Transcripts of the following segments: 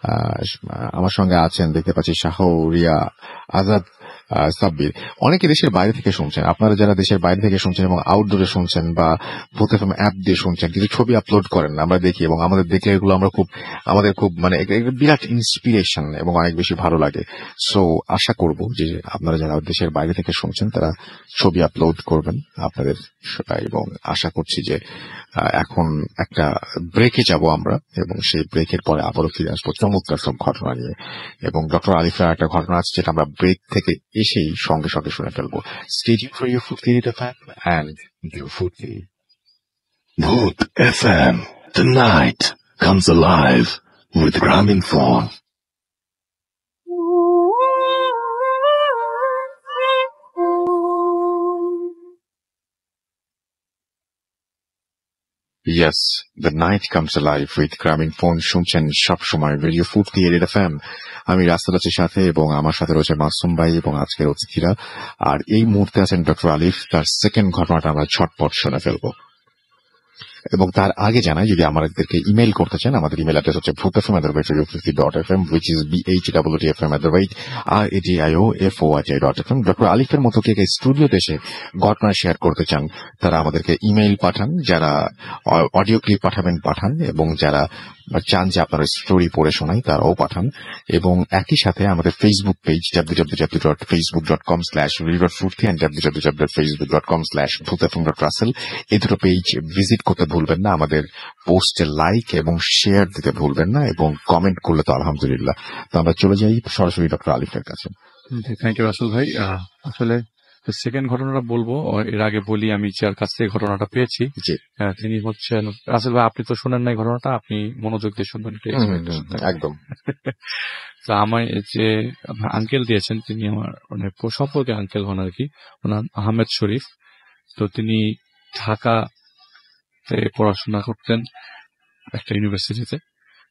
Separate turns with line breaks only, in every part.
আহ, আমার সঙ্গে আছেন, দেখতে পাচ্ছি শাহরিয়া, আজাদ, সাব্বির। অনেকে দেশের বাইরে থেকে শুনছেন। আপনারা যারা দেশের বাইরে থেকে শুনছেন এবং আউটডোরে শুনছেন বা ভূত এফএম অ্যাপ দিয়ে শুনছেন, কিছু ছবি আপলোড করেন, আমরা দেখি এবং আমাদের দেখলে এগুলো আমাদের খুব মানে একটা বিরাট ইন্সপিরেশন এবং অনেক বেশি ভালো লাগে। সো আশা করব যে আপনারা যারা দেশের বাইরে থেকে শুনছেন তারা ছবি আপলোড করবেন আপনাদের, এবং আশা করছি যে এখন একটা ব্রেকে যাব আমরা, এবং সেই ব্রেকের পরে আবারও ফিরে আসবো চমৎকার সব ঘটনা নিয়ে। এবং ডক্টর আলিফের একটা ঘটনা আছে যেটা আমরা ব্রেক থেকে এসেই সঙ্গে সঙ্গে শুনে ফেলবো। Stay tune for your Food Clinic FM and your Food Clinic.
Bhoot FM. The night comes alive with Grameenphone.
Yes, the night comes alive with Grameenphone. শুনছেন সবসময় রেডিও ফুড ক্লিনিক এফএম। আমি রাস্তার আছি সাথে, এবং আমার সাথে রয়েছে মাসুম ভাই এবং আজকের অতিথিরা। আর এই মুহূর্তে আছেন ডক্টর আলিফ। তার সেকেন্ড ঘটনাটা আমরা ঝটপট শুনে ফেলবো। এবং তার আগে জানাই, যদি আমাদেরকে ইমেল করতে চান, আমাদের ইমেল অ্যাড্রেস হচ্ছে bhootfm@radio50.fm, which is bhwtfm@radiofoij.fm। Doctor আলিফের মতো কে স্টুডিওতে এসে ঘটনা শেয়ার করতে চান তারা আমাদেরকে ইমেল পাঠান। যারা অডিও ক্লিপ পাঠান, এবং যারা চান যে আপনার স্টোরি পড়ে শোনাই তারাও পাঠান। এবং একই সাথে আমাদের Facebook page www.facebook.com/riverfruthi and www.facebook.com/bhootfm.russell, এই দুটো পেজ ভিজিট করতে ভুলবেন না। আমাদের পোস্টে লাইক এবং শেয়ার দিতে ভুলবেন না, এবং কমেন্ট করলে তো আলহামদুলিল্লাহ। তো আমরা চলে যাই সরাসরি ডক্টর আলিফের কাছে।
থ্যাংক ইউ রাসেল ভাই। আসলে সেকেন্ড ঘটনাটা বলবো, এর আগে বলি আমি যার কাছ থেকে ঘটনাটা পেয়েছি তিনি হচ্ছেন রাসেল ভাই। আপনি তো শোনেন নাই ঘটনাটা, আপনি মনোযোগ দিয়ে শুনবেন
একদম।
তো আমার যে আঙ্কেল দিয়েছেন, তিনি আমার মানে সম্পর্কে আঙ্কেল হন আর কি, ওনার আহমেদ শরীফ। তো তিনি ঢাকাতে পড়াশোনা করতেন একটা ইউনিভার্সিটিতে।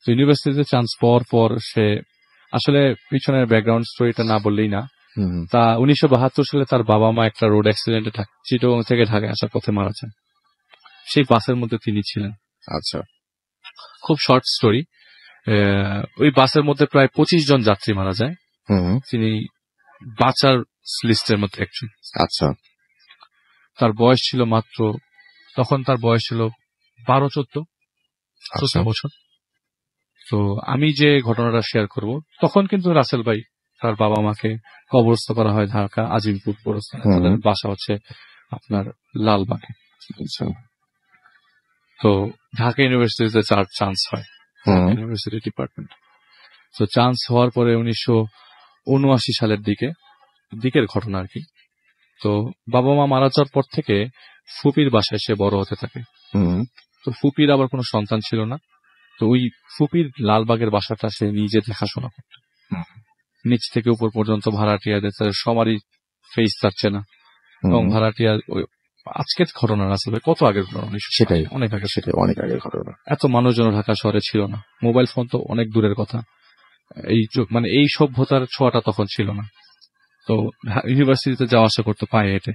তো ইউনিভার্সিটিতে চান্স পাওয়ার পর সে আসলে পিছনের ব্যাকগ্রাউন্ড স্টোরিটা না বললেই না। তা 1972 সালে তার বাবা মা একটা রোড অ্যাক্সিডেন্টে চিটাগং থেকে ঢাকায় আসার পথে মারা যান। সেই বাসের মধ্যে তিনি ছিলেন।
আচ্ছা,
খুব শর্ট স্টোরি। ওই বাসের মধ্যে প্রায় 25 জন যাত্রী মারা যায়। তিনি বাঁচার লিস্টের মধ্যে একজন।
আচ্ছা,
তার বয়স ছিল মাত্র, তখন তার বয়স ছিল 12-14 বছর। তো আমি যে ঘটনাটা শেয়ার করব, তখন কিন্তু রাসেল ভাই তার বাবা মাকে কবরস্থ করা হয় ঢাকা আজিমপুর কবরস্থানে। তাদের বাসা হচ্ছে আপনার লালবাগে। তো ঢাকা ইউনিভার্সিটিতে চান্স হয়, ইউনিভার্সিটি ডিপার্টমেন্ট। তো চান্স হওয়ার পরে 1979 সালের দিকের ঘটনা আর কি। তো বাবা মা মারা যাওয়ার পর থেকে ফুপির বাসায় সে বড় হতে থাকে। তো ফুপির আবার কোনো সন্তান ছিল না। তো ওই ফুপির লালবাগের বাসাটা সে নিজে দেখাশোনা করত, নিচ থেকে উপর পর্যন্ত ভাড়াটিয়াদের সবারই ফেস থাকছে না। এবং ভাড়াটিয়া আজকের ঘটনা আসলে কত আগের ঘটনা,
সেটাই
অনেক আগে,
অনেক আগের ঘটনা।
এত মানুষজন ঢাকা শহরে ছিল না, মোবাইল ফোন তো অনেক দূরের কথা। মানে এই সভ্যতার ছোঁয়াটা তখন ছিল না। তো ইউনিভার্সিটিতে যাওয়া আসা করতো পায়ে হেঁটে,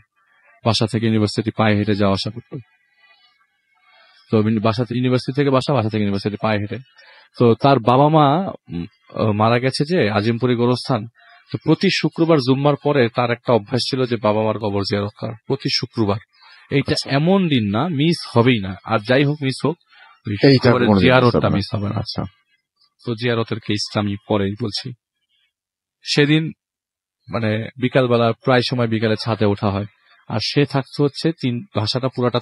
বাসা থেকে ইউনিভার্সিটি পায়ে হেঁটে যাওয়া আসা করতো। তো ইউনিভার্সিটি থেকে বাসা থেকে ইউনিভার্সিটি পায়ে হেঁটে। তো তার বাবা মা মারা গেছে যে আজিমপুরি গোরস্থান। তো প্রতি শুক্রবার জুম্মার পরে তার একটা অভ্যাস ছিল যে বাবা মার কবর জিয়ারত করার, প্রতি শুক্রবার। এইটা এমন দিন না মিস হবেই না, আর যাই হোক মিস হোক, জিয়ারতটা মিস হবে না। আচ্ছা, তো জিয়ারতের কেসটা আমি পরেই বলছি। সেদিন মানে বিকালবেলা প্রায় সময় বিকালে ছাদে ওঠা হয়, আর সে থাকতো হচ্ছে বাসাটা পুরাটা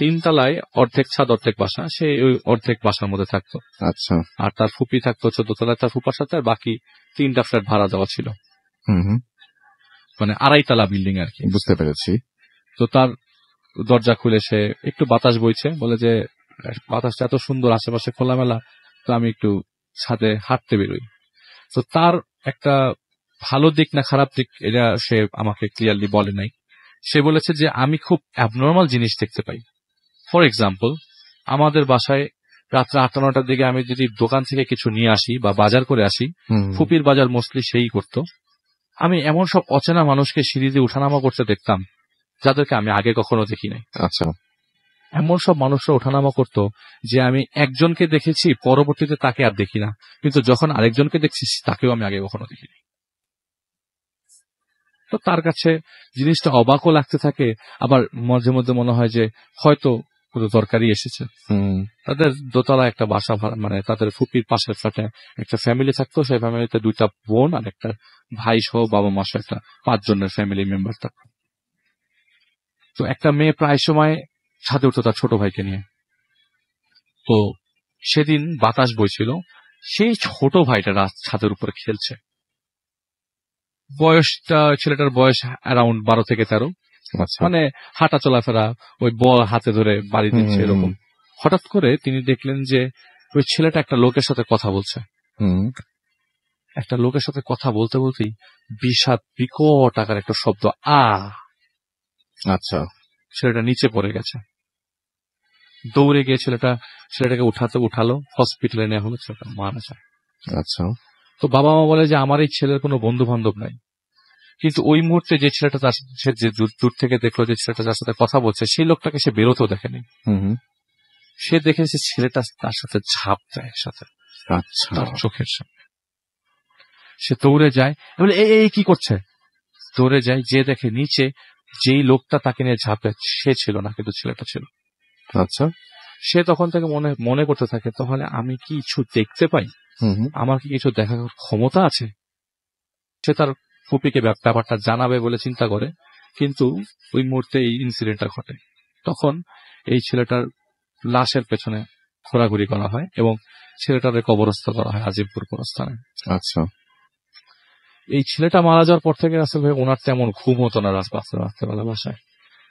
তিনতলায় অর্ধেক ছাদ অর্ধেক বাসা, সে ওই অর্ধেক বাসার মধ্যে থাকতো।
আচ্ছা, আর
তার ফুপি থাকতো 14 তলায় তার ফুপার সাথে, আর বাকি 3টা ফ্ল্যাট ভাড়া দেওয়া ছিল, মানে 2.5 তলা বিল্ডিং আর কি।
বুঝতে পেরেছি।
তো তার দরজা খুলে সে একটু বাতাস বইছে, বলে যে বাতাসটা এত সুন্দর, আশেপাশে খোলামেলা, তো আমি একটু ছাদে হাঁটতে বেরোই। তো তার একটা ভালো দিক না খারাপ দিক এটা সে আমাকে ক্লিয়ারলি বলে নাই। সে বলেছে যে আমি খুব অ্যাবনর্মাল জিনিস দেখতে পাই। ফর এক্সাম্পল, আমাদের বাসায় রাত্রে 8-9টার দিকে আমি যদি দোকান থেকে কিছু নিয়ে আসি বা বাজার করে আসি, ফুপির বাজার মোস্টলি সেই করত, আমি এমন সব অচেনা মানুষকে সিঁড়ি দিয়ে উঠানামা করতে দেখতাম যাদেরকে আমি আগে কখনো দেখি নাই।
আচ্ছা,
এমন সব মানুষরা ওঠানামা করতো যে আমি একজনকে দেখেছি, পরবর্তীতে তাকে আর দেখি না, কিন্তু যখন আরেকজনকে দেখছি তাকেও আমি আগে কখনো দেখিনি। তো তার কাছে জিনিসটা অবাকও লাগতে থাকে, আবার মাঝে মধ্যে মনে হয় যে হয়তো কোনো দরকারই এসেছে। তাদের দোতলা একটা বাসা ভাড়া, মানে তাদের ফুপির পাশের ফ্ল্যাটে একটা ফ্যামিলি থাকতো, সেই ফ্যামিলিতে 2টা বোন আর একটা ভাই সহ বাবা মা সহ একটা 5 জনের ফ্যামিলি মেম্বার থাকতো। তো একটা মেয়ে প্রায় সময় ছাদে উঠতো তার ছোট ভাইকে নিয়ে। তো সেদিন বাতাস বইছিল, সেই ছোট ভাইটা ছাদের উপরে খেলছে। ছেলেটার বয়স অ্যারাউন্ড 12 থেকে 13,
আচ্ছা।
মানে হাঁটা চলাফেরা, ওই বল হাতে ধরে বাড়ি দিচ্ছে এরকম। হঠাৎ করে তিনি দেখলেন যে ওই ছেলেটা একটা লোকের সাথে কথা বলছে। একটা লোকের সাথে কথা বলতে বলতেই বিষাদ বিকট আকার একটা শব্দ,
আচ্ছা।
ছেলেটা নিচে পড়ে গেছে। দৌড়ে গিয়ে ছেলেটাকে উঠালো, হসপিটালে নেওয়া হলো, ছেলেটা মারা যায়।
আচ্ছা।
তো বাবা মা বলে যে আমার এই ছেলের কোনো বন্ধু বান্ধব নাই, কিন্তু ওই মুহূর্তে যে ছেলেটা সে যে দূর থেকে দেখলো যে ছেলেটা যার সাথে কথা বলছে, সেই লোকটাকে সে বেরোতেও দেখেনি। সে দেখেছে ছেলেটা তার সাথে ঝাঁপ দেয় একসাথে, তার চোখের সামনে। সে দৌড়ে যায়, বলে এই কি করছে? দৌড়ে যায়, যে দেখে নিচে যেই লোকটা তাকে নিয়ে ঝাঁপ দেয় সে ছিল না, কিন্তু ছেলেটা ছিল।
আচ্ছা।
সে তখন থেকে মনে করতে থাকে, তাহলে আমি কি কিছু দেখতে পাই, আমার কি কিছু দেখার ক্ষমতা আছে? সে তার ফুপিকে ব্যাপারটা জানাবে বলে চিন্তা করে, কিন্তু ওই মুহূর্তে এই ইনসিডেন্টটা ঘটে। তখন এই ছেলেটার লাশের পেছনে ঘোরাঘুরি করা হয় এবং ছেলেটার কবরস্থ করা হয় আজিমপুর কবরস্থানে।
আচ্ছা।
এই ছেলেটা মারা যাওয়ার পর থেকে আসলে ওনার তেমন ঘুম হতো না রাত্রেবেলা বাসায়।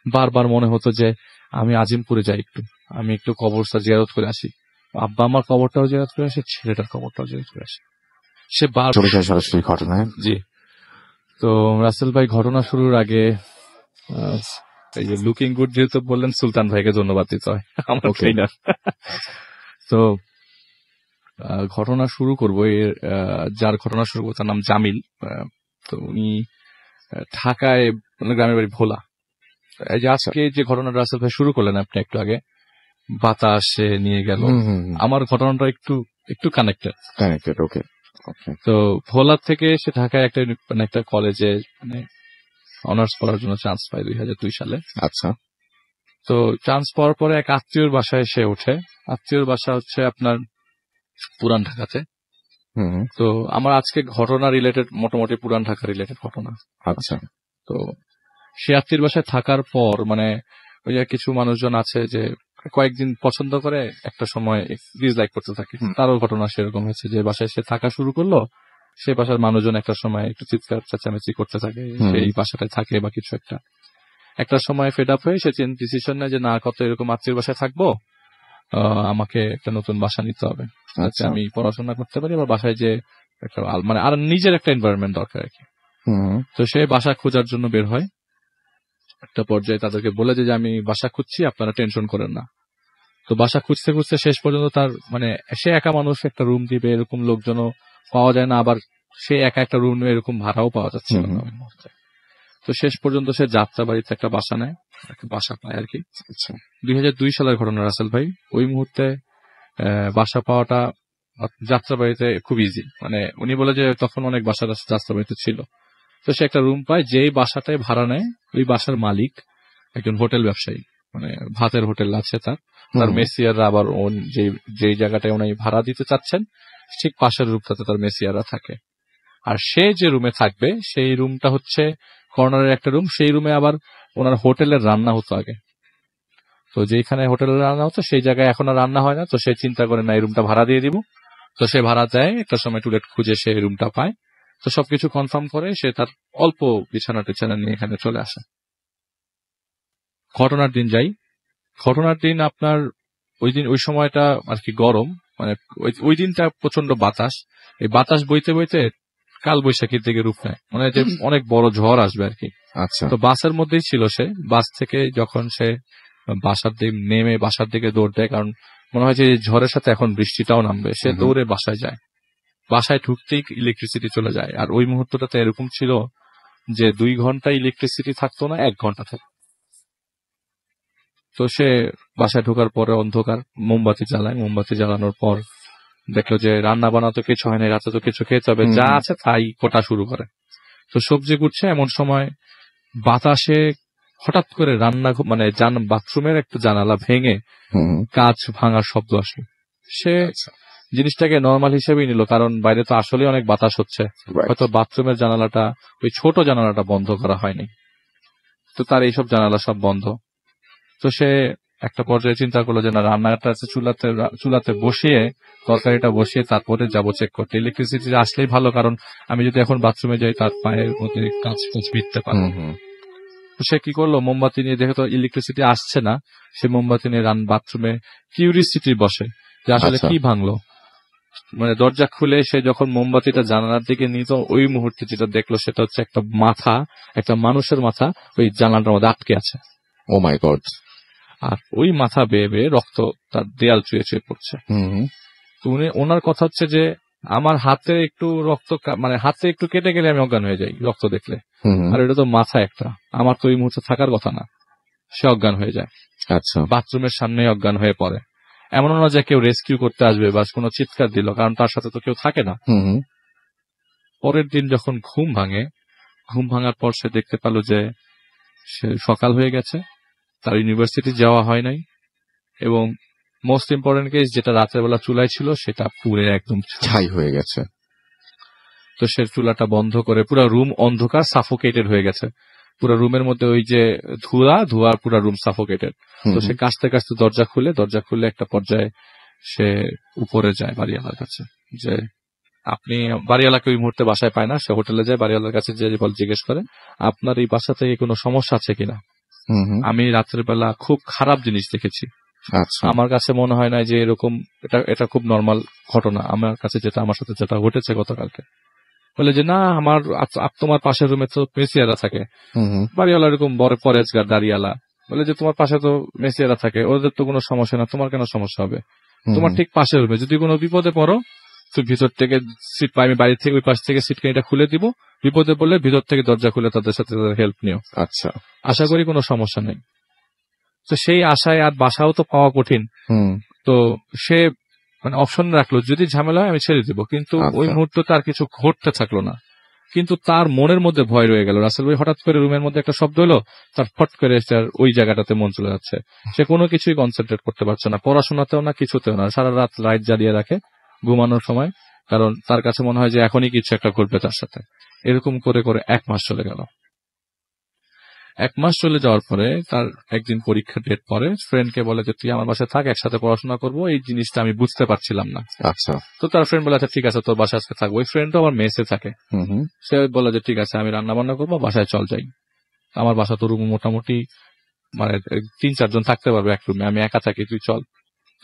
বারবার মনে হতো যে আমি আজিমপুরে যাই, আমি একটু কবরটা জিয়ারত করে আসি, আব্বা আমার কবরটাও জিয়ারত করে আসি, ছেলেটার কবরটাও জিয়ারত করে আসি। সে
সরাসরি ঘটনায়।
জি। তো রাসেল ভাই, ঘটনা শুরুর আগে এই যে লুকিং গুড যেহেতু বললেন, সুলতান ভাইকে ধন্যবাদ দিতে হয়, আমার ট্রেনার। তো ঘটনা শুরু করবো, যার ঘটনা শুরু করবো তার নাম জামিল। তো উনি ঢাকায়, গ্রামের বাড়ি ভোলা। এই যে আজকে যে ঘটনাটা রাসেল ভাই শুরু করলেন আপনি একটু আগে, বাতাসে নিয়ে গেল, আমার ঘটনাটা একটু কানেক্টেড।
ওকে।
তো ভোলা থেকে সে ঢাকায় একটা কলেজে অনার্স পড়ার জন্য চান্স পায় 2002 সালে।
আচ্ছা।
তো চান্স পাওয়ার পরে এক আত্মীয়র বাসায় সে ওঠে। আত্মীয়র বাসা হচ্ছে আপনার পুরান ঢাকাতে। তো আমার আজকে ঘটনা রিলেটেড, মোটামুটি পুরান ঢাকা রিলেটেড ঘটনা।
আচ্ছা।
তো সে আত্মীয়র বাসায় থাকার পর, মানে ওই যে কিছু মানুষজন আছে যে কয়েকদিন পছন্দ করে, একটা সময় ডিসলাইক করতে থাকে, তারও ঘটনা সেরকম হয়েছে যে বাসায় সে থাকা শুরু করলো, সে বাসার মানুষজন একটা সময় একটু চিৎকার চেঁচামেচি করতে থাকে, সেই বাসাটায় থাকে বা কিছু একটা সময় ফেড আপ হয়ে সে ডিসিশন নেয় যে না, কত এরকম আত্মীয় বাসায় থাকবো, আমাকে একটা নতুন বাসা নিতে হবে, যাতে আমি পড়াশোনা করতে পারি, আবার বাসায় যে একটা মানে আর নিজের একটা এনভায়রনমেন্ট দরকার আর কি। তো সে বাসা খোঁজার জন্য বের হয়। একটা পর্যায়ে তাদেরকে বলে যে আমি বাসা খুঁজছি, আপনারা টেনশন করেন না। তো বাসা খুঁজতে খুঁজতে শেষ পর্যন্ত তার, মানে সে একা মানুষ, একটা রুম দিবে এরকম লোকজনও পাওয়া যায় না, আবার সে একা একটা রুম নিয়ে এরকম ভাড়াও পাওয়া যাচ্ছে না। তো শেষ পর্যন্ত সে যাত্রাবাড়িতে একটা বাসা নেয়, একটা বাসা পায় আর কি। 2002 সালের ঘটনা রাসেল ভাই। ওই মুহূর্তে বাসা পাওয়াটা যাত্রাবাড়িতে খুব ইজি, মানে উনি বলে যে তখন অনেক বাসা যাত্রাবাড়িতে ছিল। তো সে একটা রুম পায়, যেই বাসাটায় ভাড়া নেয় ওই বাসার মালিক একজন হোটেল ব্যবসায়ী, মানে ভাতের হোটেল আছে তার মেসিয়াররা, আবার যেই জায়গাটায় উনি ভাড়া দিতে চাচ্ছেন ঠিক পাশের রুমটাতে তার মেসিয়াররা থাকে। আর সে যে রুমে থাকবে সেই রুমটা হচ্ছে কর্নারের একটা রুম, সেই রুমে আবার ওনার হোটেলের রান্না হতো আগে। তো যেখানে হোটেলের রান্না হতো সেই জায়গায় এখন আর রান্না হয় না, তো সে চিন্তা করে না এই রুমটা ভাড়া দিয়ে দিব। তো সে ভাড়া দেয়, একটা সময় টুলেট খুঁজে সে রুমটা পায়। তো সবকিছু কনফার্ম করে সে তার অল্প বিছানা টিছানা নিয়ে এখানে চলে আসে। ঘটনার দিন যাই। ঘটনার দিন আপনার ওই সময়টা আর কি গরম, মানে ওই দিনটা প্রচন্ড বাতাস। এই বাতাস বইতে বইতে কাল বৈশাখীর দিকে রূপ নেয়, মানে যে অনেক বড় ঝড় আসবে আর কি।
আচ্ছা।
তো বাসের মধ্যেই ছিল সে। বাস থেকে যখন সে বাসার দিকে নেমে বাসার দিকে দৌড় দেয়, কারণ মনে হয় যে ঝড়ের সাথে এখন বৃষ্টিটাও নামবে, সে দৌড়ে বাসায় যায়। বাসায় ঢুকতেই ইলেকট্রিসিটি চলে যায়। আর ওই মুহূর্তটাতে এরকম ছিল যে 2 ঘন্টা ইলেকট্রিসিটি থাকতো না, 1 ঘন্টা থাকতো। তো সে বাসায় ঢোকার পরে অন্ধকার, মোমবাতি জ্বালায়। মোমবাতি জ্বালানোর পর দেখলো যে রান্না বান্না তো কিছু হয় না, রাতে তো কিছু খেতে হবে, যা আছে তাই কোটা শুরু করে। তো সবজি কুটছে, এমন সময় বাতাসে হঠাৎ করে মানে বাথরুমের একটা জানালা ভেঙে কাঁচ ভাঙার শব্দ আসলো। সে জিনিসটাকে নর্মাল হিসেবেই নিল, কারণ বাইরে তো আসলে অনেক বাতাস হচ্ছে, হয়তো বাথরুমের জানালাটা, ওই ছোট জানালাটা বন্ধ করা হয়নি, তো তার এইসব জানালা সব বন্ধ। তো সে একটা পর্যায়ে চিন্তা করলো যে না, রান্নাটা আছে চুলাতে বসিয়ে, তরকারিটা বসিয়ে তারপরে যাবো চেক করতে। ইলেকট্রিসিটি আসলেই ভালো, কারণ আমি যদি এখন বাথরুমে যাই তার পায়ের মধ্যে কাঁচ ভিজতে পারে। তো সে কি করলো, মোমবাতি নিয়ে, দেখে তো ইলেকট্রিসিটি আসছে না, সে মোমবাতি নিয়ে বাথরুমে কিউরিসিটি বসে যে আসলে কি ভাঙলো। মানে দরজা খুলে সে যখন মোমবাতিটা জানালার দিকে নিত, ওই মুহূর্তে যেটা দেখলো সেটা হচ্ছে একটা মানুষের মাথা ওই জানালাটার মধ্যে আটকে আছে।
ও মাই গড!
আর ওই মাথা বেয়ে বেয়ে রক্ত তার দেয়াল চুয়ে চুয়ে পড়ছে। তো ওনার কথা হচ্ছে যে আমার হাতে একটু রক্ত, মানে হাতে একটু কেটে গেলে আমি অজ্ঞান হয়ে যাই রক্ত দেখলে, আর এটা তো মাথা একটা, আমার তো ওই মুহূর্তে থাকার কথা না। সে অজ্ঞান হয়ে যায়। আচ্ছা, বাথরুমের সামনে অজ্ঞান হয়ে পড়ে। এমন না যে কেউ রেস্কিউ করতে আসবে বা কোনো চিৎকার দিল, কারণ তার সাথে তো কেউ থাকে না। পরের দিন যখন ঘুম ভাঙার পর সে দেখতে পেল যে সে সকাল হয়ে গেছে, তার ইউনিভার্সিটি যাওয়া হয় নাই, এবং মোস্ট ইম্পর্টেন্ট কেস, যেটা রাতের বেলা চুলায় ছিল সেটা পুড়ে একদম ছাই হয়ে গেছে। তো সে চুলাটা বন্ধ করে, পুরো রুম অন্ধকার, সাফোকেটেড হয়ে গেছে। পুরো রুমের মধ্যে ওই যে ধোঁয়া পুরো রুম সাফোকেটেড। তো সে কাঁচতে কাঁচতে দরজা খুলে একটা পর্যায়ে সে উপরে যায় বাড়িওয়ালার কাছে, যে আপনি, বাড়িওয়ালাকে ওই মুহূর্তে বাসায় পায় না, সে হোটেলে যায়, বাড়িওয়ালার কাছে যে জিজ্ঞেস করে আপনার এই বাসা থেকে কোনো সমস্যা আছে কিনা, আমি রাতের বেলা খুব খারাপ জিনিস দেখেছি, আমার কাছে মনে হয় না যে এরকম, এটা খুব নর্মাল ঘটনা, আমার কাছে আমার সাথে যেটা ঘটেছে গতকালকে। বলে যে না, তোমার পাশের রুমে তো মেসিয়ারা থাকে। বাড়িওয়ালা এরকম বড় পরেজগার দাঁড়িয়ালা, বলে যে তোমার পাশে তো মেসিয়ারা থাকে, ওদের তো কোনো সমস্যা না, তোমার কেন সমস্যা হবে, তোমার ঠিক পাশের রুমে যদি কোনো বিপদে পড়ো, তুই ভিতর থেকে সিট, আমি বাড়ি থেকে ওই পাশ থেকে সিটকানিটা খুলে দিব, বিপদে পড়লে ভিতর থেকে দরজা খুলে তাদের সাথে হেল্প নিও। আচ্ছা, আশা করি কোনো সমস্যা নেই। তো সেই আশায়, আর বাসাও তো পাওয়া কঠিন, তো সে মানে অপশন রাখলো যদি ঝামেলা হয় আমি ছেড়ে দিব, কিন্তু ওই মুহূর্তে তার কিছু ঘটতে থাকলো না। কিন্তু তার মনের মধ্যে ভয় রয়ে গেল। রাসেল ভাই হঠাৎ করে রুমের মধ্যে একটা শব্দ হলো, তার ফট করে ওই জায়গাটাতে মন চলে যাচ্ছে, সে কোনো কিছুই কনসেন্ট্রেট করতে পারছে না, পড়াশোনাতেও না, কিছুতেও না। সারা রাত লাইট জ্বালিয়ে রাখে ঘুমানোর সময়, কারণ তার কাছে মনে হয় যে এখনই কিছু একটা ঘটবে তার সাথে। এরকম করে করে 1 মাস চলে গেল। 1 মাস চলে যাওয়ার পরে তার একদিন পরীক্ষার ডেট পরে, ফ্রেন্ডকে বলে যে তুই আমার বাসায় থাক, একসাথে পড়াশোনা করবো, এই জিনিসটা আমি বুঝতে পারছিলাম না। আচ্ছা, তো তার ফ্রেন্ড বলে আচ্ছা ঠিক আছে, তোর বাসায় আজকে থাকবো। ওই ফ্রেন্ড আমার মেসে থাকে, সে বলে যে ঠিক আছে, আমি রান্না বান্না করবো, বাসায় চল যাই। আমার বাসা তো রুম মোটামুটি মানে 3-4 জন থাকতে পারবে এক রুমে, আমি একা থাকি, তুই চল।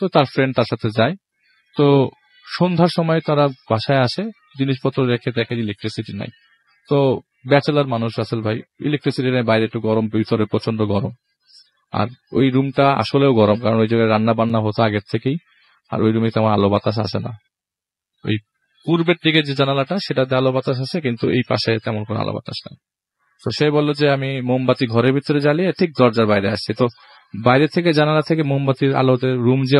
তো তার ফ্রেন্ড তার সাথে যায়। তো সন্ধ্যার সময় তারা বাসায় আসে, জিনিসপত্র রেখে দেখে ইলেকট্রিসিটি নাই। তো ব্যাচেলার মানুষ রাসেল ভাই, ইলেকট্রিসিটি নেই, বাইরে একটু গরম, ভিতরে প্রচন্ড গরম, আর ওই রুমটা আসলেও গরম, কারণ ওই জায়গায় রান্না বান্না হতো আগের থেকেই, আর ওই রুমে তেমন আলো বাতাস আসে না। ওই পূর্বের দিকে যে জানালাটা সেটাতে আলো বাতাস আসে, কিন্তু এই পাশে তেমন কোনো আলো বাতাস নাই। তো সে বললো যে আমি মোমবাতি ঘরের ভিতরে জ্বালিয়ে ঠিক দরজার বাইরে আসছি, তো বাইরে থেকে জানালা থেকে মোমবাতির আলোতে রুম যে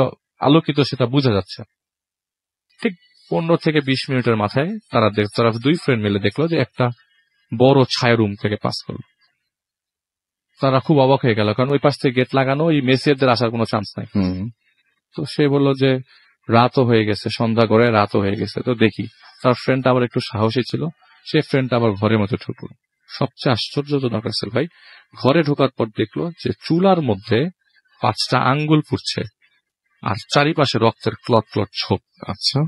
আলোকিত সেটা বোঝা যাচ্ছে। ঠিক 15 থেকে 20 মিনিটের মাথায় তারা 2 ফ্রেন্ড মিলে দেখলো যে একটা বড় ছায়া রুম থেকে পাস করলো। তারা খুব অবাক হয়ে গেল, কারণ ওই পাশ থেকে গেট লাগানো, ওই মেসিয়ারদের আসার কোনো চান্স নাই। তো সে বললো যে রাতও হয়ে গেছে, সন্ধ্যা করে রাতও হয়ে গেছে, তো দেখি। তার ফ্রেন্ড আবার একটু সাহসী ছিল, সে ফ্রেন্ড আবার ঘরের মধ্যে ঢুকলো। সবচেয়ে আশ্চর্যজনক রাসেল ভাই, ঘরে ঢোকার পর দেখলো যে চুলার মধ্যে 5টা আঙ্গুল পুড়ছে, আর চারিপাশে রক্তের ক্লট ক্লট ছোপ। আচ্ছা,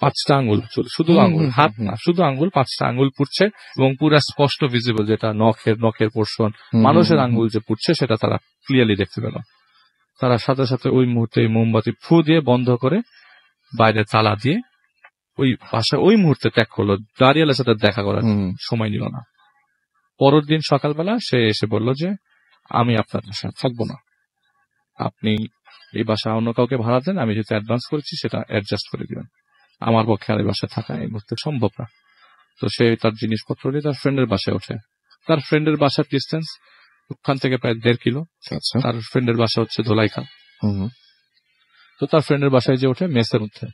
5টা আঙ্গুল, শুধু আঙ্গুল, হাত না, শুধু আঙ্গুল, 5টা আঙ্গুল পুড়ছে, এবং পুরা স্পষ্ট ভিজিবল, যেটা নখের পোর্শন, মানুষের আঙ্গুল যে পুড়ছে সেটা তারা ক্লিয়ারলি দেখতে পেল। তারা সাথে সাথে ওই মুহূর্তে মোমবাতি ফু দিয়ে বন্ধ করে বাইরে তালা দিয়ে ওই বাসা ওই মুহূর্তে ত্যাগ করলো। দাঁড়িয়ালের সাথে দেখা করার সময় নিল না। পরের দিন সকালবেলা সে এসে বলল যে আমি আপনার বাসায় থাকবো না, আপনি এই বাসা অন্য কাউকে ভাড়া দেন, আমি যেটা অ্যাডভান্স করেছি সেটা অ্যাডজাস্ট করে দিবেন, আমার পক্ষে আর এই বাসায় থাকা এই মুহূর্তে সম্ভব না। তো সে তার জিনিসপত্র নিয়ে তার ফ্রেন্ডের বাসায় ওঠে। তার ফ্রেন্ডের বাসার ডিস্টেন্স ওখান থেকে প্রায় 1.5 কিলো।
আচ্ছা।
তার ফ্রেন্ডের বাসা হচ্ছে ধোলাইখাল।
হুম।
তো তার ফ্রেন্ডের বাসায় যে ওঠে মেসের মধ্যে,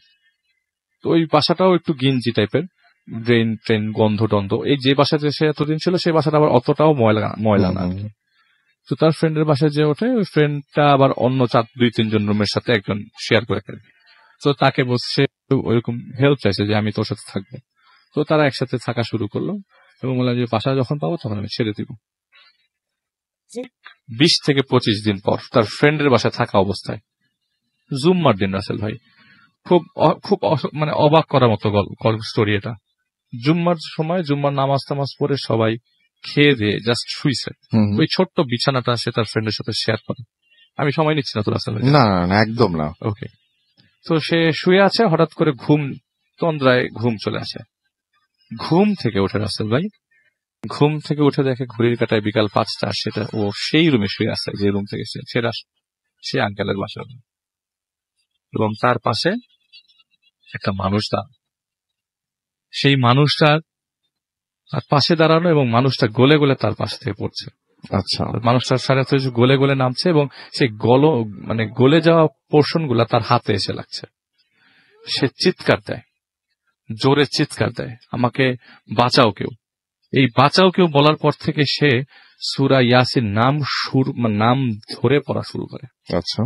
তো ওই বাসাটাও একটু গিঞ্জি টাইপের, ড্রেন ট্রেন গন্ধ টন্ধ। এই যে বাসাতে সে এতদিন ছিল সেই বাসাটা আবার অতটাও ময়লা না। তো তার ফ্রেন্ডের বাসায় যে ওঠে, ওই ফ্রেন্ডটা আবার অন্য 2-3 জন রুমের সাথে একজন শেয়ার করে ফেলে। তো তাকে বলছে ওইরকম হেল্প চাইছে যে আমি তোর সাথে থাকবো। তো তারা একসাথে থাকা শুরু করলো এবং বললাম যে বাসা যখন পাবো তখন আমি ছেড়ে দিব। 20 থেকে 25 দিন পর তার ফ্রেন্ডের বাসায় থাকা অবস্থায় জুম্মার দিন রাসেল ভাই, খুব মানে অবাক করার মতো স্টোরি এটা। জুম্মার সময় জুম্মার নামাজ টামাজ পড়ে সবাই খেয়ে দিয়ে জাস্ট শুইছে। ওই ছোট্ট বিছানাটা সে তার ফ্রেন্ডের সাথে শেয়ার করে। আমি সময় নিচ্ছি না তো রাসেল ভাই।
না একদম না।
ওকে। তো সে শুয়ে আছে, হঠাৎ করে তন্দ্রায় ঘুম চলে আসে। ঘুম থেকে ওঠে রাসেল ভাই, ঘুম থেকে উঠে দেখে ঘড়ির কাঁটায় বিকাল 5টা। সেটা ও সেই রুমে শুয়ে আছে যে রুম থেকে সে আঙ্কেলের বাসা, এবং তার পাশে একটা মানুষ দাঁড়ানো। সেই মানুষটার তার পাশে দাঁড়ানো এবং মানুষটা গলে গলে তার পাশ থেকে পড়ছে।
আচ্ছা।
মানুষটার সাথে গলে গলে নামছে এবং সেই মানে গলে যাওয়া পোর্শন গুলা তার হাতে এসে লাগছে। সে চিৎকার দেয়, জোরে চিৎকার দেয়, আমাকে বাঁচাও কেউ। এই বাঁচাও কেউ বলার পর থেকে সে সূরা ইয়াসিন নাম ধরে পড়া শুরু করে।
আচ্ছা।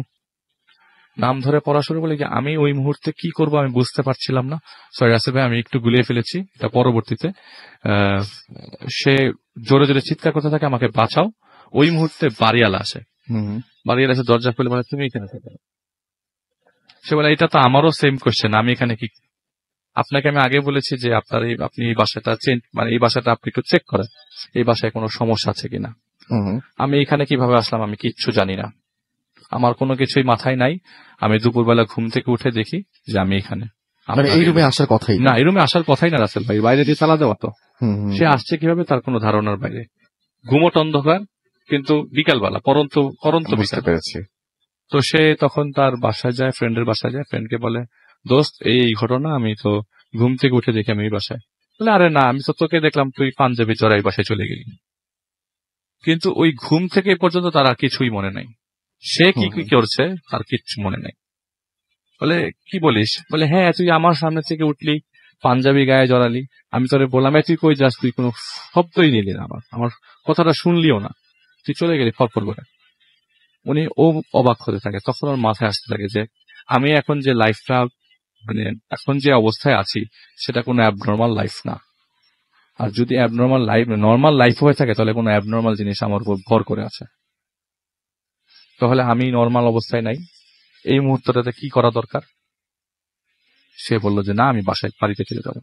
নাম ধরে পড়া শুরু করলে যে আমি ওই মুহূর্তে কি করব আমি বুঝতে পারছিলাম না। সরি রাসেল ভাই, আমি একটু গুলিয়ে ফেলেছি এটা পরবর্তীতে। সে জোরে জোরে চিৎকার করতে থাকে, আমাকে বাঁচাও। ওই মুহূর্তে বাড়িওয়ালা আসে। বাড়িওয়ালা এসে দরজা খুলে বলে, তুমি এখানে থাকো। সে বলে, এটা তো আমারও সেম কোশ্চেন, আমি এখানে কি? আপনাকে আমি আগে বলেছি যে আপনি এই বাসাটা মানে এই বাসাটা আপনি একটু চেক করেন, এই বাসায় কোনো সমস্যা আছে কিনা। আমি এখানে কিভাবে আসলাম আমি কিচ্ছু জানি না, আমার কোনো কিছুই মাথায় নাই। আমি দুপুরবেলা ঘুম থেকে উঠে দেখি যে আমি এখানে।
এই রুমে আসার কথাই
না, এই রুমে আসার কথাই না রাসেল ভাই, বাইরে দিয়ে তালা দেওয়া তো। সে আসছে কিভাবে তার কোনো ধারণার বাইরে। ঘুমট অন্ধকার, কিন্তু বিকালবেলা পরন্ত
বুঝতে পেরেছি।
তো সে তখন তার বাসায় যায়, ফ্রেন্ডের বাসায় যায়, ফ্রেন্ডকে বলে, দোস্ত এই ঘটনা, আমি তো ঘুম থেকে উঠে দেখি আমি এই বাসায়। বলে, আরে না, আমি তো তোকে দেখলাম তুই পাঞ্জাবি চড়াই বাসায় চলে গেলি। কিন্তু ওই ঘুম থেকে পর্যন্ত তার আর কিছুই মনে নাই, সে কি কি করছে তার কিচ্ছু মনে নাই। বলে, কি বলিস? বলে, হ্যাঁ তুই আমার সামনে থেকে উঠলি, পাঞ্জাবি গায়ে জড়ালি, আমি তোরে বললাম তুই কই যাস, তুই কোনো শব্দই নিলি না, আমার কথাটা শুনলিও না, তুই চলে গেলি ফরফর করে। ও অবাক হতে থাকে। তখন ওর মাথায় আসতে থাকে যে আমি এখন যে লাইফটা, মানে এখন যে অবস্থায় আছি সেটা কোনো অ্যাবনর্মাল লাইফ না। আর যদি নর্মাল লাইফ হয়ে থাকে তাহলে কোনো অ্যাবনর্মাল জিনিস আমার উপর ভর করে আছে। তাহলে আমি নর্মাল অবস্থায় নাই, এই মুহূর্তটাতে কি করা দরকার? সে বলল যে না, আমি বাড়িতে চলে যাব,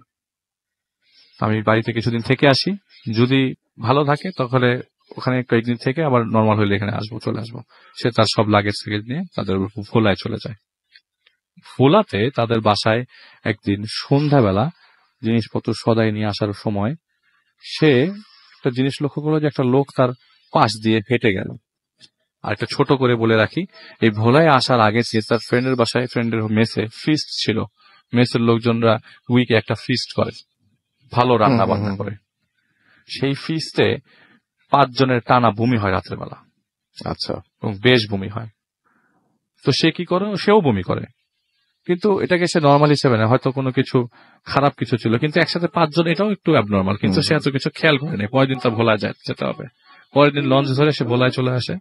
আমি বাড়িতে কিছুদিন থেকে আসি, যদি ভালো থাকে তাহলে ওখানে কয়েকদিন থেকে আবার নর্মাল হইলে এখানে চলে আসবো। সে তার সব লাগেজ নিয়ে তাদের ভোলায় চলে যায়। ভোলাতে তাদের বাসায় একদিন সন্ধ্যাবেলা জিনিসপত্র সদাই নিয়ে আসার সময় সে একটা জিনিস লক্ষ্য করলো যে একটা লোক তার পাশ দিয়ে হেঁটে গেল। আর একটা ছোট করে বলে রাখি, এই ভোলায় আসার আগে তার ফ্রেন্ডের বাসায়, ফ্রেন্ডের মেসে ফিস্ট ছিল। মেসের লোকজনরা উইকে একটা ফিস্ট করে, ভালো রান্না বান্না করে। সেই ফিস্টে 5 জনের টানা বমি হয় রাতের বেলা।
আচ্ছা।
এবং বেশ বমি হয়। তো সে কি করে, সেও বমি করে, কিন্তু এটাকে সে নর্মাল হিসেবে না, হয়তো কোনো কিছু খারাপ কিছু ছিল, কিন্তু একসাথে 5 জন এটাও একটু অ্যাবনর্মাল। কিন্তু সে এত কিছু খেয়াল করেনি। পরের দিন তার ভোলায় যেতে হবে। পরের দিন লঞ্চ ধরে সে ভোলায় চলে আসে।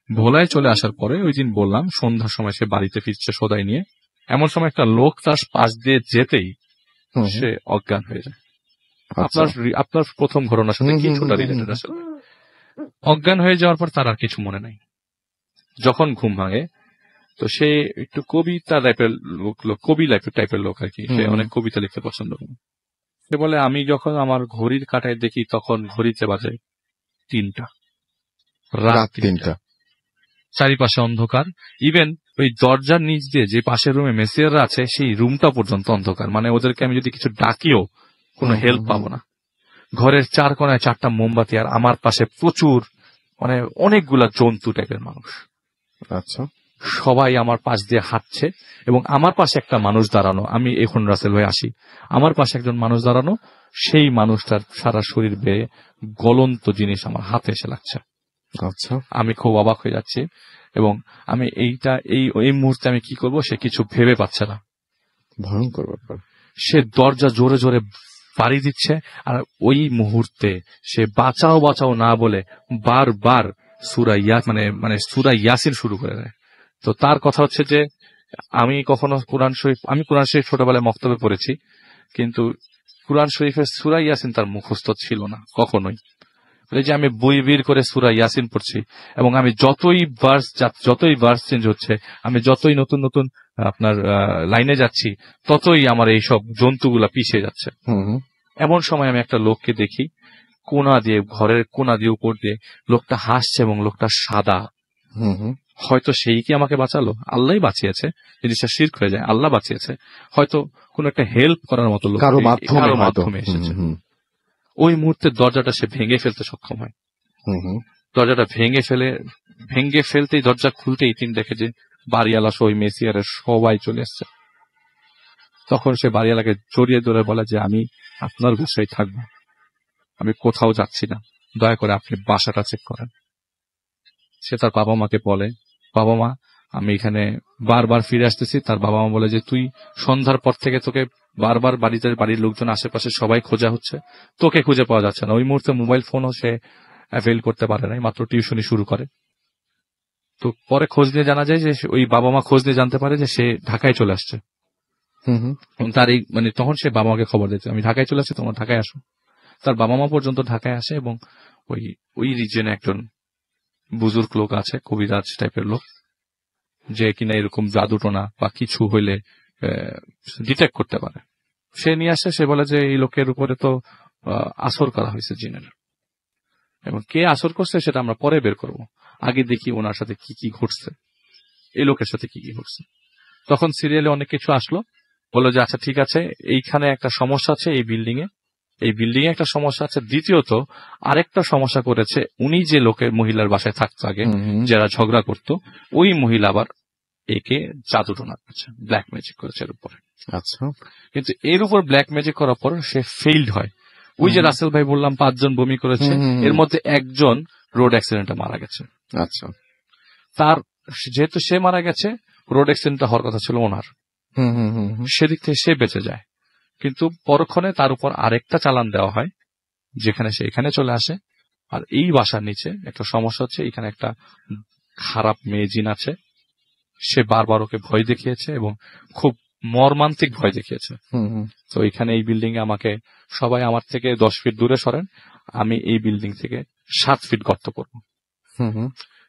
ভোলায় চলে আসার পরে ওই দিন বললাম সন্ধ্যার সময় সে বাড়িতে ফিরছে সদাই নিয়ে, এমন সময় একটা লোক তার পাশ দিয়ে যেতেই সে অজ্ঞান হয়ে যায়। আপনার প্রথম ঘটনার সাথে কিছুটা রিলেটেড আসলে। অজ্ঞান হয়ে যাওয়ার পর তার আর কিছু মনে নাই। যখন ঘুম ভাঙে, তো সে একটু কবিতা টাইপের লোক আর কি, সে অনেক কবিতা লিখতে পছন্দ করে। সে বলে, আমি যখন আমার ঘড়ির কাঁটায় দেখি তখন ঘড়িতে বাজে 3টা, রাত 3টা, চারিপাশে অন্ধকার। ইভেন ওই দরজার নিচ দিয়ে যে পাশের রুমে মেসিয়াররা আছে সেই রুমটা পর্যন্ত অন্ধকার, মানে ওদেরকে আমি যদি কিছু ডাকিও কোনো হেল্প পাবো না। ঘরের 4 কোণায় 4টা মোমবাতি, আর আমার পাশে প্রচুর, মানে অনেকগুলা জন্তু টাইপের মানুষ।
আচ্ছা।
সবাই আমার পাশ দিয়ে হাঁটছে এবং আমার পাশে একটা মানুষ দাঁড়ানো। আমি এখন রাসেল ভাই আসি, আমার পাশে একজন মানুষ দাঁড়ানো, সেই মানুষটার সারা শরীর বেয়ে গলন্ত জিনিস আমার হাতে এসে লাগছে।
আচ্ছা,
আমি খুব অবাক হয়ে যাচ্ছি এবং আমি এই মুহূর্তে আমি কি করব সে কিছু ভেবে পাচ্ছে না।
ভয়ঙ্কর ব্যাপার।
সে দরজা জোরে জোরে বাড়ি দিচ্ছে আর ওই মুহূর্তে সে বাঁচাও বাঁচাও না বলে বারবার সূরা ইয়াসিন শুরু করে দেয়। তো তার কথা হচ্ছে যে আমি কোরআন শরীফ ছোটবেলায় মক্তবে পড়েছি, কিন্তু কোরআন শরীফের সূরা ইয়াসিন তার মুখস্থ ছিল না কখনোই। এই যে আমি বই বের করে সূরা ইয়াসিন পড়ছি এবং আমি যতই ভার্স চেঞ্জ হচ্ছে, আমি যতই নতুন নতুন আপনার লাইনে যাচ্ছি, ততই আমার এই সব জন্তুগুলা পিছিয়ে যাচ্ছে। এমন সময় আমি একটা লোককে দেখি ঘরের কোনা দিয়ে উপর দিয়ে লোকটা হাসছে এবং লোকটা সাদা। হয়তো সেই কি আমাকে বাঁচালো, আল্লাহই বাঁচিয়েছে, জিনিসটা শিরক হয়ে যায়, আল্লাহ বাঁচিয়েছে, হয়তো কোন একটা হেল্প করার মতো লোক কারো মাধ্যমে এসেছে। ওই মুহূর্তে দরজাটা সে ভেঙে ফেলতে সক্ষম হয়। দরজাটা ভেঙে ফেলতেই দরজা খুলতেই তিনি দেখে যে বাড়িওয়ালা সহ মেসিয়ারের সবাই চলে এসছে। তখন সে বাড়িওয়ালাকে জড়িয়ে ধরে বলে যে আমি আপনার বাসায় থাকবো, আমি কোথাও যাচ্ছি না, দয়া করে আপনি বাসাটা চেক করেন। সে তার বাবা মাকে বলে, বাবা মা আমি এখানে বারবার ফিরে আসতেছি। তার বাবা মা বলে যে তুই সন্ধ্যার পর থেকে তোকে বারবার বাড়ির লোকজন আশেপাশে সবাই খোঁজা হচ্ছে, তোকে খুঁজে পাওয়া যাচ্ছে না। ওই মুহূর্তে মোবাইল ফোনও সে অ্যাভেল করতে পারে নাই, মাত্র টিউশনি শুরু করে। তো পরে খোঁজ নিয়ে জানা যায় যে ওই বাবা মা খোঁজ নিয়ে জানতে পারে যে সে ঢাকায় চলে আসছে। তার তখন সে বাবা মাকে খবর দিচ্ছে আমি ঢাকায় চলে আসছি, তোমরা ঢাকায় আসো। তার বাবা মা পর্যন্ত ঢাকায় আসে এবং ওই রিজনে একজন বুজুর্গ লোক আছে, কবিরাজ টাইপের লোক, যে কিনা এরকম জাদুটোনা বা কিছু হইলে ডিটেক্ট করতে পারে। সে নিয়ে আসে, সে বলে যে এই লোকের উপরে তো আসর করা হয়েছে জিনের, এবং কে আসর করছে সেটা আমরা পরে বের করব, আগে দেখি ওনার সাথে কি কি ঘটছে, এই লোকের সাথে কি কি ঘটছে। তখন সিরিয়ালে অনেক কিছু আসলো, বললো যে আচ্ছা ঠিক আছে, এইখানে একটা সমস্যা আছে, এই বিল্ডিং এ একটা সমস্যা আছে। দ্বিতীয়ত আরেকটা সমস্যা করেছে, উনি যে মহিলার বাসায় থাকতো আগে, যারা ঝগড়া করত, ওই মহিলা আবার একে জাদুটোনা করেছে, ব্ল্যাক ম্যাজিক করেছে এর উপরে।
আচ্ছা, কিন্তু
এর উপর ব্ল্যাক ম্যাজিক করার পর সে ফেইল্ড হয়। ওই যে রাসেল ভাই বললাম 5 জন বমি করেছে, এর মধ্যে একজন রোড অ্যাক্সিডেন্টে মারা গেছে।
আচ্ছা,
যেহেতু সে মারা গেছে, রোড অ্যাক্সিডেন্টটা হওয়ার কথা ছিল ওনার, সেদিক থেকে সে বেঁচে যায়। কিন্তু পরক্ষণে তার উপর আরেকটা চালান দেওয়া হয়, যেখানে সে এখানে চলে আসে। আর এই বাসার নিচে একটা সমস্যা হচ্ছে, এখানে একটা খারাপ মেয়ে জিন আছে, সে বারবার ওকে ভয় দেখিয়েছে এবং খুব মর্মান্তিক ভয় দেখিয়েছে। তো এখানে এই বিল্ডিং এ আমাকে সবাই আমার থেকে 10 ফিট দূরে সরেন, আমি এই বিল্ডিং থেকে 7 ফিট গর্ত করব।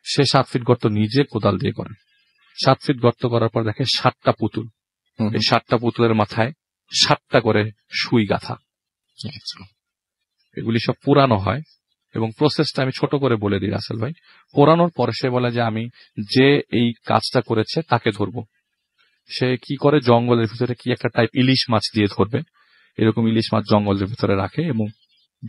সে 7 ফিট গর্ত নিজে কোদাল দিয়ে করে। 7 ফিট গর্ত করার পর দেখে 7টা পুতুল, এই 7টা পুতুলের মাথায় 7টা করে সুই গাঁথা। এগুলি সব পুরানো হয় এবং প্রসেসটা আমি ছোট করে বলে দিই রাসেল ভাই। পোড়ানোর পরে সে বলে যে আমি যে এই কাজটা করেছে তাকে ধরবো। সে কি করে, জঙ্গলের ভিতরে কি একটা টাইপ ইলিশ মাছ দিয়ে ধরবে, এরকম ইলিশ মাছ জঙ্গলের ভিতরে রাখে এবং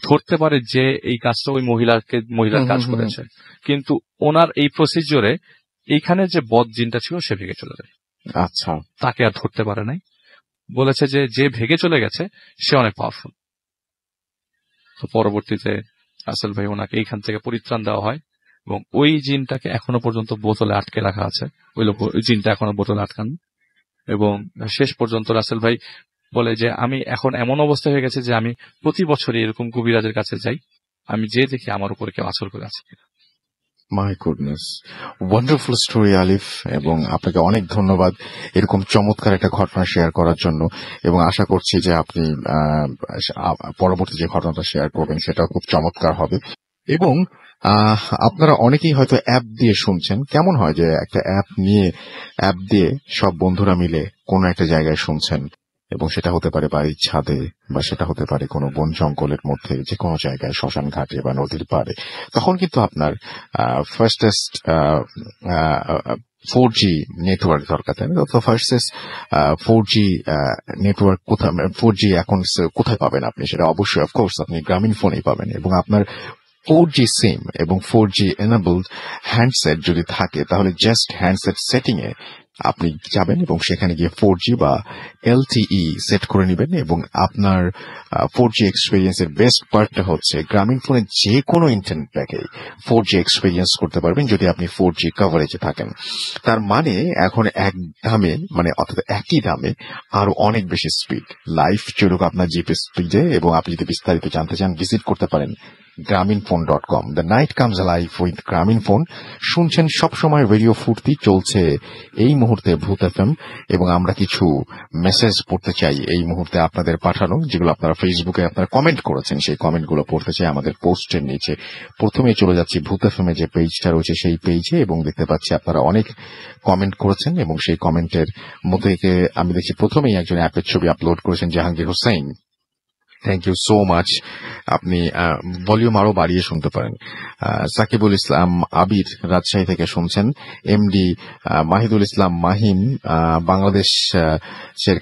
ধরতে পারে যে এই কাজটা ওই মহিলার কাজ করেছে। কিন্তু ওনার এই প্রসিজিওরে এইখানে যে বদ জিনটা ছিল সে ভেগে চলে যায়।
আচ্ছা,
তাকে আর ধরতে পারে নাই। বলেছে যে ভেগে চলে গেছে সে অনেক পাওয়ারফুল। তো পরবর্তীতে রাসেল ভাই ওনাকে এইখান থেকে পরিত্রাণ দেওয়া হয় এবং ওই জিনটাকে এখনো পর্যন্ত বোতলে আটকে রাখা আছে। ওই জিনটা এখনো বোতলে আটকানো। এবং শেষ পর্যন্ত রাসেল ভাই বলে যে আমি এখন এমন অবস্থা হয়ে গেছে যে আমি প্রতি বছরই এরকম কবিরাজের কাছে যাই, আমি যে দেখি আমার উপরে কেউ আসর করে আছে কিনা।
মাই গুডনেস, ওয়ান্ডারফুল স্টোরি আলিফ, এবং আপনাকে অনেক ধন্যবাদ এরকম চমৎকার একটা ঘটনা শেয়ার করার জন্য। এবং আশা করছি যে আপনি পরবর্তী যে ঘটনাটা শেয়ার করবেন সেটাও খুব চমৎকার হবে। এবং আপনারা অনেকেই হয়তো অ্যাপ দিয়ে শুনছেন। কেমন হয় যে একটা অ্যাপ দিয়ে সব বন্ধুরা মিলে কোনো একটা জায়গায় শুনছেন, এবং সেটা হতে পারে বাড়ির ছাদে, বা সেটা হতে পারে কোনো বন জঙ্গলের মধ্যে, যে কোনো জায়গায়, শ্মশান ঘাটে বা নদীর পাড়ে। তখন কিন্তু আপনার ফার্স্টেস্ট 4G নেটওয়ার্ক দরকার, তাই না? তো ফার্স্টেস্ট 4G নেটওয়ার্ক কোথায়, 4G এখন কোথায় পাবেন আপনি? সেটা অবশ্যই অফকোর্স আপনি গ্রামীণ ফোনেই পাবেন। এবং আপনার 4G সিম এবং 4G এনাবলড হ্যান্ডসেট যদি থাকে, তাহলে জাস্ট হ্যান্ডসেট সেটিং এ আপনি যাবেন এবং সেখানে গিয়ে 4G বা LTE সেট করে নেবেন এবং আপনার 4G এক্সপিরিয়েন্সের বেস্ট পার্টটা হচ্ছে গ্রামীণ ফোনের যে কোনো ইন্টারনেট প্যাকে 4G এক্সপিরিয়েন্স করতে পারবেন যদি আপনি 4G কভারেজে থাকেন। তার মানে এখন এক দামে মানে অর্থাৎ একই দামে আরো অনেক বেশি স্পিড লাইফ চলুক আপনার জিপি স্পিডে। এবং আপনি যদি বিস্তারিত জানতে চান ভিজিট করতে পারেন graminphone.com। The night comes live with গ্রামীণ ফোন। শুনছেন সবসময় রেডিও ফুর্তি, চলছে এই মুহূর্তে ভূত এফএম এবং আমরা কিছু মেসেজ পড়তে চাই এই মুহূর্তে আপনাদের পাঠানো, যেগুলো আপনারা ফেসবুকে আপনারা কমেন্ট করেছেন, সেই কমেন্টগুলো পড়তে চাই আমাদের পোস্টের নিচে। প্রথমে চলে যাচ্ছি ভূত এফএম যে পেজটা রয়েছে সেই পেজে এবং দেখতে পাচ্ছি আপনারা অনেক কমেন্ট করেছেন এবং সেই কমেন্টের মধ্যে আমি দেখছি প্রথমেই একজন অ্যাপের ছবি আপলোড করেছেন Jahangir Hossain. Thank you so much. আপনি ভলিউম আরো বাড়িয়ে শুনতে পারেন। সাকিবুল ইসলাম আবির রাজশাহী থেকে শুনছেন। এমডি মাহিদুল ইসলাম মাহিম বাংলাদেশ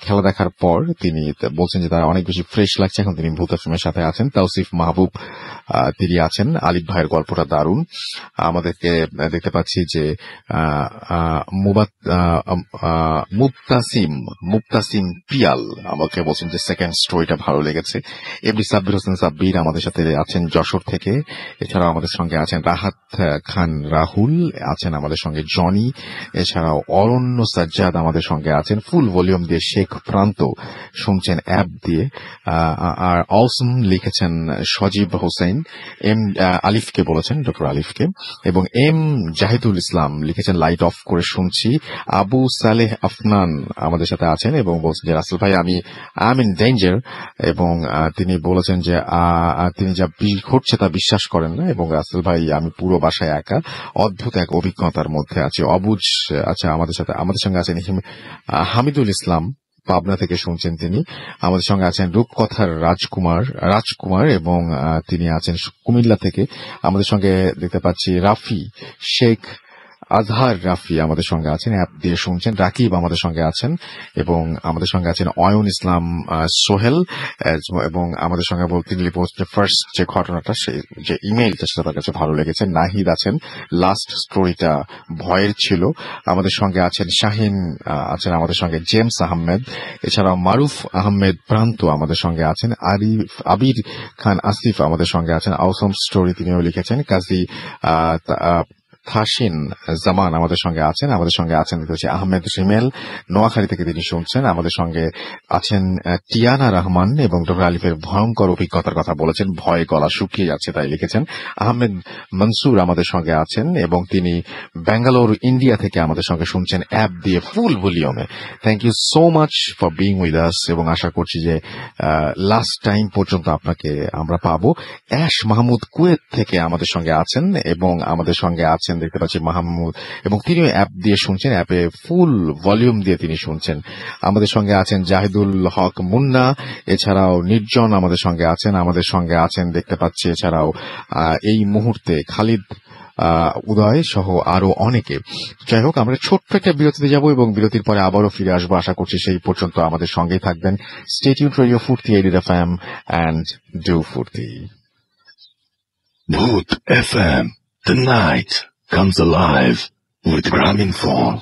খেলা দেখার পর তিনি বলছেন যে তারা অনেক বেশি ফ্রেশ লাগছে, এখন তিনি ভূত এফএমের সাথে আছেন। তাওসিফ মাহবুব তিনি আছেন। আলিফ ভাইয়ের গল্পটা দারুণ। আমাদেরকে দেখতে পাচ্ছি যে মুবতাসিম পিয়াল আমাকে বলছেন যে সেকেন্ড স্টোরিটা ভালো লেগেছে। এমডি সাব্বির হোসেন সাব্বির আমাদের সাথে আছেন যশোর থেকে। এছাড়াও আমাদের সঙ্গে আছেন রাহাত খান রাহুল, আছেন আমাদের সঙ্গে জনি, এছাড়াও অরণ্য সাজ্জাদ আমাদের সঙ্গে আছেন। ফুল ভলিউম দিয়ে শেখ প্রান্ত শুনছেন অ্যাপ দিয়ে। আর অলসম লিখেছেন সজীব হোসেন, এম আলিফকে বলেছেন, ডক্টর আলিফকে। এবং এম জাহিদুল ইসলাম লিখেছেন লাইট অফ করে শুনছি। আবু সালেহ আফনান আমাদের সাথে আছেন এবং বলছেন যে রাসেল ভাই আমি আই এম ইন ডেঞ্জার, এবং তিনি বলেছেন যে তিনি যা ঘটছে তা বিশ্বাস করেন না, এবং রাসেল ভাই আমি পুরো বাসায় একা, অদ্ভুত এক অভিজ্ঞতার মধ্যে আছি, অবুঝ। আচ্ছা, আমাদের সঙ্গে আছেন হামিদুল ইসলাম, পাবনা থেকে শুনছেন তিনি। আমাদের সঙ্গে আছেন রূপকথার রাজকুমার এবং তিনি আছেন কুমিল্লা থেকে। আমাদের সঙ্গে দেখতে পাচ্ছি রাফি শেখ আজহার রাফি আমাদের সঙ্গে আছেন, অ্যাপ দিয়ে শুনছেন। রাকিব আমাদের সঙ্গে আছেন এবং আমাদের সঙ্গে আছেন অয়ন ইসলাম সোহেল, এবং আমাদের সঙ্গে তিনি ফার্স্ট যে ঘটনাটা যে ইমেইলটা সেটা তার কাছে ভালো লেগেছে। নাহিদ আছেন, লাস্ট স্টোরিটা ভয়ের ছিল। আমাদের সঙ্গে আছেন শাহিন, আছেন আমাদের সঙ্গে জেমস আহমেদ, এছাড়াও মারুফ আহমেদ প্রান্ত আমাদের সঙ্গে আছেন। আবির খান আসিফ আমাদের সঙ্গে আছেন, আউসম স্টোরি তিনিও লিখেছেন। কাজী থাসিন জামান আমাদের সঙ্গে আছেন। আমাদের সঙ্গে আছেন আহমেদ রিমেল, নোয়াখালী থেকে তিনি শুনছেন। আমাদের সঙ্গে আছেন টিয়ানা রহমান এবং ডক্টর আলিফের ভয়ঙ্কর অভিজ্ঞতার কথা বলেছেন, ভয়ে গলা শুকিয়ে যাচ্ছে তাই লিখেছেন। আহমেদ মনসুর আমাদের সঙ্গে আছেন এবং তিনি ব্যাঙ্গালোর ইন্ডিয়া থেকে আমাদের সঙ্গে শুনছেন অ্যাপ দিয়ে ফুল ভলিউমে। Thank you so much for being with us এবং আশা করছি যে লাস্ট টাইম পর্যন্ত আপনাকে আমরা পাবো। অ্যাশ মাহমুদ কুয়েত থেকে আমাদের সঙ্গে আছেন এবং আমাদের সঙ্গে আছেন দেখতে পাচ্ছি মাহমুদ, এবং তিনিও অ্যাপ দিয়ে শুনছেন, অ্যাপে ফুল ভলিউম দিয়ে তিনি শুনছেন। আমাদের সঙ্গে আছেন জাহিদুল হক মুন্না, এছাড়াও নির্জন আমাদের সঙ্গে আছেন দেখতে পাচ্ছি। এছাড়াও এই মুহূর্তে খালিদ উদয় সহ আরো অনেকে। যাই হোক, আমরা ছোট্ট একটা বিরতিতে যাব এবং বিরতির পরে আবারও ফিরে আসবো। আশা করছি সেই পর্যন্ত আমাদের সঙ্গেই থাকবেন। স্টে টিউনড রেডিও ফুর্তি, এডিড এফএম এন্ড ডু ফুর্তি।
Bhoot FM. The night comes alive with Graminphone.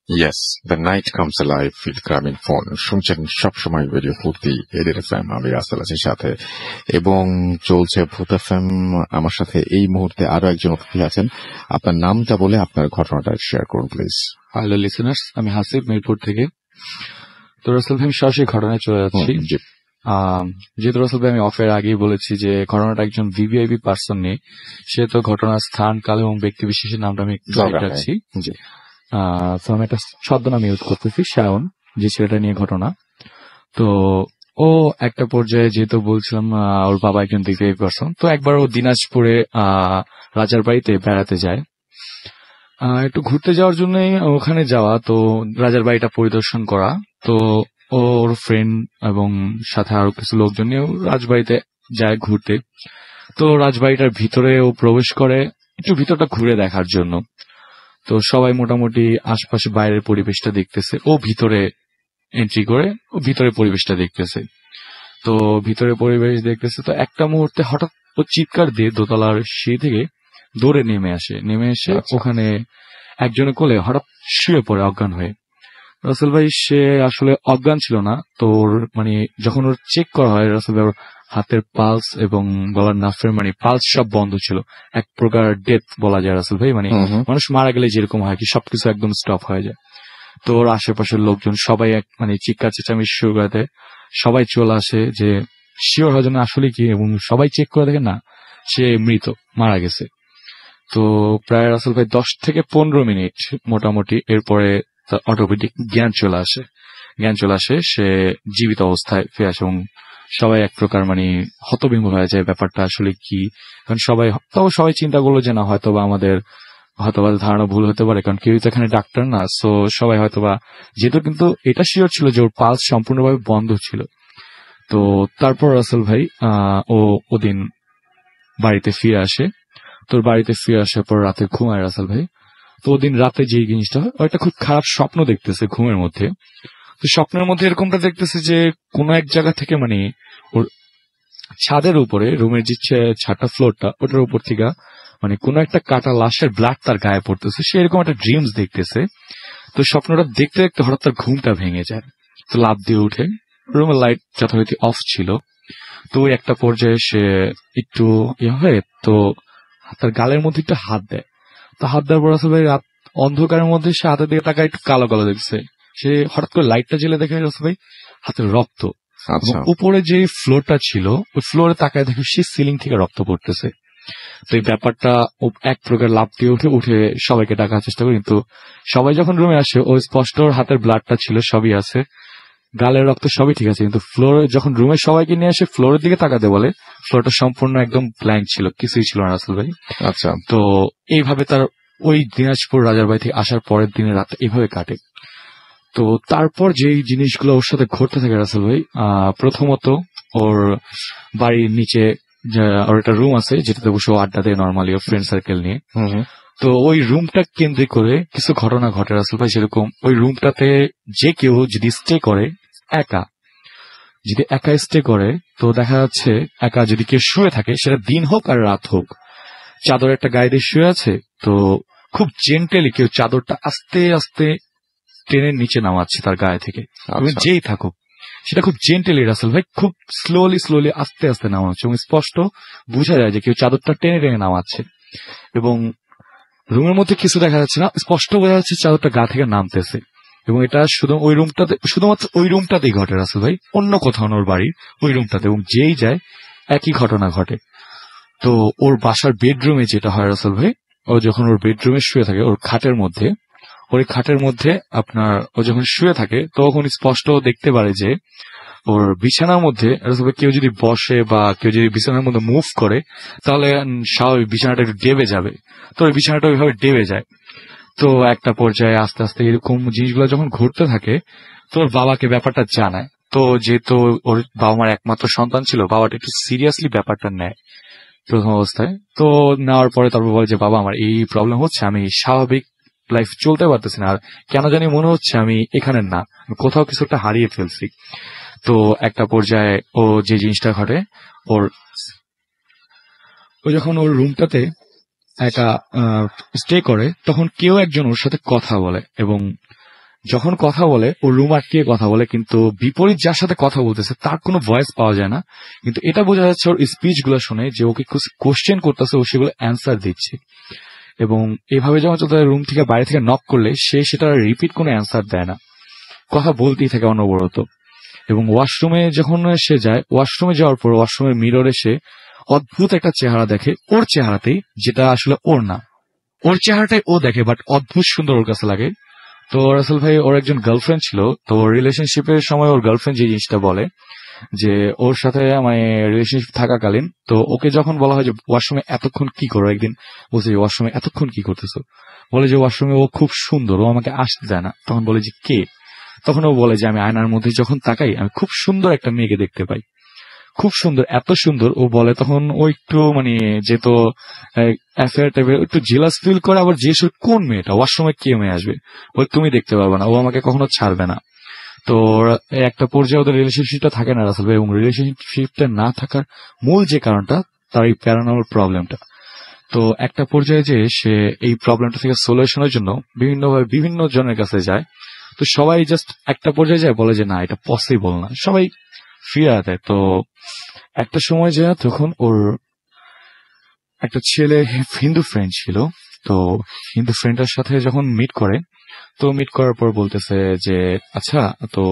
Yes, the night comes alive with Graminphone. শুনছেন সবসময় রেডিও ফুর্তি, এডিড এফএম, আমি রাসেল আছি সাথে, এবং চলছে ভূত এফএম। আমার সাথে এই মুহূর্তে আরো একজন অতিথি আছেন। আপনার নামটা বলে আপনার ঘটনাটা শেয়ার করুন প্লিজ।
হ্যালো লিসেনার্স, আমি হাসিব মিরপুর থেকে। তো রাসেল ভাই, আমি সরাসরি ঘটনায় চলে যাচ্ছি। যেহেতু রাসেল ভাই আমি অফের আগেই বলেছি যে ঘটনাটা একজন ভিভিআইপি পার্সন নিয়ে, সে তো ঘটনার স্থান, কাল এবং ব্যক্তি বিশেষের নামটা আমি রাখছি। তো আমি একটা ছদ্মনাম ইউজ করতেছি, শাওন, যে ছেলেটা নিয়ে ঘটনা। তো ও একটা পর্যায়ে যেহেতু বলছিলাম ওর বাবা একজন ভিভিআইপি পার্সন, তো একবার ও দিনাজপুরে রাজার বাড়িতে বেড়াতে যায়, একটু ঘুরতে যাওয়ার জন্যই ওখানে যাওয়া। তো রাজার বাড়িটা পরিদর্শন করা, তো ওর ফ্রেন্ড এবং সাথে আরো কিছু লোকজন নিয়ে রাজবাড়িতে যায় ঘুরতে। তো রাজবাড়িটার ভিতরে ও প্রবেশ করে একটু ভিতরটা ঘুরে দেখার জন্য। তো সবাই মোটামুটি আশপাশে বাইরের পরিবেশটা দেখতেছে, ও ভিতরে এন্ট্রি করে ও ভিতরে পরিবেশটা দেখতেছে। তো ভিতরে পরিবেশ দেখতেছে, তো একটা মুহূর্তে হঠাৎ ও চিৎকার দিয়ে দোতলার সিঁড়ি থেকে দৌড়ে নেমে এসে
আচ্ছা।
ওখানে একজনের কোলে হঠাৎ শুয়ে পড়ে অজ্ঞান হয়ে। রাসেল ভাই সে আসলে অজ্ঞান ছিল না, তো ওর মানে যখন ওর চেক করা হয় রাসেল ভাই ওর হাতের পালস এবং গলার নাফের মানে পালস সব বন্ধ ছিল। এক প্রকার ডেথ বলা যায় রাসেল ভাই, মানে মানুষ মারা গেলে যেরকম হয় কি সবকিছু একদম স্টপ হয়ে যায়। তো ওর আশেপাশের লোকজন সবাই এক মানে চিৎকার চেঁচামি শুরু করে দেয়, সবাই চলে আসে যে শিওর হওয়ার জন্য আসলে কি, এবং সবাই চেক করে দেখে না সে মৃত, মারা গেছে। তো প্রায় রাসেল ভাই 10 থেকে 15 মিনিট মোটামুটি এরপরে তার অটোমেটিক জ্ঞান চলে আসে, সে জীবিত অবস্থায় ফিরে আসে এবং সবাই এক প্রকার মানে হতবিম্ব হয়ে যায় ব্যাপারটা আসলে কি। কারণ সবাই চিন্তা করলো যে না হয়তোবা আমাদের ধারণা ভুল হতে পারে, কারণ কেউ তো এখানে ডাক্তার না। সো সবাই হয়তোবা যেহেতু, কিন্তু এটা শিওর ছিল যে ওর পালস সম্পূর্ণভাবে বন্ধ ছিল। তো তারপর রাসেল ভাই ও ওদিন বাড়িতে ফিরে আসে। তোর বাড়িতে ফিরে আসার পর রাতে ঘুমায় রাসেল ভাই। তো ওদিন রাতে যে জিনিসটা হয়, একটা খুব খারাপ স্বপ্ন দেখতেছে ঘুমের মধ্যে। তো স্বপ্নের মধ্যে এরকমটা দেখতেছে যে কোনো এক জায়গা থেকে মানে ওর ছাদের উপরে, রুমের যে ছাদটা ফ্লোরটা, ওটার উপর থেকে মানে কোনো একটা কাটা লাশের ব্লাড তার গায়ে পড়তেছে, সে এরকম একটা ড্রিমস দেখতেছে। তো স্বপ্নটা দেখতে দেখতে হঠাৎ তার ঘুমটা ভেঙে যায়। তো লাফ দিয়ে উঠে, রুমের লাইট যথারীতি অফ ছিল। তো ওই একটা পর্যায়ে সে একটু হয়ে তো তার গালের মধ্যে একটু হাত দেয়। তো হাত দেওয়ার পর আসলে রাত অন্ধকারের মধ্যে সে হাতের দিকে তাকায়, একটু কালো কালো দেখছে। সে হঠাৎ করে লাইটটা জ্বেলে দেখে রাসেল ভাই হাতের রক্ত। উপরে যে ফ্লোরটা ছিল ওই ফ্লোরে তাকায় দেখে সে সিলিং থেকে রক্ত পড়তেছে। তো এই ব্যাপারটা এক প্রকার লাফ দিয়ে উঠে সবাইকে ডাকার চেষ্টা করে, কিন্তু সবাই যখন রুমে আসে ওই স্পষ্ট হাতের ব্লাডটা ছিল, সবই আছে, গালের রক্ত সবই ঠিক আছে, কিন্তু ফ্লোরে যখন রুমে সবাইকে নিয়ে আসে ফ্লোরের দিকে তাকাতে বলে, ফ্লোরটা সম্পূর্ণ একদম ব্ল্যাঙ্ক ছিল, কিছুই ছিল না রাসেল ভাই।
আচ্ছা।
তো এইভাবে তার ওই দিনাজপুর রাজার বাড়ি থেকে আসার পরের দিনের রাত এইভাবে কাটে। তো তারপর যেই জিনিসগুলো ওর সাথে ঘটতে থাকে রাসেল ভাই, প্রথমত ওর বাড়ির নিচে ওর একটা রুম আছে যেটাতে বসে আড্ডা দেয় নর্মালি ওর ফ্রেন্ড সার্কেল নিয়ে। তো ওই রুমটা কেন্দ্রিক করে কিছু ঘটনা ঘটে রাসেল ভাই। সেরকম ওই রুমটাতে যে কেউ যদি স্টে করে, একা স্টে করে, তো দেখা যাচ্ছে একা যদি কেউ শুয়ে থাকে, সেটা দিন হোক আর রাত হোক, চাদর একটা গায়ে দিয়ে শুয়ে আছে, তো খুব জেন্টেলি কেউ চাদরটা আস্তে আস্তে টেনের নিচে নামাচ্ছে তার গায়ে থেকে, যেই থাকুক সেটা খুব জেন্টেলি রাসেল ভাই, খুব স্লোলি আস্তে আস্তে নামাচ্ছে এবং স্পষ্ট বোঝা যায় যে কেউ চাদরটা টেনে টেনে নামাচ্ছে। এবং রুমের মধ্যে কিছু দেখা যাচ্ছে না, স্পষ্ট বোঝা যাচ্ছে চাদরটা গা থেকে নামতেছে। এবং এটা শুধুমাত্র ওই রুমটাতেই ঘটে রাসেল ভাই, অন্য কোথাও ওর বাড়ির ওই রুমটাতে, এবং যেই যায় একই ঘটনা ঘটে। তো ওর বাসার বেডরুমে যেটা হয় রাসেল ভাই, ও যখন ওর বেডরুমে শুয়ে থাকে ওর খাটের মধ্যে আপনার ও যখন শুয়ে থাকে তখন স্পষ্ট দেখতে পারে যে ওর বিছানার মধ্যে কেউ যদি বসে বা কেউ যদি বিছানার মধ্যে মুভ করে তাহলে স্বাভাবিক বিছানাটা একটু ডেবে যাবে। তো ওই বিছানাটা ওইভাবে ডেবে যায়। তো একটা পর্যায়ে আস্তে আস্তে এরকম জিনিসগুলো যখন ঘটতে থাকে তো ওর বাবাকে ব্যাপারটা জানায়। তো যেহেতু ওর বাবা মার একমাত্র সন্তান ছিল, বাবাটা একটু সিরিয়াসলি ব্যাপারটা নেয় প্রথম অবস্থায়। তো নেওয়ার পরে তারপর বলে যে বাবা আমার এই প্রবলেম হচ্ছে, আমি স্বাভাবিক লাইফ চলতে পারতেছি না, আর কেন জানি মনে হচ্ছে আমি এখানে না, কোথাও কিছু একটা হারিয়ে ফেলছি। তো একটা পর্যায়ে ও যে জিনিসটা ঘটে, ও যখন ওর রুমটাতে একা স্টে করে তখন কেউ একজন ওর সাথে কথা বলে, এবং যখন কথা বলে ও রুম আটকিয়ে কথা বলে, কিন্তু বিপরীত যার সাথে কথা বলতেছে তার কোনো ভয়েস পাওয়া যায় না, কিন্তু এটা বোঝা যাচ্ছে ওর স্পিচ গুলো শুনে যে ওকে কোশ্চেন করতেছে, ও সেগুলো অ্যান্সার দিচ্ছে। এবং এভাবে যখন রুম থেকে বাইরে থেকে নক করলে সে সেটা রিপিট কোনো অ্যান্সার দেয় না, কথা বলতেই থাকে অনবরত। এবং ওয়াশরুমে যখন সে যায়, ওয়াশরুমে যাওয়ার পর ওয়াশরুমের মিররে সে অদ্ভুত একটা চেহারা দেখে, ওর চেহারাতেই, যেটা আসলে ওর না, ওর চেহারাটাই ও দেখে, বাট অদ্ভুত সুন্দর ওর কাছে লাগে। তো রাসেল ভাই ওর একজন গার্লফ্রেন্ড ছিল, তো রিলেশনশিপের সময় ওর গার্লফ্রেন্ড যে জিনিসটা বলে যে ওর সাথে মানে রিলেশনশিপ থাকাকালীন, তো ওকে যখন বলা হয় যে ওয়াশরুমে এতক্ষণ কি করো, একদিন বলছে ওয়াশরুমে এতক্ষণ কি করতেছো, বলে যে ওয়াশরুমে ও খুব সুন্দর, ও আমাকে আসতে দেয় না। তখন বলে যে কে, তখন ও বলে যে আমি আয়নার মধ্যে যখন তাকাই আমি খুব সুন্দর একটা মেয়েকে দেখতে পাই, খুব সুন্দর, এত সুন্দর। ও বলে তখন ও একটু মানে যেহেতু অ্যাফেয়ার টাইপের একটু জেলাস ফিল করে, আবার যে কোন মেয়েটা ওয়াশরুমে কে মেয়ে আসবে, ওই তুমি দেখতে পারবে না, ও আমাকে কখনো ছাড়বে না।
তো এই একটা পর্যায়ে ওদের রিলেশনশিপটা থাকে না রাসেল ভাই, এবং রিলেশনশিপটা না থাকার মূল যে কারণটা তার এই প্যারানর্মাল প্রবলেমটা। তো একটা পর্যায়ে যে সে এই প্রবলেমটা থেকে সলিউশনের জন্য বিভিন্ন জনের কাছে যায়। তো সবাই জাস্ট একটা পর্যায়ে যায় বলে যে না এটা পসিবল না, সবাই ফিরে দেয়। তো একটা সময় যায় তখন ওর একটা ছেলে হিন্দু ফ্রেন্ড ছিল, তো হিন্দু ফ্রেন্ডের সাথে যখন মিট করে, তো মিট করার পর বলতেছে যে আচ্ছা, তো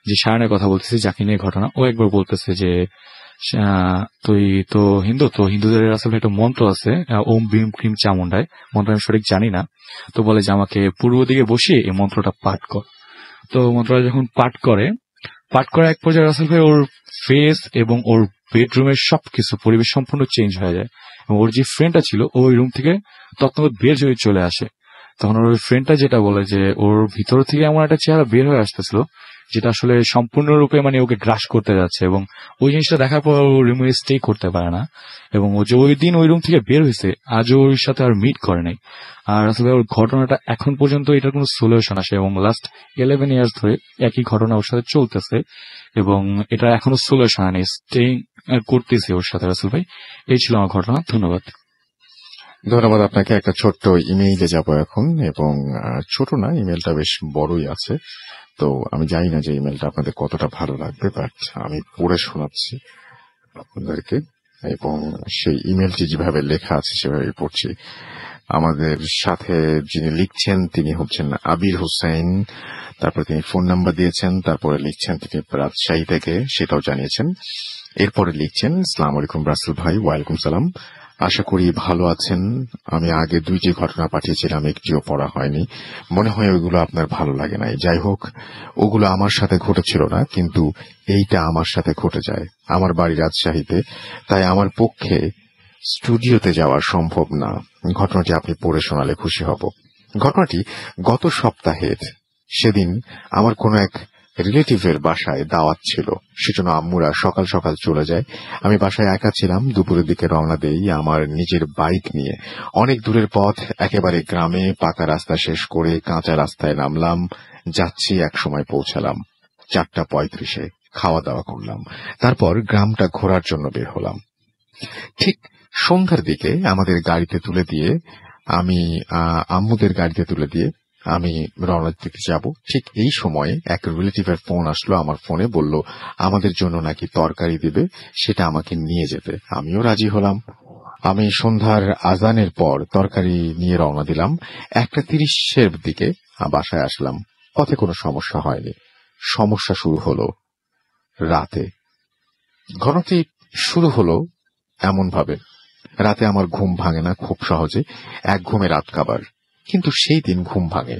যে সায়নের কথা বলতেছে যাকে নিয়ে ঘটনা, ও একবার বলতেছে যে তুই তো হিন্দু, তো হিন্দুদের আসলে একটা মন্ত্র আছে ওম ভীম ক্রিম চামুন্ডায়, মন্ত্র আমি সঠিক জানি না। তো বলে যে আমাকে পূর্ব দিকে বসিয়ে এই মন্ত্রটা পাঠ কর। তো মন্ত্রটা যখন পাঠ করে এক পর্যায়ে রাসেল ভাই ওর ফেস এবং ওর বেডরুমের সবকিছু পরিবেশ সম্পূর্ণ চেঞ্জ হয়ে যায়, এবং ওর যে ফ্রেন্ডটা ছিল ওই রুম থেকে তৎক্ষণাৎ বের হয়ে চলে আসে। তখন ওর ফ্রেন্ডটা যেটা বলে যে ওর ভিতর থেকে এমন একটা চেহারা বের হয়ে আসতেছিল যেটা আসলে সম্পূর্ণরূপে মানে ওকে গ্রাস করতে যাচ্ছে, এবং ওই জিনিসটা দেখার পর ও রুমে স্টে করতে পারে না, এবং ও যে ওই দিন ওই রুম থেকে বের হয়েছে আজও ওর সাথে আর মিট করে নাই। আর আসলে ওর ঘটনাটা এখন পর্যন্ত এটার কোনো সলিউশন আসে, এবং লাস্ট 11 ইয়ার্স ধরে একই ঘটনা ওর সাথে চলতেছে, এবং এটা এখনো সলিউশন আনে, স্টে করতেছে ওর সাথে। রাসেল ভাই, এই ছিল আমার ঘটনা। ধন্যবাদ।
ধন্যবাদ আপনাকে। একটা ছোট্ট ইমেইলে যাব এখন, এবং ছোট না, ইমেলটা বেশ বড়ই আছে। তো আমি জানি না যে ইমেলটা আপনাদের কতটা ভালো লাগবে, বাট আমি পড়ে শোনাচ্ছি আপনাদেরকে, এবং সেই ইমেলটি যেভাবে লেখা আছে সেভাবে পড়ছি। আমাদের সাথে যিনি লিখছেন তিনি হচ্ছেন আবির হোসেন, তারপরে তিনি ফোন নাম্বার দিয়েছেন, তারপরে লিখছেন তিনি রাজশাহী থেকে, সেটাও জানিয়েছেন। এরপরে লিখছেন আসসালামু আলাইকুম রাসেল ভাই। ওয়ালাইকুম সালাম, আশা করি ভালো আছেন। আমি আগে 2টি ঘটনা পাঠিয়েছিলাম, একটিও পড়া হয়নি, মনে হয় ওইগুলো আপনার ভালো লাগে নাই। যাই হোক, ওগুলো আমার সাথে ঘটেছিল না, কিন্তু এইটা আমার সাথে ঘটে যায়। আমার বাড়ি রাজশাহীতে, তাই আমার পক্ষে স্টুডিওতে যাওয়া সম্ভব না। ঘটনাটি আপনি পড়ে শোনালে খুশি হব। ঘটনাটি গত সপ্তাহের। সেদিন আমার কোনো এক রিলেটিভের বাসায় দাওয়াত ছিল, সেজন্য আম্মুরা সকাল সকাল চলে যায়। আমি বাসায় একা ছিলাম। দুপুরের দিকে রওনা দেই আমার নিজের বাইক নিয়ে। অনেক দূরের পথ, একেবারে গ্রামে, পাকা রাস্তা শেষ করে কাঁচা রাস্তায় নামলাম। যাচ্ছি, এক সময় পৌঁছালাম 4:35। খাওয়া দাওয়া করলাম, তারপর গ্রামটা ঘোরার জন্য বের হলাম। ঠিক সন্ধ্যার দিকে আমাদের গাড়িতে তুলে দিয়ে আম্মুদের গাড়িতে তুলে দিয়ে আমি রওনা দিতে যাব। ঠিক এই সময়ে এক রিলেটিভের ফোন আসলো আমার ফোনে, বলল আমাদের জন্য নাকি তরকারি দিবে, সেটা আমাকে নিয়ে যেতে। আমিও রাজি হলাম। আমি সন্ধ্যার আজানের পর তরকারি নিয়ে রওনা দিলাম। 1:30 দিকে বাসায় আসলাম। পথে কোনো সমস্যা হয়নি। সমস্যা শুরু হলো রাতে। ঘটনাটি শুরু হলো এমন ভাবে, রাতে আমার ঘুম ভাঙে না খুব সহজে, এক ঘুমে রাত কাবার। কিন্তু সেই দিন ঘুম ভাঙে।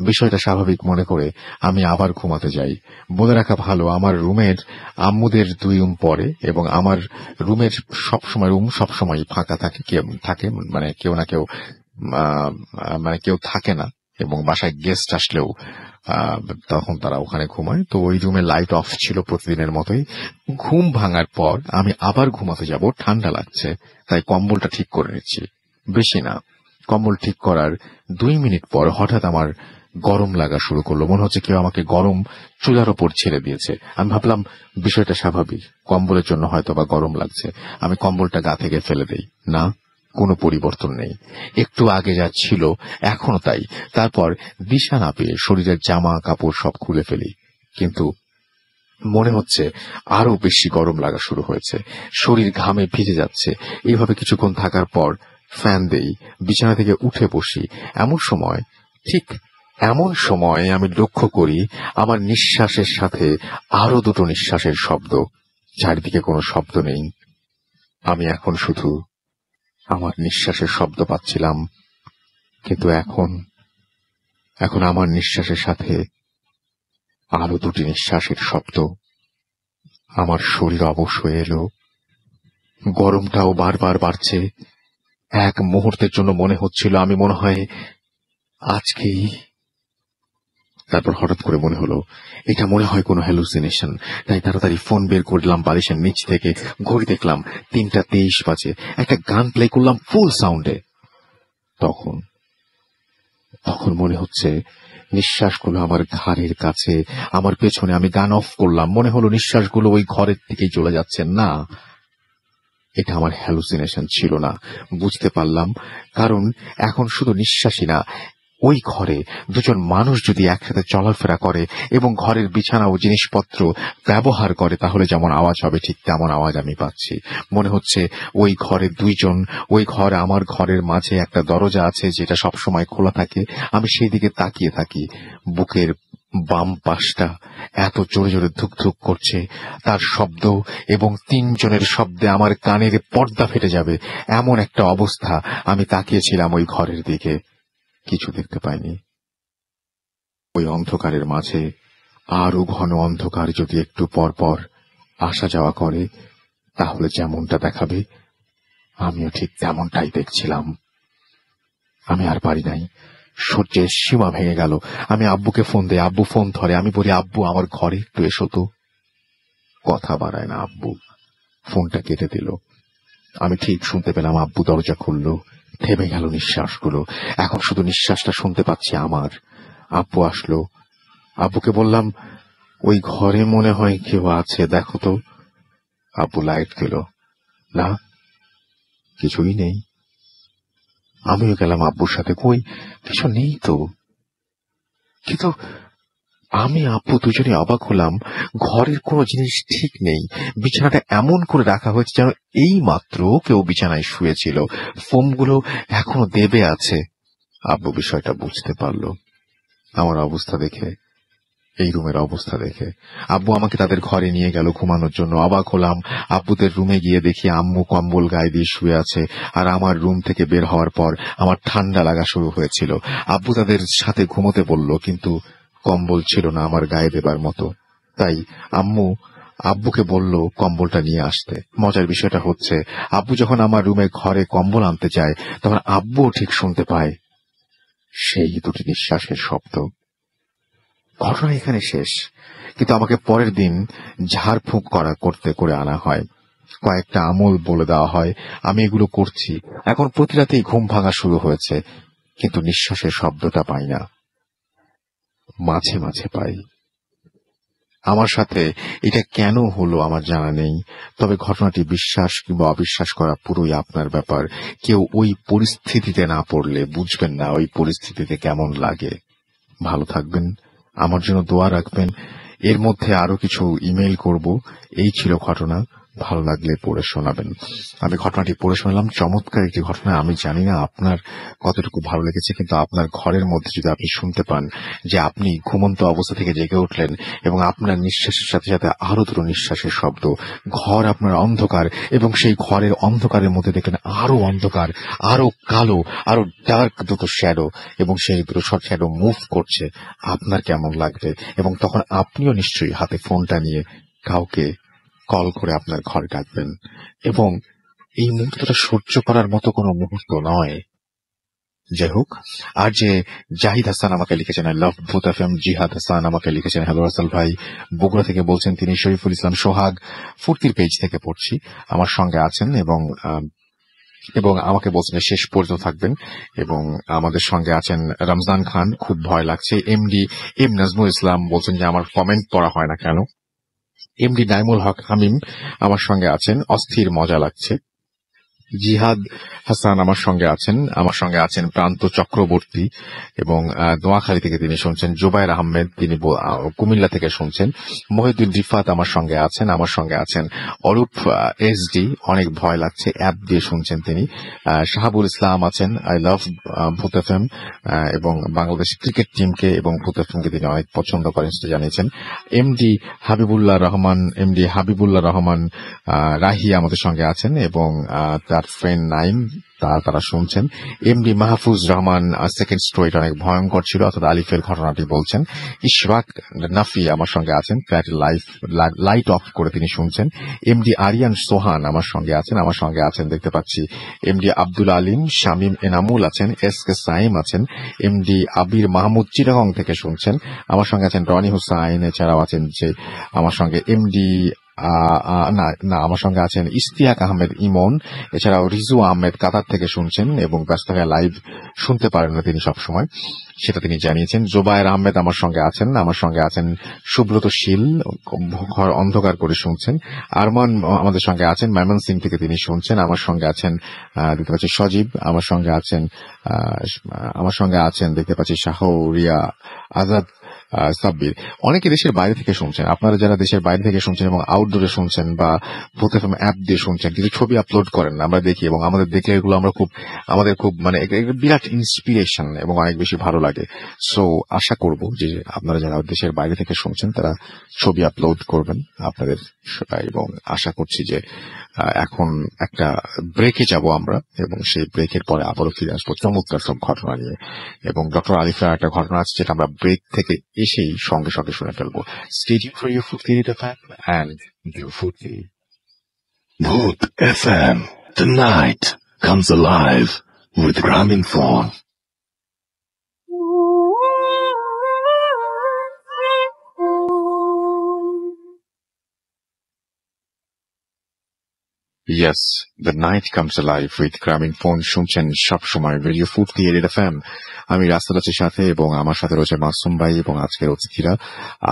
বিষয়টা স্বাভাবিক মনে করে আমি আবার ঘুমাতে যাই। বলে রাখা ভালো, আমার রুমের আম্মুদের 2 রুম পরে, এবং আমার রুমের রুম সবসময় ফাঁকা থাকে, মানে কেউ না কেউ কেউ থাকে না, এবং বাসায় গেস্ট আসলেও তখন তারা ওখানে ঘুমায়। তো ওই রুমে লাইট অফ ছিল প্রতিদিনের মতোই। ঘুম ভাঙার পর আমি আবার ঘুমাতে যাব। ঠান্ডা লাগছে, তাই কম্বলটা ঠিক করে নিচ্ছি। বেশি না, কম্বল ঠিক করার 2 মিনিট পর হঠাৎ আমার গরম লাগা শুরু করলো। মনে হচ্ছে কেউ আমাকে গরম চুলার ওপর ছেড়ে দিয়েছে। আমি ভাবলাম বিষয়টা স্বাভাবিক, কম্বলের জন্য হয়তো বা গরম লাগছে। আমি কম্বলটা গা থেকে ফেলে দেই। না, কোনো পরিবর্তন নেই, একটু আগে যা ছিল এখনো তাই। তারপর দিশা না পেয়ে শরীরের জামা কাপড় সব খুলে ফেলি, কিন্তু মনে হচ্ছে আরো বেশি গরম লাগা শুরু হয়েছে। শরীর ঘামে ভিজে যাচ্ছে। এইভাবে কিছুক্ষণ থাকার পর ফ্যান দেই, বিছানা থেকে উঠে বসি। এমন সময় আমি লক্ষ্য করি আমার নিঃশ্বাসের সাথে আরো 2টো নিঃশ্বাসের শব্দ। চারিদিকে কোনো শব্দ নেই। আমি এখন শুধু আমার নিঃশ্বাসের শব্দ পাচ্ছিলাম, কিন্তু এখন আমার নিঃশ্বাসের সাথে আরো 2টি নিঃশ্বাসের শব্দ। আমার শরীর অবশ হয়ে এলো, গরমটাও বারবার বাড়ছে। এক মুহূর্তের জন্য মনে হচ্ছিল আমি মনে হয় আজকেই। তারপর হঠাৎ করে মনে হলো এটা মনে হয় কোনো হ্যালুসিনেশন, তাই তাড়াতাড়ি ফোন বের করলাম বালিশের নিচ থেকে। ঘড়ি দেখলাম 3:23 বাজে। একটা গান প্লে করলাম ফুল সাউন্ডে। তখন মনে হচ্ছে নিঃশ্বাসগুলো আমার ঘাড়ের কাছে, আমার পেছনে। আমি গান অফ করলাম, মনে হলো নিঃশ্বাসগুলো ওই ঘরের দিকেই চলে যাচ্ছে। না, এটা আমার হ্যালুসিনেশন ছিল না, বুঝতে পারলাম। কারণ এখন শুধু নিঃশ্বাসই না, ওই ঘরে দুজন মানুষ যদি একসাথে চলাফেরা করে এবং ঘরের বিছানা ও জিনিসপত্র ব্যবহার করে, তাহলে যেমন আওয়াজ হবে ঠিক তেমন আওয়াজ আমি পাচ্ছি। মনে হচ্ছে ওই ঘরে দুইজন, ওই ঘর আমার ঘরের মাঝে একটা দরজা আছে যেটা সবসময় খোলা থাকে। আমি সেই দিকে তাকিয়ে থাকি। বুকের বাম পাশটা এত জোরে জোরে ধুকধুক করছে, তার শব্দ এবং তিনজনের শব্দে আমার কানের পর্দা ফেটে যাবে, এমন একটা অবস্থা। আমি তাকিয়েছিলাম ওই ঘরের দিকে, কিছু দেখতে পাইনি। ওই অন্ধকারের মাঝে আরো ঘন অন্ধকার যদি একটু পর পর আসা যাওয়া করে, তাহলে যেমনটা দেখাবে আমিও ঠিক তেমনটাই দেখছিলাম। আমি আর পারি নাই, সহ্যের সীমা ভেঙে গেল। আমি আব্বুকে ফোন দেই, আব্বু ফোন ধরে। আমি বলি, আব্বু আমার ঘরে একটু এসো তো। কথা বাড়ায় না আব্বু, ফোনটা কেটে দিল। আমি ঠিক শুনতে পেলাম আব্বু দরজা খুলল। থেমে গেল নিঃশ্বাসগুলো, এখন শুধু নিঃশ্বাসটা শুনতে পাচ্ছি আমার। আব্বু আসলো, আব্বুকে বললাম, ওই ঘরে মনে হয় কেউ আছে, দেখো তো। আব্বু লাইট দিল, না কিছুই নেই। আমিও গেলাম আব্বুর সাথে, কই কিছু নেই তো। কিন্তু আমি আব্বু দুজনে অবাক হলাম, ঘরের কোনো জিনিস ঠিক নেই। বিছানাটা এমন করে রাখা হয়েছে যেন এই মাত্র কেউ বিছানায় শুয়েছিল, ফোমগুলো এখনো দেবে আছে। আব্বু বিষয়টা বুঝতে পারলো আমার অবস্থা দেখে, এই রুমের অবস্থা দেখে। আব্বু আমাকে তাদের ঘরে নিয়ে গেল ঘুমানোর জন্য। অবাক হলাম, আব্বুদের রুমে গিয়ে দেখি আম্মু কম্বল গায়ে দিয়ে শুয়ে আছে, আর আমার রুম থেকে বের হওয়ার পর আমার ঠান্ডা লাগা শুরু হয়েছিল। আব্বু তাদের সাথে ঘুমোতে বলল, কিন্তু কম্বল ছিল না আমার গায়ে দেবার মতো। তাই আব্বুকে বলল কম্বলটা নিয়ে আসতে। মজার বিষয়টা হচ্ছে, আব্বু যখন আমার রুমে ঘরে কম্বল আনতে যায়, তখন আব্বুও ঠিক শুনতে পায় সেই দুটি নিঃশ্বাসের শব্দ। ঘটনা এখানে শেষ, কিন্তু আমাকে পরের দিন ঝাড়ফুঁক করতে করে আনা হয়। কয়েকটা আমল বলে দেওয়া হয়, আমি এগুলো করছি। এখন প্রতি রাতেই ঘুম ভাঙা শুরু হয়েছে, কিন্তু নিঃশ্বাসের শব্দটা পাই না, মাঝে মাঝে পাই। আমার সাথে এটা কেন হলো আমার জানা নেই, তবে ঘটনাটি বিশ্বাস কিংবা অবিশ্বাস করা পুরোই আপনার ব্যাপার। কেউ ওই পরিস্থিতিতে না পড়লে বুঝবেন না ওই পরিস্থিতিতে কেমন লাগে। ভালো থাকবেন, আমার জন্য দোয়া রাখবেন। এর মধ্যে আরো কিছু ইমেইল করব। এই ছিল ঘটনা, ভালো লাগলে পড়ে শোনাবেন। আমি ঘটনাটি পড়ে শোনালাম, চমৎকার একটি ঘটনা। আমি জানি না আপনার কতটুকু ভালো লেগেছে, কিন্তু আপনার ঘরের মধ্যে যদি আপনি শুনতে পান যে আপনি ঘুমন্ত অবস্থা থেকে জেগে উঠলেন এবং আপনার নিঃশ্বাসের সাথে সাথে আরো দুটো নিঃশ্বাসের শব্দ, ঘর আপনার অন্ধকার এবং সেই ঘরের অন্ধকারের মধ্যে দেখলেন আরো অন্ধকার, আরো কালো, আরো ডার্ক দুটো শ্যাডো, এবং সেই দুটো শ্যাডো মুভ করছে, আপনার কেমন লাগবে? এবং তখন আপনিও নিশ্চয়ই হাতে ফোনটা নিয়ে কাউকে কল করে আপনার ঘরে ডাকবেন। এবং এই মুহূর্তটা সহ্য করার মতো কোনো মুহূর্ত নয়। যাই হোক, আর যে জাহিদ হাসান আমাকে লিখেছেন, আই লাভ ভূত এফএম। জিহাদ হাসান আমাকে লিখেছেন, হ্যালো রাসেল ভাই, বগুড়া থেকে বলছেন তিনি। শরীফুল ইসলাম সোহাগ ফুর্তির পেজ থেকে পড়ছি, আমার সঙ্গে আছেন এবং আমাকে বলছেন শেষ পর্যন্ত থাকবেন। এবং আমাদের সঙ্গে আছেন রমজান খান, খুব ভয় লাগছে। এমডি এম নাজমুল ইসলাম বলছেন যে আমার কমেন্ট পড়া হয় না কেন। এমডি নাইমুল হক হামিম আমার সঙ্গে আছেন, অস্থির মজা লাগছে। জিহাদ হাসান আমার সঙ্গে আছেন প্রান্ত চক্রবর্তী, এবং দোয়াখালী থেকে তিনি শুনছেন। জুবাইর আহমেদ, তিনি কুমিল্লা থেকে শুনছেন। মহিউদ্দিন রিফাত আমার সঙ্গে আছেন। অরূপ এসডি, অনেক ভয় লাগছে, অ্যাপ দিয়ে শুনছেন তিনি। শাহাবুল ইসলাম আছেন, আই লাভ ভূত এফএম, এবং বাংলাদেশ ক্রিকেট টিমকে এবং ভূত এফএমকে তিনি অনেক পছন্দ করেন সেটা জানিয়েছেন। এমডি হাবিবুল্লাহ রহমান রাহি আমাদের সঙ্গে আছেন, এবং তার ফ্রেন্ড নাইম তারা শুনছেন। এমডি মাহফুজ রহমান, সেকেন্ড স্টোরিটা অনেক ভয়ঙ্কর ছিল, অর্থাৎ আলিফের ঘটনাটি বলছেন। ইশরাক নাফি আমার সঙ্গে আছেন, ফ্ল্যাটের লাইট অফ করে তিনি শুনছেন। এমডি আরিয়ান সোহান আমার সঙ্গে আছেন দেখতে পাচ্ছি। এমডি আব্দুল আলিম, শামীম এনামুল আছেন, এস কে সাইম আছেন। এমডি আবির মাহমুদ চিটাগং থেকে শুনছেন, আমার সঙ্গে আছেন রনি হুসাইন। এছাড়াও আছেন যে আমার সঙ্গে এমডি না না, আমার সঙ্গে আছেন ইশতিয়াক আহমেদ ইমন, এছাড়াও রিজু আহমেদ কাতার থেকে শুনছেন এবং ব্যস্ত হয়ে লাইভ শুনতে পারেন না তিনি সবসময়, সেটা তিনি জানিয়েছেন। জোবায়ের আহমেদ আমার সঙ্গে আছেন সুব্রত শীল, ঘর অন্ধকার করে শুনছেন। আরমান আমাদের সঙ্গে আছেন ময়মনসিংহ থেকে, তিনি শুনছেন। আমার সঙ্গে আছেন দেখতে পাচ্ছি সজীব, আমার সঙ্গে আছেন দেখতে পাচ্ছি শাহরিয়া, আজাদ, সাব্বির। অনেকে দেশের বাইরে থেকে শুনছেন। আপনারা যারা দেশের বাইরে থেকে শুনছেন এবং আউটডোরে শুনছেন বা ভূত এফএম অ্যাপ দিয়ে শুনছেন, কিছু ছবি আপলোড করেন আমরা দেখি, এবং আমাদের দেখলে এগুলো আমাদের খুব মানে বিরাট ইন্সপিরেশন এবং অনেক বেশি ভালো লাগে। সো আশা করব যে আপনারা যারা দেশের বাইরে থেকে শুনছেন তারা ছবি আপলোড করবেন আপনাদের, এবং আশা করছি যে এখন একটা ব্রেকে যাব আমরা, এবং সেই ব্রেকের পরে আবারও ফিরে আসবো চমৎকার সব ঘটনা নিয়ে। এবং ডক্টর আলিফের একটা ঘটনা আছে যেটা আমরা ব্রেক থেকে এসেই সঙ্গে সঙ্গে শুনে ফেলবো। Stay tuned for your Food Theory FM and your Food Theory.
Bhoot FM. Tonight comes alive with Gramophone.
Yes, the night comes alive with Gramophone শুনছেন সবসময় রেডিও ফুড থিওরি এফএম। আমি রাস্তার আছি সাথে, এবং আমার সাথে রয়েছে মাসুম ভাই এবং আজকের অতিথিরা।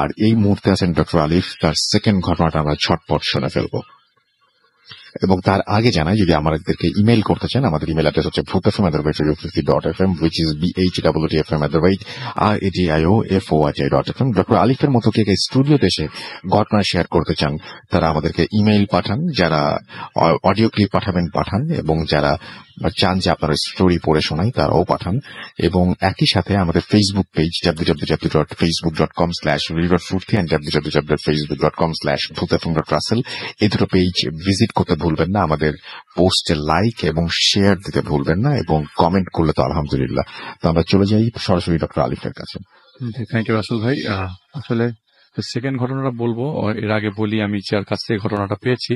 আর এই মুহূর্তে আছেন ডক্টর আলিফ, তার সেকেন্ড ঘটনাটা আমরা ঝটপট শুনে ফেলবো। এবং তার আগে জানাই, যদি আমাদেরকে ইমেল করতে চান, আমাদের ইমেল অ্যাড্রেস হচ্ছে bhootfm@radio50.fm, which is bhootfm@radio.fm. Doctor আলিফের মতো কে স্টুডিওতে এসে ঘটনা শেয়ার করতে চান তারা আমাদেরকে ইমেল পাঠান, যারা অডিও ক্লিপ পাঠান, এবং যারা চান যে আপনার স্টোরি পড়ে শোনাই তারাও পাঠান। এবং একই সাথে আমাদের Facebook page www.facebook.com/readerfoodtheory and www.facebook.com/bhootfm.russell, এই দুটো পেজ ভিজিট করতে ভুলবেন না, আমাদের পোস্টে লাইক এবং শেয়ার দিতে ভুলবেন না, এবং কমেন্ট করলে তো আলহামদুলিল্লাহ। তো আমরা চলে যাই সরাসরি ডক্টর আলিফের কাছে।
থ্যাংক ইউ রাসেল ভাই। আসলে সেকেন্ড ঘটনাটা বলবো, এর আগে বলি আমি যার কাছ থেকে ঘটনাটা পেয়েছি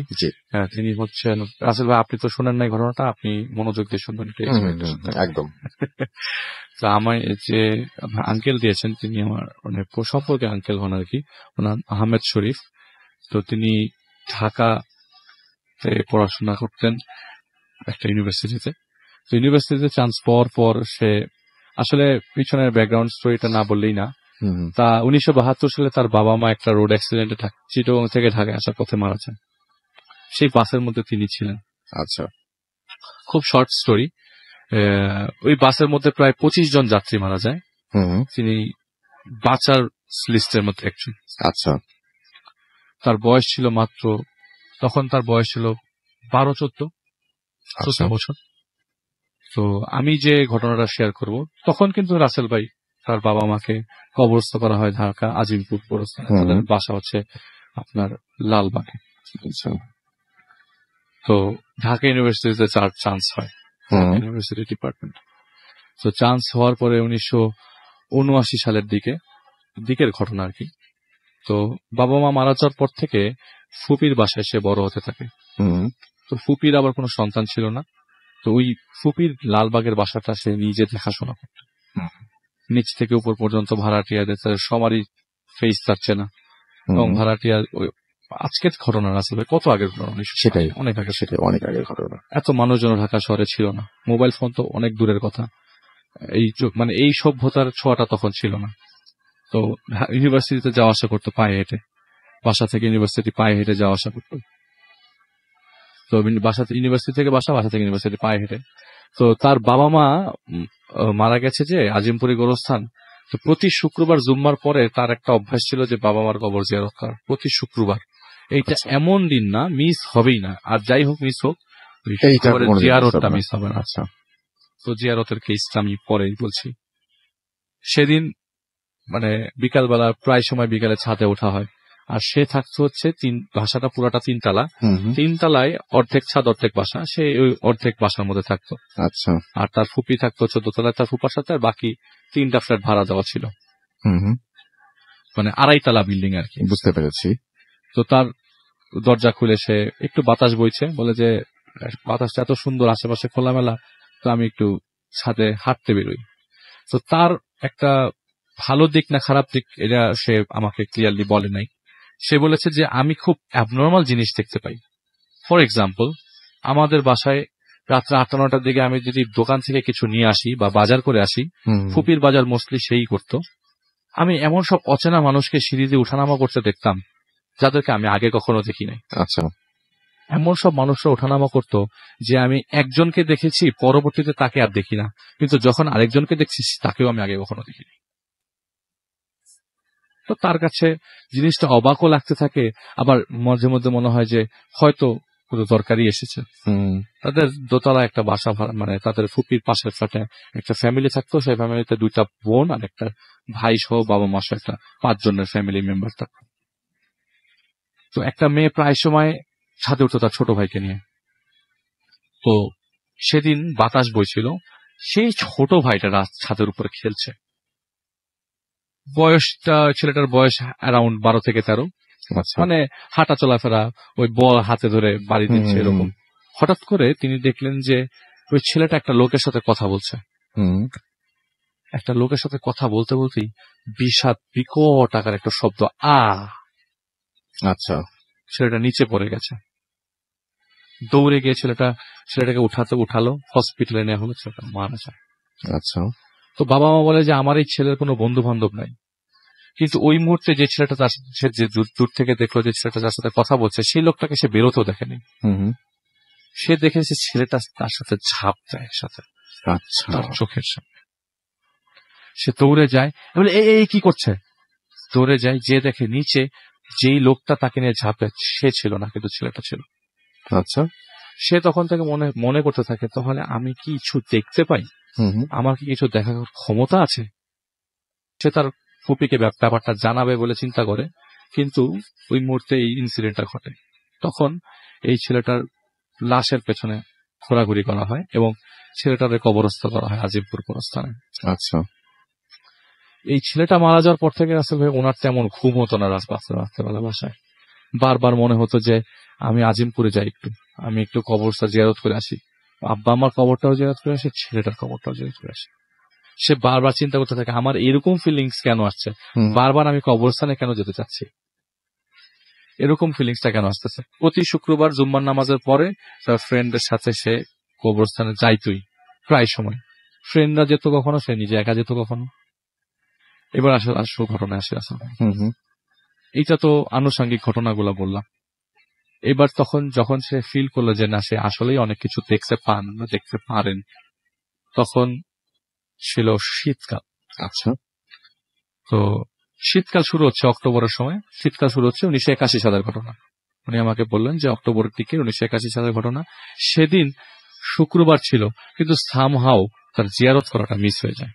তিনি হচ্ছেন রাসেল ভাই। আপনি তো শোনেন নাই ঘটনাটা, আপনি মনোযোগ দিয়ে শুনবেন
একদম।
তো আমায় যে আঙ্কেল দিয়েছেন, তিনি আমার মানে সম্পর্কে আঙ্কেল হন আর কি, ওনার আহমেদ শরীফ। তো তিনি ঢাকাতে পড়াশোনা করতেন একটা ইউনিভার্সিটিতে। তো ইউনিভার্সিটিতে চান্স পাওয়ার পর সে আসলে পিছনের ব্যাকগ্রাউন্ড স্টোরিটা না বললেই না, তা 1972 সালে তার বাবা মা একটা রোড অ্যাক্সিডেন্টে চিটাগং থেকে ঢাকায় আসার পথে মারা যান। সেই বাসের মধ্যে তিনি ছিলেন।
আচ্ছা,
খুব শর্ট স্টোরি। ওই বাসের মধ্যে প্রায় 25 জন যাত্রী মারা যায়, তিনি বাঁচার লিস্টের মধ্যে একজন।
আচ্ছা,
তার বয়স ছিল মাত্র, তখন তার বয়স ছিল 12-14 বছর। তো আমি যে ঘটনাটা শেয়ার করব, তখন কিন্তু রাসেল ভাই তার বাবা মাকে কবরস্থ করা হয় ঢাকা আজিমপুর কবরস্থানে। তাদের বাসা হচ্ছে আপনার লালবাগে। তো ঢাকা ইউনিভার্সিটিতে চান্স হয়, ইউনিভার্সিটি ডিপার্টমেন্ট। তো চান্স হওয়ার পরে 1979 সালের দিকের ঘটনা আর কি। তো বাবা মা মারা যাওয়ার পর থেকে ফুপির বাসায় সে বড় হতে থাকে। তো ফুপির আবার কোনো সন্তান ছিল না, তো ওই ফুপির লালবাগের বাসাটা সে নিজে দেখাশোনা করত, নিচ থেকে উপর পর্যন্ত। ভাড়াটিয়াদের সবারই ফেস থাকছে না, এবং ভাড়াটিয়া আজকের ঘটনা আসলে কত আগের ঘটনা,
সেটাই
অনেক আগে,
সেটাই অনেক আগের ঘটনা।
এত মানুষজন ঢাকা শহরে ছিল না, মোবাইল ফোন তো অনেক দূরের কথা। এই সভ্যতার ছোঁয়াটা তখন ছিল না। তো ইউনিভার্সিটিতে যাওয়া আসা করতো পায়ে হেঁটে, বাসা থেকে ইউনিভার্সিটি পায়ে হেঁটে যাওয়া আসা করতো। তো ইউনিভার্সিটি থেকে বাসা থেকে ইউনিভার্সিটি পায়ে হেঁটে। তো তার বাবা মা মারা গেছে যে আজিমপুরি গোরস্থান। তো প্রতি শুক্রবার জুম্মার পরে তার একটা অভ্যাস ছিল যে বাবা মার কবর জিয়ারত করার, প্রতি শুক্রবার। এইটা এমন দিন না, মিস হবেই না, আর যাই হোক মিস হোক, জিয়ারতটা মিস হবে না। আচ্ছা, তো জিয়ারতের কেসটা আমি পরেই বলছি। সেদিন মানে বিকালবেলা, প্রায় সময় বিকালে ছাদে ওঠা হয়, আর সে থাকতো হচ্ছে বাসাটা পুরাটা তিনতলায়, অর্ধেক ছাদ অর্ধেক বাসা, সে ওই অর্ধেক বাসার মধ্যে থাকতো।
আচ্ছা, আর
তার ফুপি থাকতো 14 তলায় তার ফুপার সাথে, আর বাকি 3টা ফ্ল্যাট ভাড়া দেওয়া ছিল, মানে 2.5 তলা বিল্ডিং আর কি।
বুঝতে পেরেছি।
তো তার দরজা খুলে সে একটু বাতাস বইছে, বলে যে বাতাসটা এত সুন্দর, আশেপাশে খোলামেলা, তো আমি একটু ছাদে হাঁটতে বেরোই। তো তার একটা ভালো দিক না খারাপ দিক এটা সে আমাকে ক্লিয়ারলি বলে নাই, সে বলেছে যে আমি খুব অ্যাবনর্মাল জিনিস দেখতে পাই। ফর এক্সাম্পল, আমাদের বাসায় রাত্রে 8-9টার দিকে আমি যদি দোকান থেকে কিছু নিয়ে আসি বা বাজার করে আসি, ফুপির বাজার মোস্টলি সেই করত, আমি এমন সব অচেনা মানুষকে সিঁড়ি দিয়ে উঠানামা করতে দেখতাম যাদেরকে আমি আগে কখনো দেখি নাই।
আচ্ছা,
এমন সব মানুষরা ওঠানামা করত যে আমি একজনকে দেখেছি, পরবর্তীতে তাকে আর দেখি না, কিন্তু যখন আরেকজনকে দেখছি তাকেও আমি আগে কখনো দেখিনি। তো তার কাছে জিনিসটা অবাকও লাগতে থাকে, আবার মাঝে মধ্যে মনে হয় যে হয়তো কোনো দরকারই এসেছে। তাদের দোতলা একটা বাসা ভাড়া, মানে তাদের ফুপির পাশের ফ্ল্যাটে একটা ফ্যামিলি থাকতো, সেই ফ্যামিলিতে 2টা বোন আর একটা ভাই সহ বাবা মা সহ একটা 5 জনের ফ্যামিলি মেম্বার থাকতো। তো একটা মেয়ে প্রায় সময় ছাদে উঠতো তার ছোট ভাইকে নিয়ে। তো সেদিন বাতাস বইছিল, সেই ছোট ভাইটা ছাদের উপরে খেলছে। ছেলেটার বয়স অ্যারাউন্ড 12 থেকে 13,
আচ্ছা,
মানে হাঁটা চলাফেরা, ওই বল হাতে ধরে বাড়ি দিচ্ছে এরকম। হঠাৎ করে তিনি দেখলেন যে ওই ছেলেটা একটা লোকের সাথে কথা বলছে। একটা লোকের সাথে কথা বলতে বলতেই বিষাদ বিকট আকার একটা শব্দ,
আচ্ছা,
ছেলেটা নিচে পড়ে গেছে। দৌড়ে গিয়ে ছেলেটাকে উঠালো, হসপিটালে নেওয়া হলো, ছেলেটা মারা যায়।
আচ্ছা,
তো বাবা মা বলে যে আমার এই ছেলের কোনো বন্ধু বান্ধব নাই, কিন্তু ওই মুহূর্তে যে ছেলেটা সে যে দূর থেকে দেখলো যে ছেলেটা যার সাথে কথা বলছে সেই লোকটাকে সে বেরোতেও দেখেনি। সে দেখেছে ছেলেটা তার সাথে ঝাঁপ দেয় সাথে,
আচ্ছা,
তার চোখের সামনে। সে দৌড়ে যায়, বলে এই কি করছে, দৌড়ে যায়, যে দেখে নিচে যেই লোকটা তাকে নিয়ে ঝাঁপে সে ছিল না, কিন্তু ছেলেটা ছিল।
আচ্ছা,
সে তখন থেকে মনে করতে থাকে, তাহলে আমি কি কিছু দেখতে পাই, আমার কি কিছু দেখার ক্ষমতা আছে। সে তার ফুপিকে ব্যাপারটা জানাবে বলে চিন্তা করে, কিন্তু ওই মুহূর্তে এই ইনসিডেন্টটা ঘটে। তখন এই ছেলেটার লাশের পেছনে ঘোরাঘুরি করা হয় এবং ছেলেটার কবরস্থ করা হয় আজিমপুর কবরস্থানে।
আচ্ছা,
এই ছেলেটা মারা যাওয়ার পর থেকে আসলে ভাই ওনার তেমন ঘুম হতো না রাত্রেবেলা বাসায়। বারবার মনে হতো যে আমি আজিমপুরে যাই, আমি একটু কবরস্থান জিয়ারত করে আসি, আব্বা আমার কবরটাও জিয়ারত করে আসি, ছেলেটার কবরটাও জিয়ারত করে আসি। সে বারবার চিন্তা করতে থাকে আমার এরকম ফিলিংস কেন আসছে, বারবার আমি কবরস্থানে কেন যেতে চাচ্ছি, এরকম ফিলিংসটা কেন আসতেছে। প্রতি শুক্রবার জুম্মার নামাজের পরে তার ফ্রেন্ডের সাথে সে কবরস্থানে যাইতই প্রায় সময়। ফ্রেন্ডরা যেত কখনো, সে নিজে একা যেত কখনো। এবার আসল ঘটনা আসে। এইটা তো আনুষঙ্গিক ঘটনাগুলো বললাম। এবার যখন সে ফিল করলো যে না, সে আসলেই অনেক কিছু দেখতে পারেন, তখন ছিল শীতকাল।
আচ্ছা,
তো শীতকাল শুরু হচ্ছে অক্টোবরের সময়, শীতকাল শুরু হচ্ছে 1981 সালের ঘটনা। উনি আমাকে বললেন যে অক্টোবরের দিকে 1981 সালের ঘটনা। সেদিন শুক্রবার ছিল, কিন্তু সামহাও তার জিয়ারত করাটা মিস হয়ে যায়।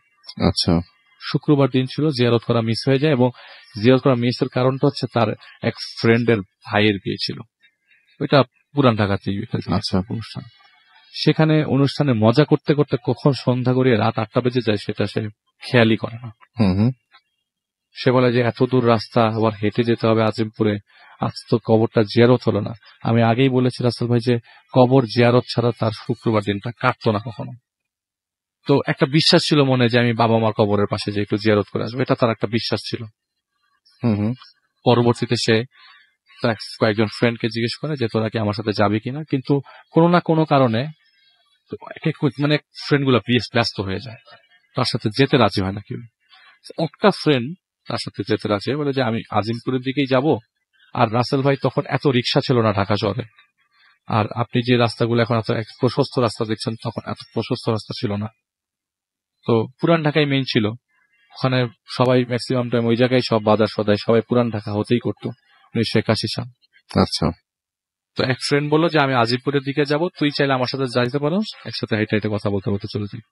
আচ্ছা,
শুক্রবার দিন ছিল, জিয়ারত করা মিস হয়ে যায়, এবং জিয়ারত করা মিসের কারণটা হচ্ছে তার এক ফ্রেন্ডের ভাইয়ের বিয়ে ছিল, ওইটা পুরান ঢাকাতেই অনুষ্ঠান। সেখানে অনুষ্ঠানে মজা করতে করতে কখন সন্ধ্যা গড়িয়ে রাত 8টা বেজে যায় সেটা সে খেয়ালই করে না। সে বলে যে এত দূর রাস্তা আবার হেঁটে যেতে হবে আজিমপুরে, আজ তো কবরটা জিয়ারত হলো না। আমি আগেই বলেছি রাসেল ভাই যে কবর জিয়ারত ছাড়া তার শুক্রবার দিনটা কাটতো না কখনো। তো একটা বিশ্বাস ছিল মনে যে আমি বাবা মার কবরের পাশে যে একটু জিয়ারত করে আসবো, এটা তার একটা বিশ্বাস ছিল। পরবর্তীতে সে তার কয়েকজন ফ্রেন্ডকে জিজ্ঞেস করে যে তোরা কি আমার সাথে যাবি কিনা, কিন্তু কোনো না কোনো কারণে মানে ফ্রেন্ড গুলা ব্যস্ত হয়ে যায়, তার সাথে যেতে রাজি হয় না কেউ। একটা ফ্রেন্ড তার সাথে যেতে রাজি হয়, বলে যে আমি আজিমপুরের দিকেই যাব। আর রাসেল ভাই তখন এত রিক্সা ছিল না ঢাকা শহরে, আর আপনি যে রাস্তাগুলো এখন এত প্রশস্ত রাস্তা দেখছেন, তখন এত প্রশস্ত রাস্তা ছিল না। তো পুরান ঢাকায় মেইন ছিল, ওখানে সবাই ম্যাক্সিমাম টাইম ওই জায়গায় সব বাজার সদাই সবাই পুরান ঢাকা হতেই করতো 1981 সাল।
আচ্ছা,
তো এক ফ্রেন্ড বললো যে আমি আজিমপুরের দিকে যাব, তুই চাইলে আমার সাথে যাইতে পারো, একসাথে হেঁটে হেঁটে কথা বলতে বলতে চলে যাই।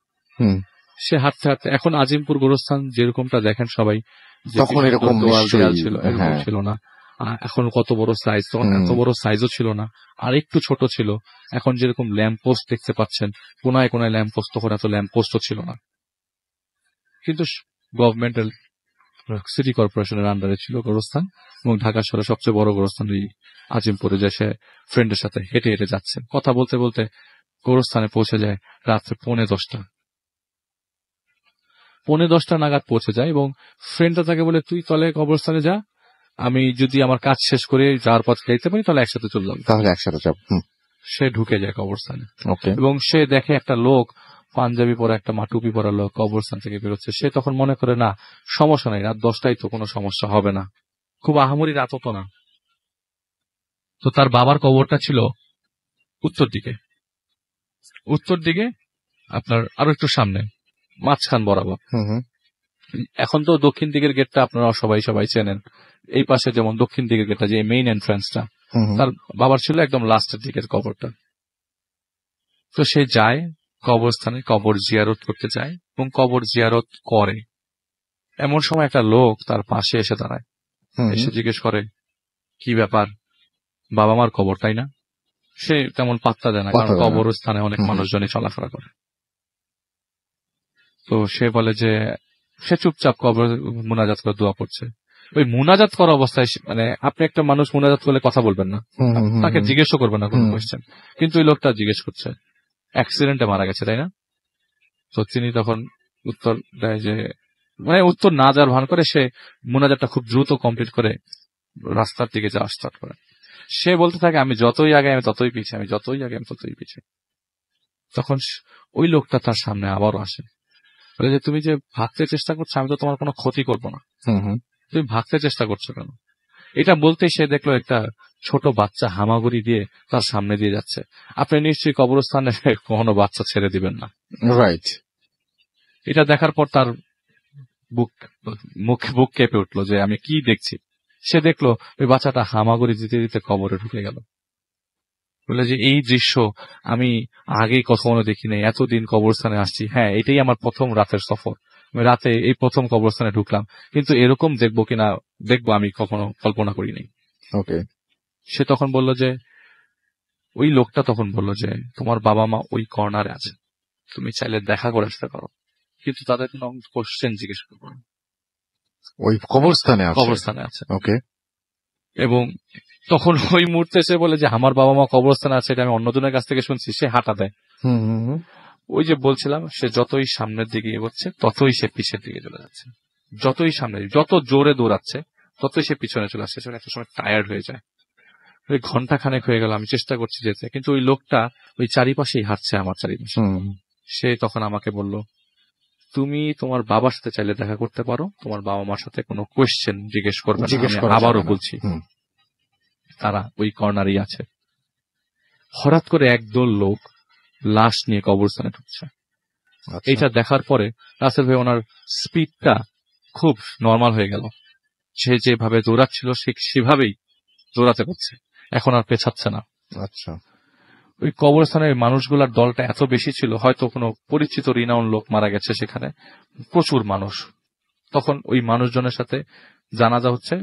সে হাঁটতে হাঁটতে, এখন আজিমপুর গোরস্থান যেরকমটা দেখেন সবাই,
তখন এরকম
ছিল, এরকম ছিল না। এখন কত বড় সাইজ, তখন এত বড় সাইজও ছিল না, আর একটু ছোট ছিল। এখন যেরকম ল্যাম্প পোস্ট দেখতে পাচ্ছেন, কোনায় কোনায় ল্যাম্প পোস্ট, তখন এত ল্যাম্প পোস্টও ছিল না। কিন্তু গভর্নমেন্টের সিটি কর্পোরেশনের আন্ডারে ছিল গোরস্থান, এবং ঢাকা শহরের সবচেয়ে বড় গোরস্থান এই আজিমপুরে। যে সে ফ্রেন্ডের সাথে হেঁটে হেঁটে যাচ্ছে, কথা বলতে বলতে গোরস্থানে পৌঁছে যায় রাত্রে 10:45। 10:45 নাগাদ পৌঁছে যায়, এবং ফ্রেন্ডটা তাকে বলে তুই তলে কবরস্থানে যা, আমি যদি আমার কাজ শেষ করে যাওয়ার পথ যাইতে পারি তাহলে একসাথে চললাম।
তাহলে একসাথে যাব।
সে ঢুকে যায় কবরস্থানে
ওকে।
এবং সে দেখে একটা লোক পাঞ্জাবি পরা, একটা টুপি পরা লোক কবরস্থান থেকে বেরোচ্ছে। সে তখন মনে করে না সমস্যা নাই, রাত 10টায় তো কোনো সমস্যা হবে না, খুব আহামরি রাত তো না। তো তার বাবার কবরটা ছিল উত্তর দিকে, আপনার আরো একটু সামনে মাঝখান বরাবর। এখন তো দক্ষিণ দিকের গেটটা আপনারা সবাই চেনেন। এই পাশে যেমন দক্ষিণ দিকের গেটটা, যে মেইন এন্ট্রান্সটা, তার বাবার ছিল একদম লাস্টের দিকের কবরটা। তো সে যায় কবরস্থানে, কবর জিয়ারত করতে যায় এবং কবর জিয়ারত করে। এমন সময় একটা লোক তার পাশে এসে দাঁড়ায়, এসে জিজ্ঞেস করে, কি ব্যাপার, বাবা মার কবর তাই না? সে তেমন পাত্তা দেয় না, কারণ কবরস্থানে অনেক মানুষজনই চলাফেরা করে। তো সে বলে যে সে চুপচাপ কবর মুনাজাত করে দোয়া পড়ছে। ওই মুনাজাত করা অবস্থায় মানে আপনি একটা মানুষ মুনাজাত করলে কথা বলবেন না, তাকে জিজ্ঞেসও করবেন না কোনো কোয়েশ্চেন, কিন্তু ওই লোকটা জিজ্ঞেস করছে অ্যাক্সিডেন্টে মারা গেছে তাই না? তো তিনি তখন উত্তর দেয় যে, মানে উত্তর না যাওয়ার ভান করে সে মুনাজাতটা খুব দ্রুত কমপ্লিট করে রাস্তার দিকে যাওয়া স্টার্ট করে। সে বলতে থাকে, আমি যতই আগে আমি ততই পিছিয়ে, আমি যতই আগে আমি ততই পিছিয়ে। তখন ওই লোকটা তার সামনে আবারও আসে, বলে যে তুমি যে ভাগতে চেষ্টা করছো, আমি তো তোমার কোনো ক্ষতি করবো না, তুমি ভাগতে চেষ্টা করছো কেন? এটা বলতেই সে দেখলো একটা ছোট বাচ্চা হামাগুড়ি দিয়ে তার সামনে দিয়ে যাচ্ছে। আপনি নিশ্চয়ই কবরস্থানে কখনো বাচ্চা ছেড়ে দিবেন না,
রাইট?
এটা দেখার পর তার বুক কেঁপে উঠলো যে আমি কি দেখছি। সে দেখলো ওই বাচ্চাটা হামাগুড়ি দিতে দিতে কবরে ঢুকে গেল। বলে যে এই দৃশ্য আমি আগেই কখনো দেখি নাই, এতদিন কবরস্থানে আসছি, হ্যাঁ এটাই আমার প্রথম রাতের সফর, আমি রাতে এই প্রথম কবরস্থানে ঢুকলাম, কিন্তু এরকম দেখবো কিনা দেখবো আমি কখনো কল্পনা করি নাই।
ওকে।
সে তখন বলল যে, ওই লোকটা তখন বলল যে তোমার বাবা মা ওই কর্নারে আছে, তুমি চাইলে দেখা করে আসতে পারো, কিন্তু তাদের কোনো কোশ্চেন জিজ্ঞেস করবো না।
ওই কবরস্থানে আছে। ওকে।
এবং তখন ওই মুহূর্তে সে বলে যে আমার বাবা মা কবরস্থানে আছে, এটা আমি অন্যজনের কাছ থেকে শুনছি। সে হাঁটা দেয়। ওই যে বলছিলাম, সে যতই সামনের দিকে এগোচ্ছে ততই সে পিছের দিকে চলে যাচ্ছে, যতই সামনে, যত জোরে দৌড়াচ্ছে ততই সে পিছনে চলে আসছে। একটা সময় টায়ার্ড হয়ে যায়। ওই ঘন্টা খানেক হয়ে গেল, আমি চেষ্টা করছি যেতে, কিন্তু ওই লোকটা ওই চারিপাশেই হাঁটছে, আমার চারিপাশে। সে তখন আমাকে বলল, তুমি তোমার বাবার সাথে চাইলে দেখা করতে পারো, তোমার বাবা মার সাথে কোনো কোয়েশ্চেন জিজ্ঞেস করবে না। আবারও বলছি, তারা ওই কর্নারেই আছে। হঠাৎ করে একদল লোক লাশ নিয়ে কবরস্থানে ঢুকছে। এইটা দেখার পরে রাসেল ভাই ওনার স্পিডটা খুব নর্মাল হয়ে গেল। সে যেভাবে দৌড়াচ্ছিল সেভাবেই দৌড়াতে পারছে, এখন আর পেছাচ্ছে না।
আচ্ছা।
ওই কবরস্থানের মানুষগুলার দলটা এত বেশি ছিল, হয়তো কোনো পরিচিত রিনাউন লোক মারা গেছে সেখানে, প্রচুর মানুষ। তখন ওই মানুষজনের সাথে জানাজা হচ্ছে।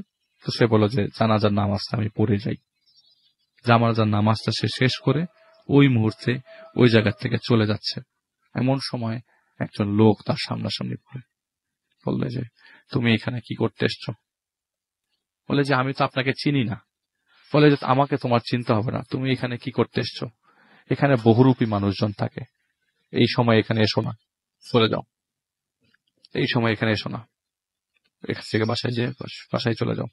তো সে বলল যে জানাজার নামাজটা আমি পড়ে যাই। জানাজার নামাজটা সে শেষ করে ওই মুহূর্তে ওই জায়গা থেকে চলে যাচ্ছে। এমন সময় একজন লোক তার সামনাসামনি বললে যে, তুমি এখানে কি করতে এসছো? বলে যে আমি তো আপনাকে চিনি না। বলে যে আমাকে তোমার চিন্তা হবে না, তুমি এখানে কি করতে এসছো? এখানে বহুরূপী মানুষজন থাকে, এই সময় এখানে এসো না, চলে যাও, এই সময় এখানে এসো না, এখান থেকে বাসায় চলে যাও।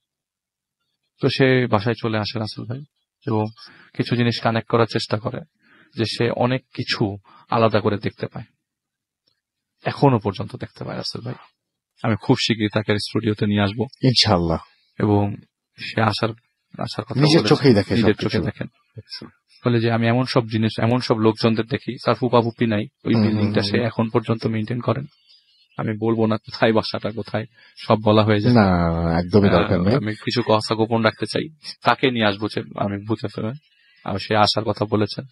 তো সে বাসায় চলে আসে রাসেল ভাই, এবং কিছু জিনিস কানেক্ট করার চেষ্টা করে, যে সে অনেক কিছু আলাদা করে দেখতে পায়, এখনো পর্যন্ত দেখতে পায় রাসেল ভাই। আমি খুব শীঘ্রই তাকে স্টুডিওতে নিয়ে আসবো
ইনশাআল্লাহ,
এবং সে আসার কথা
নিজের চোখেই দেখে,
নিজের চোখে দেখেন। বলে যে আমি এমন সব জিনিস, এমন সব লোকজনদের দেখি, তার ফুপাফুপি নাই, ওই বিল্ডিংটা সে এখন পর্যন্ত মেনটেন করেন। আমি বলবো না কোথায় বাসাটা, কোথায়, সব বলা হয়ে যায়,
না একদমই দরকার নেই।
আমি কিছু কথা গোপন রাখতে চাই। তাকে নিয়ে আসবো, আমি বুঝতে পারি, আর সে আসার কথা বলেছেন।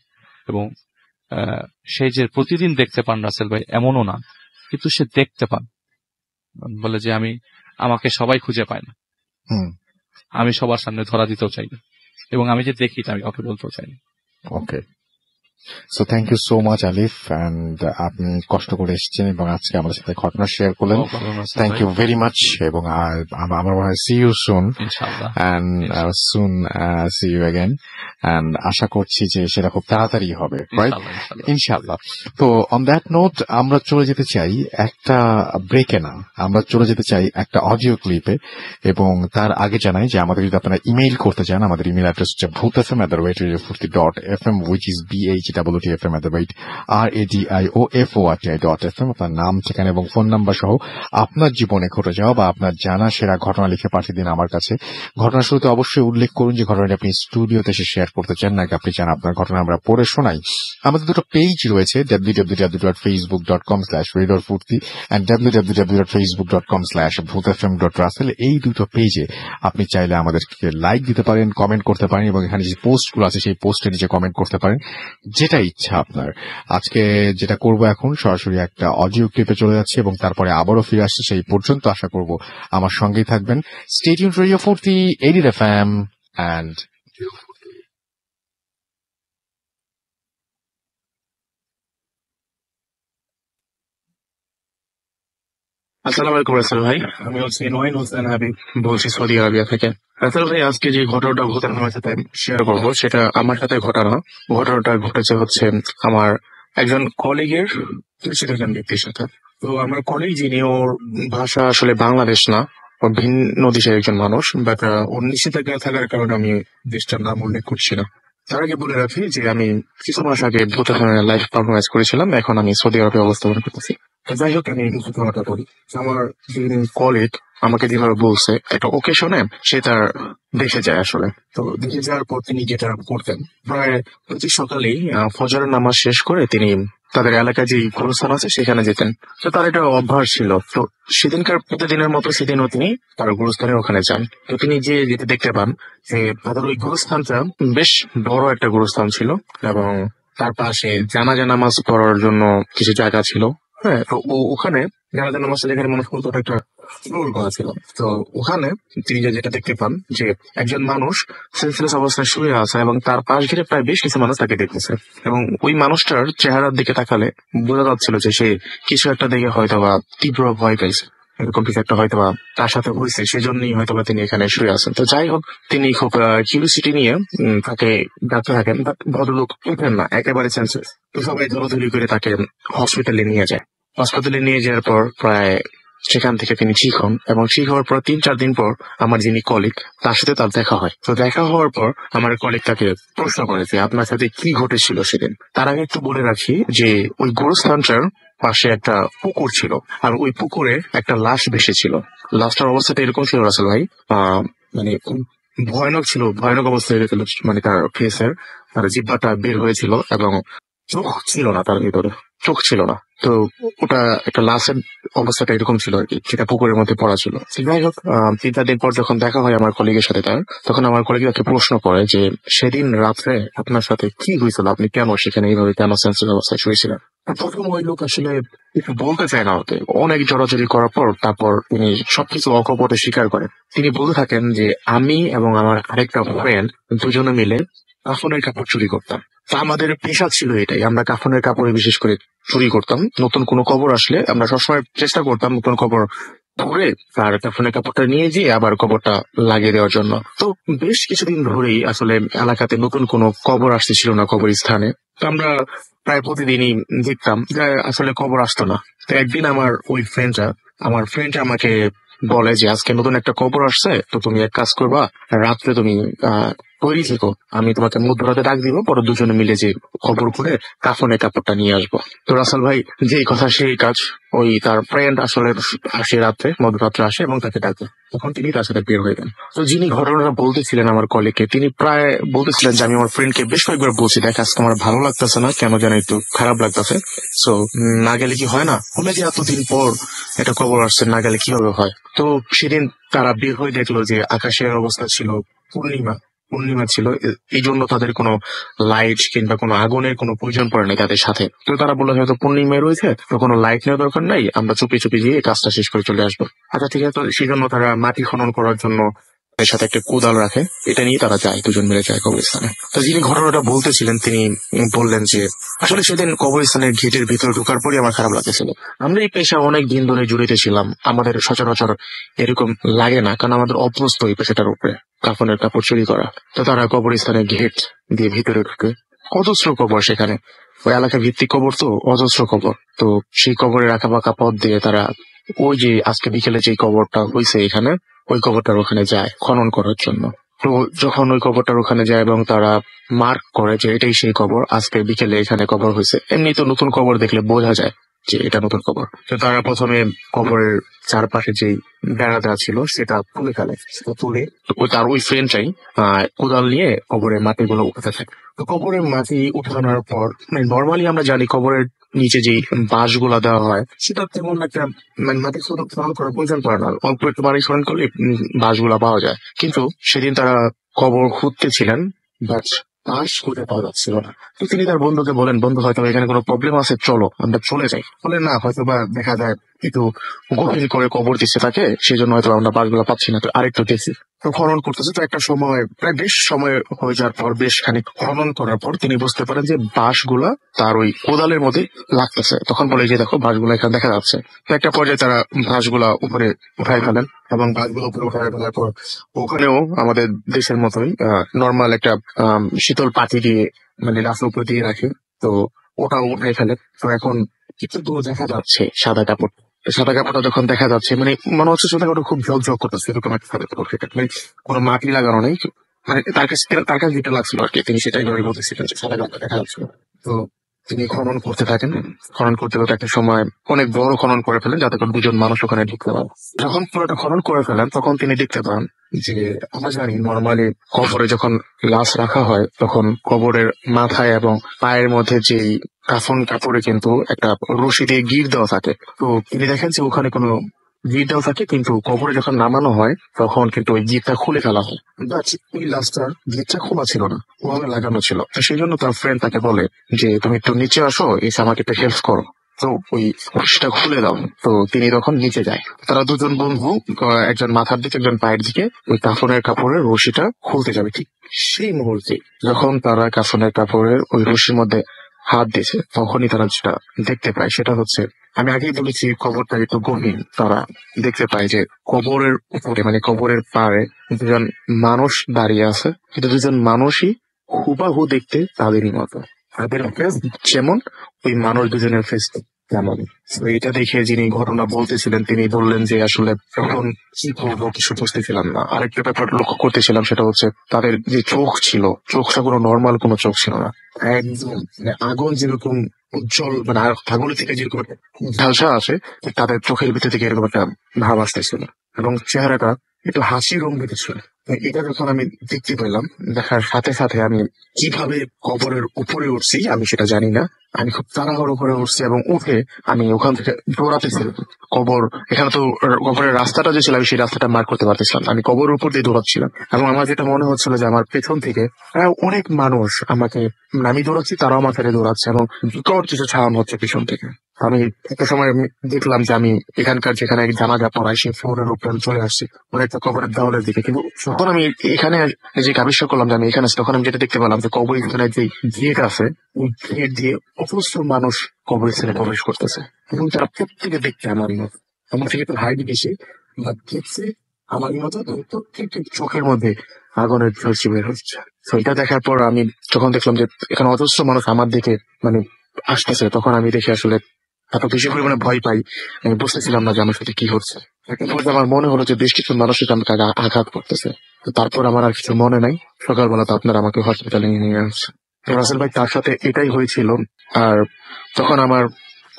এবং সে যে প্রতিদিন দেখতে পান রাসেল ভাই এমনও না, কিন্তু সে দেখতে পান। বলে যে আমাকে সবাই খুঁজে পায় না, আমি সবার সামনে ধরা দিতেও চাই না, এবং আমি যে দেখি আমি কাউকে বলতেও চাই না।
ওকে। So thank you so much Alif, and আপনি কষ্ট করে এসেছেন এবং আজকে আমাদের সাথে ঘটনা শেয়ার করলেন। থ্যাংক ইউ ভেরি মাচ, এবং আমার মনে হয় সি ইউ সুন,
ইনশাআল্লাহ,
and soon see you again, and আশা করছি যে সেটা খুব তাড়াতাড়ি হবে, রাইট? ইনশাআল্লাহ। তো অন দ্যাট নোট আমরা চলে যেতে চাই একটা ব্রেকে, না আমরা চলে যেতে চাই একটা অডিও ক্লিপে, এবং তার আগে জানাই যে আমাদের যদি আপনারা ইমেইল করতে চান, আমাদের ইমেইল অ্যাড্রেস হচ্ছে bhutfm@radiofurti.fm, which is BHWTFM@radiofurti.fm। আপনার নাম, ঠিকানা এবং ফোন নাম্বার সহ আপনার জীবনে ঘটে যাওয়া বা আপনার জানা সেরা ঘটনা লিখে পাঠিয়ে দিন আমার কাছে। ঘটনার শুরুতে অবশ্যই উল্লেখ করুন যে ঘটনাটি আপনি স্টুডিওতে এসে শেয়ার করতে চান, নাকি আপনি চান আপনার ঘটনা আমরা পড়ে শোনাই। আমাদের দুটো পেজ রয়েছে, www.facebook.com/radiofurti and www.facebook.com/bhutfm.russell। এই দুটো পেজে আপনি চাইলে আমাদেরকে লাইক দিতে পারেন, কমেন্ট করতে পারেন, এবং এখানে যে পোস্টগুলো আছে সেই পোস্টের নিচে কমেন্ট করতে পারেন, যেটা ইচ্ছা আপনার। আজকে যেটা করব এখন সরাসরি একটা অডিও ক্লিপে চলে যাচ্ছে এবং তারপরে আবারও ফিরে আসছে। সেই পর্যন্ত আশা করব আমার সঙ্গেই থাকবেন। স্টে টিউনড রেডিও ফুর্তি 80 FM and
আসসালামু আলাইকুম রাসেল ভাই, আমি হচ্ছে নয়ন হোসেন হাবিব, বলছি সৌদি আরবিয়া থেকে। রাসেল ভাই, আজকে যে ঘটনাটা আমার সাথে শেয়ার করবো সেটা আমার সাথে ঘটনা। ঘটনাটা ঘটেছে হচ্ছে আমার একজন কলিগের পরিচিত ব্যক্তির সাথে। তো আমার কলিগ, যিনি, ওর ভাষা আসলে বাংলাদেশ না, ও ভিন্ন দেশের একজন মানুষ, বাট ওর নিষেধাজ্ঞা থাকার কারণে আমি দেশটার নাম উল্লেখ করছি না। তার আগে বলে রাখি যে আমি কিছু মাস আগে লাইভ পারফরমেন্স করেছিলাম, এখন আমি সৌদি আরবে অবস্থান করতেছি। যাই হোক, আমি ঘটনাটা বলি। আমার কলিগ আমাকে যেভাবে বলছে, একটা ওকেশনে সে তার দেশে যায় আসলে। তো দেশে যাওয়ার পর তিনি যেটা করতেন, প্রায় প্রতি সকালেই ফজরের নামাজ শেষ করে তিনি তাদের এলাকায় যে গোরস্থান আছে সেখানে যেতেন। তো তার এটা অভ্যাস ছিল। তো সেদিনকার প্রতিদিনের মতো সেদিনও তিনি তার গোরস্থানের ওখানে যান। তো তিনি যেতে দেখতে পান যে তাদের ওই গোরস্থানটা বেশ বড় একটা গোরস্থান ছিল, এবং তার পাশে জানাজা নামাজ পড়ার জন্য কিছু জায়গা ছিল। হ্যাঁ, তো ওখানে জানাজা নামাজটা যেখানে মানুষ পড়তো একটা ফ্লোর করা ছিল। তো ওখানে তিনি যেটা দেখতে পান যে একজন মানুষ সেন্সলেস অবস্থায় শুয়ে আছে, এবং তার পাশ ঘিরে প্রায় বেশ কিছু মানুষ তাকে দেখতেছে। এবং ওই মানুষটার চেহারার দিকে তাকালে বোঝা যাচ্ছিল যে সে কিছু একটা দেখে হয়তো বা তীব্র ভয় পেয়েছে, এরকম কিছু একটা হয়তো বা তার সাথে হয়েছে, সেজন্যই হয়তো বা তিনি এখানে শুয়ে আছেন। তো যাই হোক, তিনি খুব কিউরিওসিটি নিয়ে তাকে ডাকতে থাকেন, বাট ভদ্রলোক উঠেন না, একেবারে সেন্সলেস। তো সবাই দৌড়াদৌড়ি করে তাকে হসপিটালে নিয়ে যায়। হাসপাতালে নিয়ে যাওয়ার পর প্রায় সেখান থেকে তিনি ঠিক হন, এবং ঠিক হওয়ার পর 3-4 দিন পর আমার যিনি কলিগ, তার সাথে তার দেখা হয়। তো দেখা হওয়ার পর আমার কলিগ তাকে প্রশ্ন করে যে আপনার সাথে কি ঘটেছিল সেদিন। তার আগে একটু বলে রাখি যে ওই গোরস্থানটার পাশে একটা পুকুর ছিল, আর ওই পুকুরে একটা লাশ ভেসেছিল। লাশটার অবস্থাটা এরকম ছিল রাসেল ভাই, মানে ভয়ানক ছিল, ভয়ানক অবস্থায় ছিল। মানে তার ফেসের, তার জিহ্বাটা বের হয়েছিল, এবং চোখ ছিল না, তার ভিতরে চোখ ছিল না। তো ওটা একটা লাশের অবস্থাটা এরকম ছিল আর কি, সেটা পুকুরের মধ্যে পড়া ছিল। যাই হোক, 3-4 দিন পর যখন দেখা হয় আমার কলিগের সাথে তার, তখন আমার কলিগ তাকে প্রশ্ন করে যে সেদিন রাত্রে আপনার সাথে কি হয়েছিল, আপনি কেন সেখানে এইভাবে কেন সেন্সলেস অবস্থায় শুয়েছিলেন। প্রথম ওই লোক আসলে কিছু বলতে চায় না ওকে, অনেক জড়াজড়ি করার পর তারপর তিনি সবকিছু অকপটে স্বীকার করেন। তিনি বলতে থাকেন যে আমি এবং আমার আরেকটা ফ্রেন্ড দুজনে মিলে কাফনের কাপড় চুরি করতাম। তা আমাদের পেশা ছিল এটাই, আমরা কাফনের কাপড়ে বিশেষ করে চুরি করতাম। নতুন কোনো কবর আসলে আমরা সবসময় চেষ্টা করতাম নতুন কবর ধরে তার কাফনের কাপড়টা নিয়ে যেয়ে আবার কবরটা লাগিয়ে দেওয়ার জন্য। তো বেশ কিছুদিন ধরেই আসলে এলাকাতে নতুন কোনো কবর আসতেছিল না কবরস্থানে। তো আমরা প্রায় প্রতিদিনই দেখতাম যে আসলে কবর আসতো না। তো একদিন আমার ফ্রেন্ড আমাকে বলে যে আজকে নতুন একটা কবর আসছে, তো তুমি এক কাজ করবা, রাত্রে তুমি তৈরি থেকো, আমি তোমাকে মধ্যরাতে ডাক দিব, পরে দুজনে মিলে যে খবর করে কাফনের কাপড়টা নিয়ে আসবো। তো রাসেল ভাই, যেই কথা সেই কাজ। ওই তার ফ্রেন্ড আসলে আসে রাত্রে, মধ্যরাত্রে আসে এবং তাকে ডাকে, তখন তিনি তার সাথে বের হয়ে যান। তো যিনি ঘটনাটা বলতেছিলেন আমার কলিগকে, তিনি প্রায় বলতেছিলেন যে আমি আমার ফ্রেন্ডকে বেশ কয়েকবার বলছি, দেখ আজকে আমার ভালো লাগতেছে না, কেন যেন একটু খারাপ লাগতেছে, সো না গেলে কি হয় না, হলে যে এতদিন পর এটা খবর আসছে, না গেলে কিভাবে হয়। তো সেদিন তারা বের হয়ে দেখলো যে আকাশের অবস্থা ছিল পূর্ণিমা ছিল, এই জন্য তাদের কোনো লাইট কিংবা কোনো আগুনের কোনো প্রয়োজন পড়ে নাই তাদের সাথে। তো তারা বললো হয়তো পূর্ণিমায় রয়েছে, তো কোনো লাইট নেওয়ার দরকার নাই, আমরা চুপি চুপি গিয়ে কাজটা শেষ করে চলে আসবো। আচ্ছা ঠিক আছে, তো সেই জন্য তারা মাটি খনন করার জন্য এর সাথে একটা কোদাল রাখে, এটা নিয়ে তারা যায়, দুজন মিলে যায় কবরস্থানে। তো যিনি ঘটনাটা বলতেছিলেন তিনি বললেন যে আসলে সেদিন কবরস্থানের গেটের ভিতরে ঢোকার পরই আমার খারাপ লাগতেছিল। আমরা এই পেশা অনেক দিন ধরে জড়িত ছিলাম, আমাদের সচরাচর এরকম লাগে না, কারণ আমাদের অভ্যস্ত এই পেশাটার উপরে, কাফনের কাপড় চুরি করা। তো তারা কবরস্থানের গেট দিয়ে ভিতরে ঢুকে, অজস্র কবর সেখানে, ওই এলাকা ভিত্তিক কবর তো, অজস্র কবর। তো সেই কবরের আঁকা বাঁকা পথ দিয়ে তারা ওই যে আজকে বিকেলে যে কবরটা হয়েছে এখানে, ওই কবরটার ওখানে যায় খনন করার জন্য। তো যখন ওই কবরটার ওখানে যায় এবং তারা মার্ক করে যে এটাই সেই কবর, আজকে বিকেলে এখানে কবর হয়েছে, এমনি তো নতুন কবর দেখলে বোঝা যায় যে এটা নতুন কবর। তো তারা প্রথমে কবরের চারপাশে যে বেড়া দেওয়া ছিল সেটা তুলে ফেলে, সেটা তুলে তার ওই ফ্রেন্ডটাই কোদাল নিয়ে কবরের মাটিগুলো উঠাতে থাকে। তো কবরের মাটি উঠানোর পর, মানে নর্মালি আমরা জানি কবরের নিচে যে বাঁশগুলা দেওয়া হয় সেটা তেমন একটা মানে মাটি শুধু খনন করার প্রয়োজন পড়ে না, অল্প একটু বাড়ি খনন করলে বাঁশগুলা পাওয়া যায়। কিন্তু সেদিন তারা কবর খুঁড়তেছিলেন, বাট বাঁশ খুঁজে পাওয়া যাচ্ছিল না। তো তিনি তার বন্ধুকে বলেন, বন্ধু হয়তো এখানে কোনো প্রবলেম আছে, চলো আমরা চলে যাই। বলে না, হয়তো বা দেখা যায় একটু গভীর করে কবর দিচ্ছে তাকে, সেই জন্য হয়তো আমরা বাঁশগুলো পাচ্ছি না, তো আরেকটু দেখছি। তো খনন করতেছে, তো একটা সময় প্রায় বেশ সময় হয়ে যাওয়ার পর, বেশ খানিক খনন করার পর তিনি বুঝতে পারেন যে বাঁশগুলা তার ওই কোদালের মধ্যে লাগতেছে। তখন বলে যে দেখো বাঁশগুলো এখানে দেখা যাচ্ছে। তো একটা পর্যায়ে তারা বাঁশগুলা উপরে উঠাই ফেলেন এবং বাঁশগুলো উপরে উঠাই ফেলার পর ওখানেও আমাদের দেশের মতোই নর্মাল একটা শীতল পাটি দিয়ে মানে রাস্তার উপরে দিয়ে রাখে। তো ওটাও উঠাই ফেলে। তো এখন কিছু দূর দেখা যাচ্ছে সাদা কাপড়, সাদা কাপড়টা যখন দেখা যাচ্ছে মানে মনে হচ্ছে সাদা কাপড় খুব ঝকঝক করতেছে, এরকম একটা সাদা কাপড়, সেটা মানে কোনো মাটি লাগানো নেই, মানে তার কাছে যেটা লাগছিল আর কি, তিনি সেটাই ধরে বলতেছিলেন যে সাদা কাপড় দেখা যাচ্ছিল। তো তিনি খনন করতে থাকেন, খনন করতে করতে একটা সময় অনেক বড় খনন করে ফেলেন যাতে করে দুজন মানুষ ওখানে ঢুকতে পারে। যখন পুরোটা খনন করে ফেলেন তখন তিনি দেখতে পান যে আমরা জানি নর্মালি কবরে যখন লাশ রাখা হয় তখন কবরের মাথায় এবং পায়ের মধ্যে যেই কাফন কাপড়ে কিন্তু একটা রশি দিয়ে গিঁট দেওয়া থাকে। তো তিনি দেখেন যে ওখানে কোনো গিঁট দেওয়া থাকে, কিন্তু কবরে যখন নামানো হয় তখন কিন্তু ওই গিঁটটা খুলে ফেলা হয়। বাট ওই লাশটার গিঁটটা খোলা ছিল না, ওভাবে লাগানো ছিল। তো সেই জন্য তার ফ্রেন্ড তাকে বলে যে তুমি একটু নিচে আসো, এসে আমাকে একটু হেল্প করো, তো ওই রশিটা খুলে দাও। তো তিনি তখন নিচে যায়। তারা দুজন বন্ধু একজন মাথার দিকে একজন পায়ের দিকে ওই কাফনের কাপড়ের রশিটা খুলতে যাবে। ঠিক সেই মুহূর্তে যখন তারা কাফনের কাপড়ের ওই রশির মধ্যে হাত দিয়েছে তখনই তারা যেটা দেখতে পায় সেটা হচ্ছে, আমি আগেই বলেছি কবরটা একটু গভীর, তারা দেখতে পায় যে কবরের উপরে মানে কবরের পাড়ে দুজন মানুষ দাঁড়িয়ে আছে, কিন্তু দুজন মানুষই হুবাহু দেখতে তাদেরই মতো, তাদের ফেস যেমন ওই মানুষ দুজনের ফেস তেমন। তো এটা দেখে যিনি ঘটনা বলতেছিলেন তিনি বললেন যে আসলে তখন কি করবো কিছু বুঝতেছিলাম না। আরেকটা ব্যাপার লক্ষ্য করতেছিলাম সেটা হচ্ছে তাদের যে চোখ ছিল, চোখটা কোনো নর্মাল কোনো চোখ ছিল না, একদম মানে আগুন যেরকম উজ্জ্বল, মানে আগুন থেকে যেরকম একটা ঝালসা আসে তাদের চোখের ভিতর থেকে এরকম একটা ভাব আসতেছিল এবং চেহারাটা একটু হাসি রঙিত ছিল। এটা যখন আমি দেখতে পেলাম, দেখার সাথে সাথে আমি কিভাবে কবরের উপরে উঠছি আমি সেটা জানি না, আমি খুব তাড়াহুড়ো করে উঠছি এবং উঠে আমি ওখান থেকে দৌড়াতেছি। কবর এখানে তো কবরের রাস্তাটা যে ছিল আমি সেই রাস্তাটা মার্ক করতে পারতেছিলাম, আমি কবরের উপর দিয়ে দৌড়াচ্ছিলাম এবং আমার যেটা মনে হচ্ছিল যে আমার পেছন থেকে অনেক মানুষ আমাকে, আমি দৌড়াচ্ছি তারাও আমার সাথে দৌড়াচ্ছে এবং বিকট কিছু ছাড়ানো হচ্ছে পিছন থেকে। আমি একটা সময় আমি দেখলাম যে আমি এখানকার যেখানে জানাজা পড়াই সেই ফ্লোরের উপরে চলে আসছি অনেকটা কবরের দেওয়ালের দিকে। কিন্তু যখন আমি এখানে যে আবিষ্কার করলাম যে আমি এখানে আছি তখন আমি যেটা দেখতে পেলাম যে কবরস্থানের যে গেট আছে ওই গেট দিয়ে অজস্র মানুষ কবরস্থানে প্রবেশ করতেছে এবং তারা প্রত্যেকে দেখতে আমার মতো, আমার থেকে তো হাইট বেশি, বা দেখছে আমার মতো, প্রত্যেকের চোখের মধ্যে আগুনের ঝলসি বের হচ্ছে। তো এটা দেখার পর আমি যখন দেখলাম যে এখানে অজস্র মানুষ আমার দিকে মানে আসতেছে তখন আমি দেখে আসলে এত বেশি পরিমাণে ভয় পাই, আমি বুঝতেছিলাম না যে আমার সাথে কি হচ্ছে। একটা পর্যায়ে আমার মনে হলো যে বেশ কিছু মানুষের আমাকে আঘাত করতেছে। তো তারপর আমার আর কিছু মনে নাই, সকালবেলা তো আপনারা আমাকে হসপিটালে নিয়ে আসছে। রাসেল ভাই তার সাথে এটাই হয়েছিল। আর তখন আমার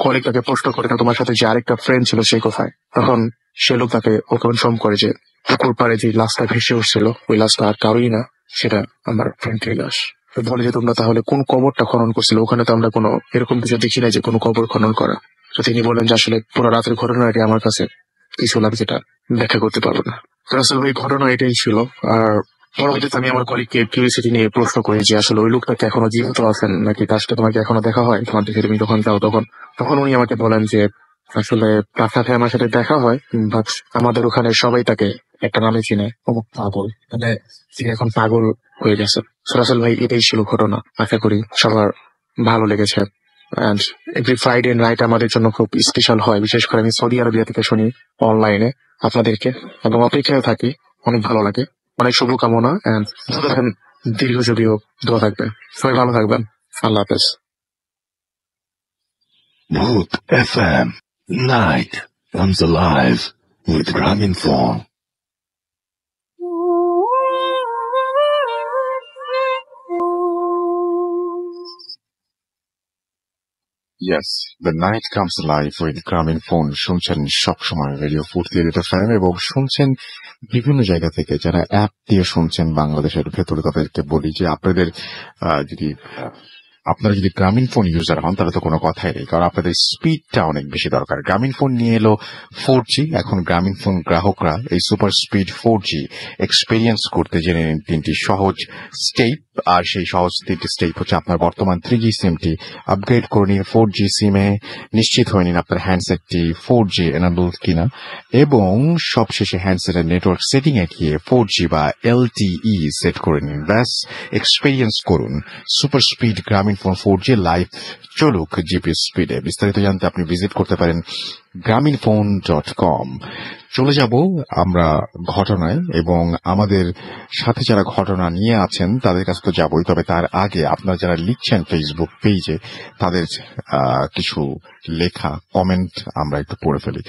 কলিগ তাকে প্রশ্ন করে তোমার সাথে যে আরেকটা ফ্রেন্ড ছিল সেই কোথায়, তখন সে লোক তাকে কনফার্ম করে যে পুকুর পাড়ে যে লাশটা ভেসে উঠছিল ওই লাশটা আর কারোই না, সেটা আমার ফ্রেন্ডের লাশ। তো বলে যে তোমরা তাহলে কোন কবরটা খনন করছিল, ওখানে তো আমরা কোনো এরকম কিছু দেখি নাই যে কোনো কবর খনন করা। তো তিনি বলেন যে আসলে পুরো রাতের ঘটনাটি আমার কাছে কিছু লাগে যেটা ব্যাখ্যা করতে পারবো না। তো আসলে ওই ঘটনা এটাই ছিল। আর পরবর্তীতে আমি আমার কলিগকে কিউরিওসিটি নিয়ে প্রশ্ন করি যে আসলে ওই লোকটাকে এখনো জীবিত আছেন নাকি তার সাথে তোমাকে এখনো দেখা হয়, তোমার দিকে তুমি যখন যাও তখন উনি আমাকে বলেন যে আসলে তার সাথে আমার সাথে দেখা হয়, বাট আমাদের ওখানে সবাই তাকে একটা নামে চিনে অমুক পাগল, মানে সে এখন পাগল হয়ে গেছে। So রাসেল ভাই, এটাই ছিল ঘটনা। আশা করি সবার ভালো লেগেছে। অ্যান্ড এভরি ফ্রাইডে নাইট আমাদের জন্য খুব স্পেশাল হয়, বিশেষ করে আমি সৌদি আরবিয়া থেকে শুনি অনলাইনে আপনাদেরকে, এবং অপেক্ষায় থাকি। অনেক ভালো লাগে। অনেক শুভকামনা অ্যান্ড দীর্ঘ যদিও দোয়া থাকবে। সবাই ভালো থাকবেন। আল্লাহ হাফেজ।
Root FM. Night comes alive with Graminphone.
Yes, the night comes alive with Graminphone শুনছেন সবসময় রেডিও ফুর্তি FM এবং শুনছেন বিভিন্ন জায়গা থেকে যারা অ্যাপ দিয়ে শুনছেন বাংলাদেশের ভেতরে। তাদেরকে বলি যে আপনাদের আপনারা যদি গ্রামীণফোন ইউজার হন তাহলে তো কোনো কথাই নেই, কারণ আপনাদের স্পিডটা অনেক বেশি দরকার। গ্রামীণফোন নিয়ে এলো 4G। এখন গ্রামীণফোন গ্রাহকরা এই সুপার স্পিড 4G এক্সপেরিয়েন্স করতে জেনে নিন 3টি সহজ স্টেপ। আর সেই সহজ 3টি স্টেপ হচ্ছে আপনার বর্তমান 3G সিমটি আপগ্রেড করে নিন 4G সিমে, নিশ্চিত হয়ে নিন আপনার হ্যান্ডসেটটি 4G এনাবল কিনা, এবং সবশেষে হ্যান্ডসেটের নেটওয়ার্ক সেটিং এ গিয়ে 4G বা LTE সেট করে নিন। ব্যাস, এক্সপেরিয়েন্স করুন super speed Grameenphone 4G live চলুক জিপি স্পিডে। বিস্তারিত জানতে আপনি ভিজিট করতে পারেন graminphone.com। চলে যাব আমরা ঘটনায়, এবং আমাদের সাথে যারা ঘটনা নিয়ে আছেন তাদের কাছে তো যাবই, তবে তার আগে আপনারা যারা লিখছেন ফেসবুক পেজে তাদের কিছু লেখা কমেন্ট আমরা একটু পড়ে ফেলি।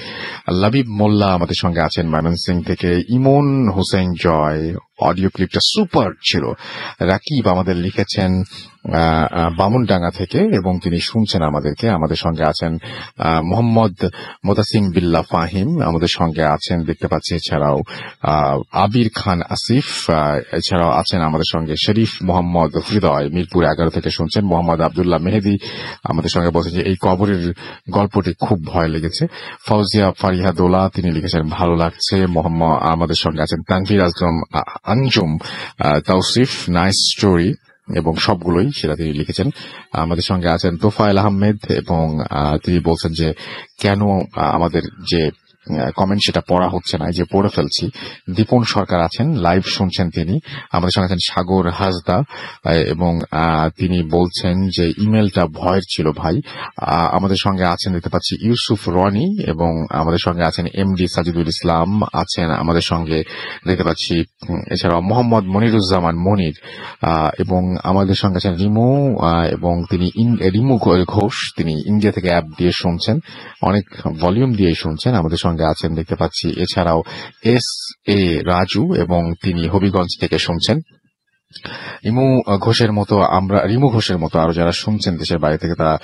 লাবিব মোল্লা আমাদের সঙ্গে আছেন ময়মনসিংহ থেকে। ইমন হোসেন জয়, অডিও ক্লিপটা সুপার ছিল। রাকিব আমাদের লিখেছেন বামুনডাঙ্গা থেকে এবং তিনি শুনছেন আমাদেরকে। আমাদের সঙ্গে আছেন মোহাম্মদ মোতাসিম বিল্লাহ ফাহিম আমাদের সঙ্গে আছেন দেখতে পাচ্ছি। এছাড়াও আবির খান আসিফ, এছাড়াও আছেন আমাদের সঙ্গে শরীফ মোহাম্মদ হৃদয় মিরপুর 11 থেকে শুনছেন। মোহাম্মদ আব্দুল্লাহ মেহেদি আমাদের সঙ্গে বলছেন যে এই কবরের গল্পটি খুব ভয় লেগেছে। ফৌজিয়া ফারিহা দোলা তিনি লিখেছেন ভালো লাগছে। মোহাম্মদ আমাদের সঙ্গে আছেন তানভীর আজম আঞ্জুম তাওসিফ, নাইস স্টোরি, এবং সবগুলোই সেটা তিনি লিখেছেন। আমাদের সঙ্গে আছেন তোফায়েল আহমেদ এবং তিনি বলছেন যে কেন আমাদের যে কমেন্ট সেটা পড়া হচ্ছে না, যে পড়ে ফেলছি। দীপন সরকার আছেন, লাইভ শুনছেন তিনি। আমাদের সঙ্গে আছেন সাগর হাসদা এবং তিনি বলছেন যে ইমেলটা ভয়ের ছিল ভাই। আমাদের সঙ্গে আছেন দেখতে পাচ্ছি ইউসুফ রনি, এবং আমাদের সঙ্গে আছেন এমডি সাজিদুল ইসলাম আছেন আমাদের সঙ্গে দেখতে পাচ্ছি। এছাড়াও মোহাম্মদ মনিরুজ্জামান মনির, এবং আমাদের সঙ্গে আছেন রিমু, এবং তিনি রিমু ঘোষ, তিনি ইন্ডিয়া থেকে অ্যাপ দিয়ে শুনছেন, অনেক ভলিউম দিয়ে শুনছেন। আমাদের সঙ্গে আছেন দেখতে পাচ্ছি এছাড়াও এস এ রাজু, এবং তিনি হবিগঞ্জ থেকে শুনছেন। রিমু ঘোষের মতো আরো যারা শুনছেন দেশের বাইরে থেকে তারা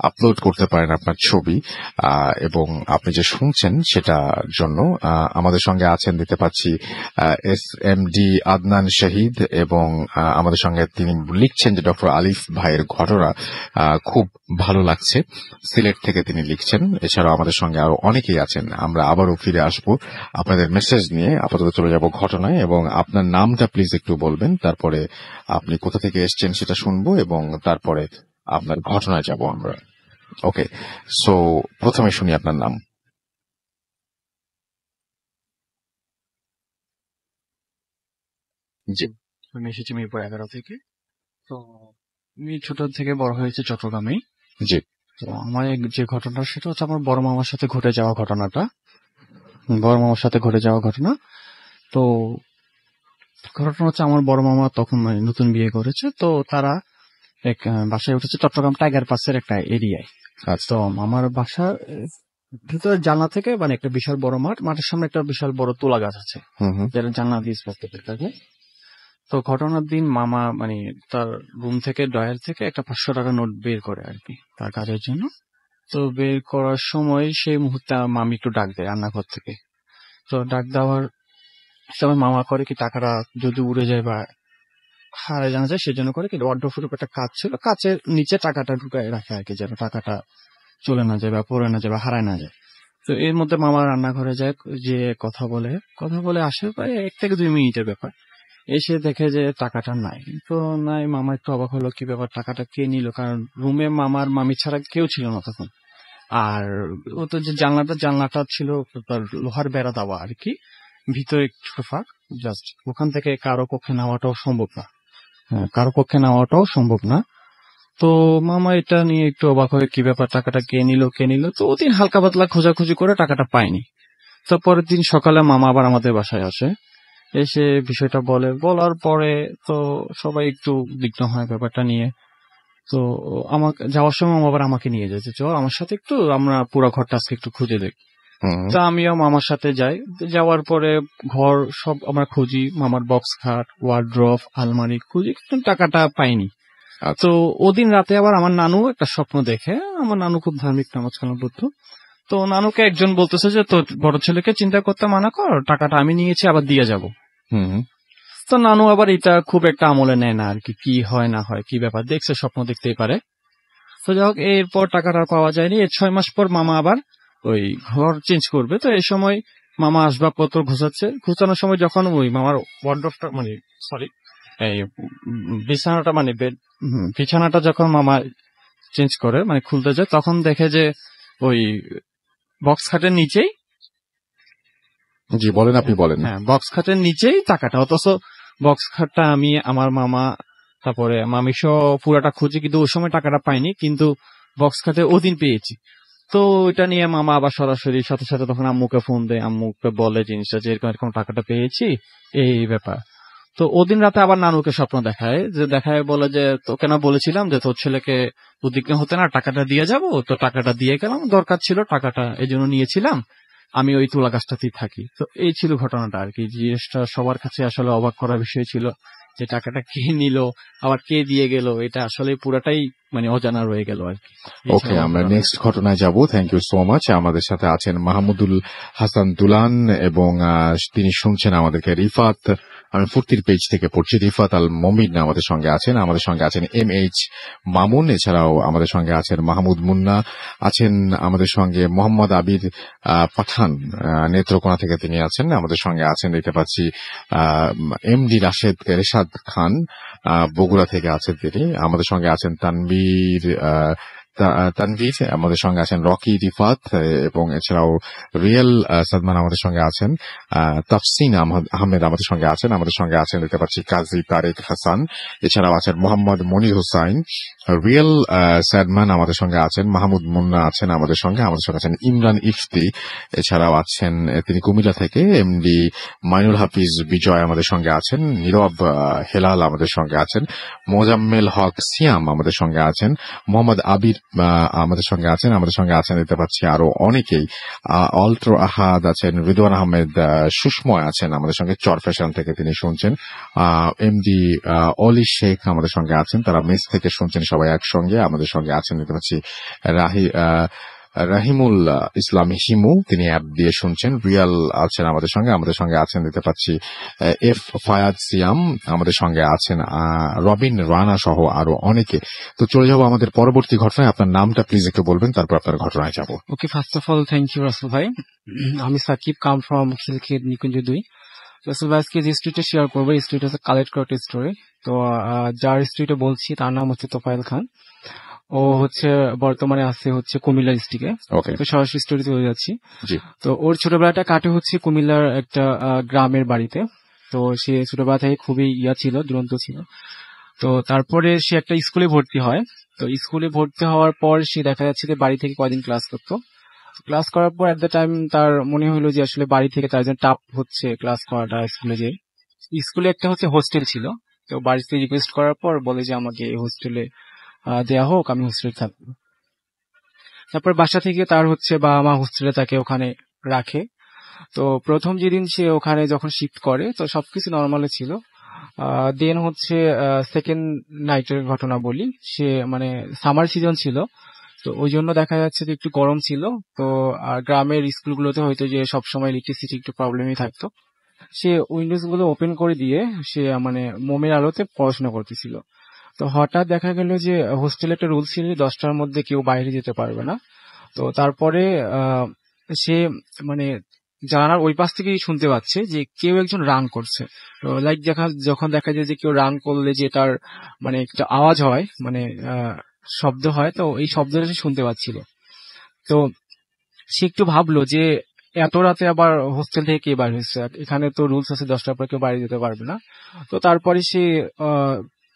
আপলোড করতে পারেন আপনার ছবি, এবং আপনি যে শুনছেন সেটার জন্য। আমাদের সঙ্গে আছেন দেখতে পাচ্ছি SMD আদনান শহীদ, এবং আমাদের সঙ্গে তিনি লিখছেন যে ডক্টর আলিফ ভাইয়ের ঘটনা খুব ভালো লাগছে, সিলেট থেকে তিনি লিখছেন। এছাড়াও আমাদের সঙ্গে আরো অনেকেই আছেন। আমরা আবারও ফিরে আসবো আপনাদের মেসেজ নিয়ে। আপাতত চলে যাব ঘটনায়, এবং আপনার নামটা প্লিজ একটু বলবেন, তারপরে আপনি কোথা থেকে এসছেন সেটা শুনবো, এবং তারপরে আপনার ঘটনায় যাব আমরা। ওকে, সো প্রথমে শুনি আপনার নাম। জি,
আমি এসেছি মিরপুর 11 থেকে। তো আমি ছোট থেকে বড় হয়েছে চট্টগ্রামেই।
জি।
তো আমার যে ঘটনা সেটা হচ্ছে আমার বড় মামার সাথে ঘটে যাওয়া ঘটনা। তো ঘটনা হচ্ছে আমার বড় মামা তখন নতুন বিয়ে করেছে, তো তারা এক বাসায় উঠেছে চট্টগ্রাম টাইগার পাসের একটা এরিয়ায়। তো আমার বাসা ভিতরে জানলা থেকে একটা বিশাল বড় মাঠের সামনে একটা বিশাল বড় তুলা গাছ আছে, যেটা জানলা দিয়ে স্পষ্ট থাকে। তো ঘটনার দিন মামা তার রুম থেকে ড্রয়ার থেকে একটা 500 টাকা নোট বের করে আর কি তার কাজের জন্য। তো বের করার সময় সেই মুহূর্তে মামি একটু ডাক দেয় রান্নাঘর থেকে। তো ডাক দেওয়ার সময় মামা করে কি টাকাটা যদি উড়ে যায় বা হারায় জানা যায় সেজন্য করে কি ওয়ার্ডরোবের উপর একটা কাঁচ ছিল, কাঁচের নিচে টাকাটা ঢুকায় রাখে আর কি, যেন টাকাটা চলে না যায় বা পড়ে না যায় বা হারায় না যায়। তো এর মধ্যে মামা রান্নাঘরে যায়, যে কথা বলে আসে প্রায় 1 থেকে 2 মিনিটের ব্যাপার। এসে দেখে যে টাকাটা নাই। তো নাই, মামা একটু অবাক হলো কি ব্যাপার, টাকাটা কে নিল, কারণ রুমে মামার মামি ছাড়া কেউ ছিল না তখন। আর ও তো যে জানলাটা ছিল তার লোহার বেড়া দেওয়া আর কি, ভিতরে একটু ফাঁক, জাস্ট ওখান থেকে কারো পক্ষে নেওয়াটাও সম্ভব না। হ্যাঁ, কারো পক্ষে নেওয়াটাও সম্ভব না। তো মামা এটা নিয়ে একটু অবাক হয়ে কি ব্যাপার, টাকাটা কে নিল। তো ওদিন হালকা পাতলা খোঁজাখুঁজি করে টাকাটা পাইনি। তো পরের দিন সকালে মামা আবার আমাদের বাসায় আসে, এসে বিষয়টা বলার পরে তো সবাই একটু বিঘ্ন হয় ব্যাপারটা নিয়ে। তো আমাকে যাওয়ার সময় মামা আবার আমাকে নিয়ে যায়, যে চল আমার সাথে একটু, আমরা পুরো ঘরটা আজকে একটু খুঁজে দেখি। তো আমিও মামার সাথে যাই। যাওয়ার পরে ঘর সব আমরা খুঁজি, মামার বক্স খাট, ওয়ার্ড্রপ, আলমারি খুঁজি, কিন্তু টাকাটা পাইনি। তো ওদিন রাতে আবার আমার নানু একটা স্বপ্ন দেখে। আমার নানু খুব ধার্মিক, নামাজ কালাম পড়তো। তো নানুকে একজন বলতেছে যে তোর বড় ছেলেকে চিন্তা করতে মানা কর, টাকাটা আমি নিয়েছি, আবার দিয়ে যাব। তো নানু আবার এটা খুব একটা আমলে নেয় না আর কি হয় না হয়, কি ব্যাপার, দেখছে স্বপ্ন দেখতেই পারে। তো যাই হোক, এরপর টাকাটা পাওয়া যায়নি। 6 মাস পর মামা আবার ওই ঘর চেঞ্জ করবে। তো এই সময় মামা আসবাবপত্র ঘুচানোর সময় যখন ওই মামার ওয়ার্ডরোবটা এই বিছানাটা বিছানাটা যখন মামা চেঞ্জ করে খুলতে যায়, তখন দেখে যে ওই বক্স খাটের নিচেই,
জি বলেন, আপনি বলেন।
হ্যাঁ, বক্স খাটের নিচেই টাকাটা। অথচ বক্স খাটটা আমি, আমার মামা, তারপরে মামি সহ পুরাটা খুঁজি, কিন্তু ওই সময় টাকাটা পাইনি, কিন্তু বক্স খাটে ওদিন পেয়েছি। তো ওইটা নিয়ে মামা আবার সরাসরি সাথে সাথে তখন আম্মুকে ফোন দেয়, আম্মুকে বলে জিনিসটা যে এরকম টাকাটা পেয়েছি, এই ব্যাপার। তো ওদিন রাতে আবার নানুকে স্বপ্ন দেখায় বলে যে তোকে না বলেছিলাম যে তোর ছেলেকে উদ্বিগ্ন হতে না, টাকাটা দিয়ে যাব। তো টাকাটা দিয়ে গেলাম, দরকার ছিল টাকাটা, এই জন্য নিয়েছিলাম, আমি ওই তুলা গাছটাতেই থাকি। তো এই ছিল ঘটনাটা আর কি। জিনিসটা সবার কাছে আসলে অবাক করার বিষয় ছিল যে টাকাটা কে নিল, আবার কে দিয়ে গেল, এটা আসলে পুরাটাই অজানা রয়ে গেল আর কি।
ওকে, আমরা নেক্সট ঘটনায় যাব। Thank you so much. আমাদের সাথে আছেন মাহমুদুল হাসান দুলান এবং তিনি শুনছেন আমাদেরকে রিফাত, আমি ফুর্তির পেজ থেকে পড়ছি, রিফাত আল মমিন আমাদের সঙ্গে আছেন। আমাদের সঙ্গে আছেন MH মামুন, এছাড়াও আমাদের সঙ্গে আছেন মাহমুদ মুন্না, আছেন আমাদের সঙ্গে মোহাম্মদ আবির পাঠান, নেত্রকোনা থেকে তিনি আছেন আমাদের সঙ্গে আছেন। দেখতে পাচ্ছি MD রেশাদ খান বগুড়া থেকে আছেন তিনি আমাদের সঙ্গে আছেন। তানভীর আমাদের সঙ্গে আছেন, রকি রিফাত, এবং এছাড়াও রিয়েল সাদমান আমাদের সঙ্গে আছেন, তাফসিন আহমেদ আমাদের সঙ্গে আছেন দেখতে পাচ্ছি কাজী তারেক হাসান, এছাড়াও আছেন মোহাম্মদ মনির হোসাইন, রিয়েল সাদমান আমাদের সঙ্গে আছেন, মাহমুদ মুন্না আছেন আমাদের সঙ্গে আছেন ইমরান ইফতি, এছাড়াও আছেন তিনি কুমিল্লা থেকে MD মাইনুল হাফিজ বিজয় আমাদের সঙ্গে আছেন, নীরব হেলাল আমাদের সঙ্গে আছেন, মোজাম্মেল হক সিয়াম আমাদের সঙ্গে আছেন, মোহাম্মদ আবির আমাদের সঙ্গে আছেন দেখতে পাচ্ছি আরো অনেকেই, অল্ট্র আহাদ আছেন, রিদওয়ান আহমেদ, সুষময় আছেন আমাদের সঙ্গে, চর ফ্যাশন থেকে তিনি শুনছেন, MD অলি শেখ আমাদের সঙ্গে আছেন, তারা মেস থেকে শুনছেন সবাই একসঙ্গে আমাদের সঙ্গে আছেন দেখতে পাচ্ছি। রাহিমুল ইসলাম হিমু, তিনি অ্যাপ দিয়ে শুনছেন, রিয়াল আছেন আমাদের সঙ্গে আছেন দেখতে পাচ্ছি, F ফায়াদ সিয়াম আমাদের সঙ্গে আছেন, রবিন রানা সহ আরো অনেকে। তো চলে যাবো আমাদের পরবর্তী ঘটনায়। আপনার নামটা প্লিজ একটু বলবেন, তারপর আপনার ঘটনায় যাব।
ওকে, first of all thank you Rasel ভাই। আমি সাকিব, কাম ফ্রম খিলখিল নিকুঞ্জ 2। রাসেল ভাই আজকে যে স্ট্রিটে শেয়ার করবো, এই স্ট্রিট হচ্ছে কালেক্ট করার স্টোরি। তো যার স্ট্রিটে বলছি তার নাম হচ্ছে তোফায়েল খান। ও হচ্ছে বর্তমানে আছে হচ্ছে কুমিল্লা ডিস্ট্রিক্টে। তো সরাসরি স্টোরিতে হয়ে যাচ্ছি। তো ওর ছোটবেলাটা কাটে হচ্ছে কুমিল্লার একটা গ্রামের বাড়িতে। তো সে ছোটবেলা থেকে খুবই ছিল, দুরন্ত ছিল। তো তারপরে সে একটা স্কুলে ভর্তি হয়। তো স্কুলে ভর্তি হওয়ার পর সে দেখা যাচ্ছে যে বাড়ি থেকে কয়দিন ক্লাস করতো। ক্লাস করার পর এট দ্য টাইম তার মনে হলো যে আসলে বাড়ি থেকে তার জন্য টাফ হচ্ছে ক্লাস করাটা। স্কুলে একটা হচ্ছে হোস্টেল ছিল। তো বাড়িতে রিকোয়েস্ট করার পর বলে যে আমাকে এই হোস্টেলে দেয়া হোক, আমি হোস্টেলে থাকবো। তারপর বাসা থেকে তার হচ্ছে বাবা মা হোস্টেলে তাকে ওখানে রাখে। তো প্রথম যেদিন সে ওখানে যখন শিফট করে তো সবকিছু নর্মালে ছিল। দেন হচ্ছে সেকেন্ড নাইটের ঘটনা বলি। সে সামার সিজন ছিল, তো ওই জন্য দেখা যাচ্ছে যে একটু গরম ছিল। তো গ্রামের স্কুলগুলোতে হয়তো যে সবসময় ইলেকট্রিসিটি একটু প্রবলেমই থাকতো। সে উইন্ডোজ গুলো ওপেন করে দিয়ে সে মোমের আলোতে পড়াশোনা করতেছিল। তো হঠাৎ দেখা গেল যে হোস্টেলে একটা রুল ছিল 10টার মধ্যে কেউ বাইরে যেতে পারবে না। তো তারপরে সে জানালার ওই পাশ থেকেই শুনতে পাচ্ছে যে কেউ একজন রান করছে। তো লাইক যখন দেখা যায় যে কেউ রান করলে যে তার একটা আওয়াজ হয়, শব্দ হয়, তো এই শব্দটা সে শুনতে পাচ্ছিল। তো সে একটু ভাবলো যে এত রাতে আবার হোস্টেল থেকে কে বার হয়েছে, এখানে তো রুলস আছে 10টার পর কেউ বাইরে যেতে পারবে না। তো তারপরে সে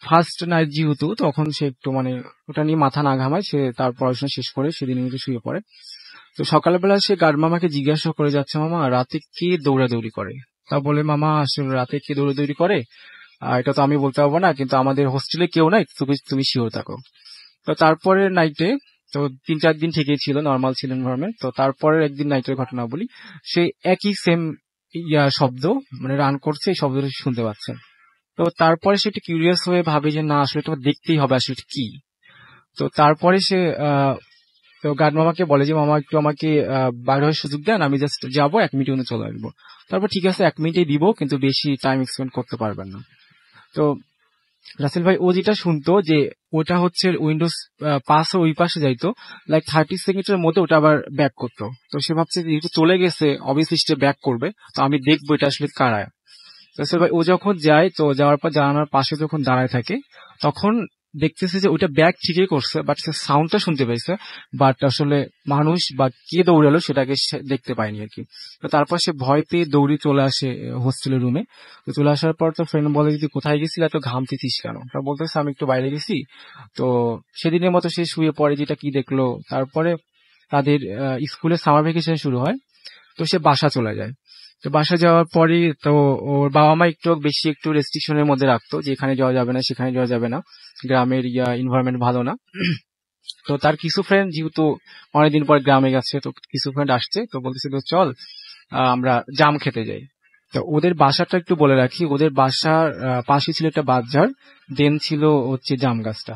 ফার্স্ট নাইট যেহেতু, তখন সে একটু মানে ওটা নিয়ে মাথা না ঘামায়, সে তার পড়াশোনা শেষ করে সেদিন একটু শুয়ে পড়ে। তো সকালবেলা সে গার্ড মামাকে জিজ্ঞাসা করে যাচ্ছে, মামা রাতে কে দৌড়াদৌড়ি করে? তা বলে, মামা আসলে রাতে কে দৌড়াদৌড়ি করে এটা তো আমি বলতে পারবো না, কিন্তু আমাদের হোস্টেলে কেউ নাই, তুমি শিওর থাকো। তো তারপরে নাইটে, তো 3-4 দিন থেকেই ছিল, নর্মাল ছিল এনভায়রনমেন্ট। তো তারপরের একদিন নাইটের ঘটনা বলি, সে একই সেম শব্দ মানে রান করছে, এই শব্দটা শুনতে পাচ্ছে। তো তারপরে সে একটু কিউরিয়াস হয়ে ভাবে যে না আসলে এটা দেখতেই হবে আসলে কি। তো তারপরে সে তো গার্ড মামাকে বলে যে মামা একটু আমাকে বাইরে হওয়ার সুযোগ দেন, আমি জাস্ট যাবো, 1 মিনিটের মধ্যে চলে আসবো। তারপর ঠিক আছে 1 মিনিটেই দিব, কিন্তু বেশি টাইম এক্সপেন্ড করতে পারবেন না। তো রাসেল ভাই ও যেটা শুনতো যে ওটা হচ্ছে উইন্ডোজ পাস ওই পাশে যাইতো, লাইক 30 সেকেন্ডের মধ্যে ওটা আবার ব্যাক করতো। তো সে ভাবছে যেহেতু চলে গেছে অবভিয়াসলি সে ব্যাক করবে, তো আমি দেখবো এটা আসলে কারা। রাসেল ভাই ও যখন যায়, তো যাওয়ার পর জানালার পাশে যখন দাঁড়ায় থাকে, তখন দেখতেছে যে ওইটা ব্যাক ঠিকই করছে, বাট সে সাউন্ডটা শুনতে পাইছে, বাট আসলে মানুষ বা কে দৌড়ালো সেটাকে সে দেখতে পায়নি আর কি। তো তারপর সে ভয় পেয়ে দৌড়ে চলে আসে হোস্টেলের রুমে। তো চলে আসার পর তো ফ্রেন্ড বলে, যদি কোথায় গেছিল এত ঘামতেছিস কেন? তা বলতেছে আমি একটু বাইরে গেছি। তো সেদিনের মতো সে শুয়ে পড়ে, যেটা কি দেখলো। তারপরে তাদের স্কুলের সামার ভ্যাকেশন শুরু হয়, তো সে বাসা চলে যায়। তো বাসা যাওয়ার পরে তো ওর বাবা মা একটু রেস্ট্রিকশনের মধ্যে রাখতো, যে এখানে যাওয়া যাবে না, সেখানে যাওয়া যাবে না, গ্রামের এনভায়রনমেন্ট ভালো না। তো তার কিছু ফ্রেন্ড যেহেতু অনেকদিন পর গ্রামে গেছে, তো কিছু ফ্রেন্ড আসছে, তো বলতেছিল চল আমরা জাম খেতে যাই। তো ওদের বাসাটা একটু বলে রাখি, ওদের বাসার পাশে ছিল একটা বাজার, দেন ছিল হচ্ছে জাম গাছটা।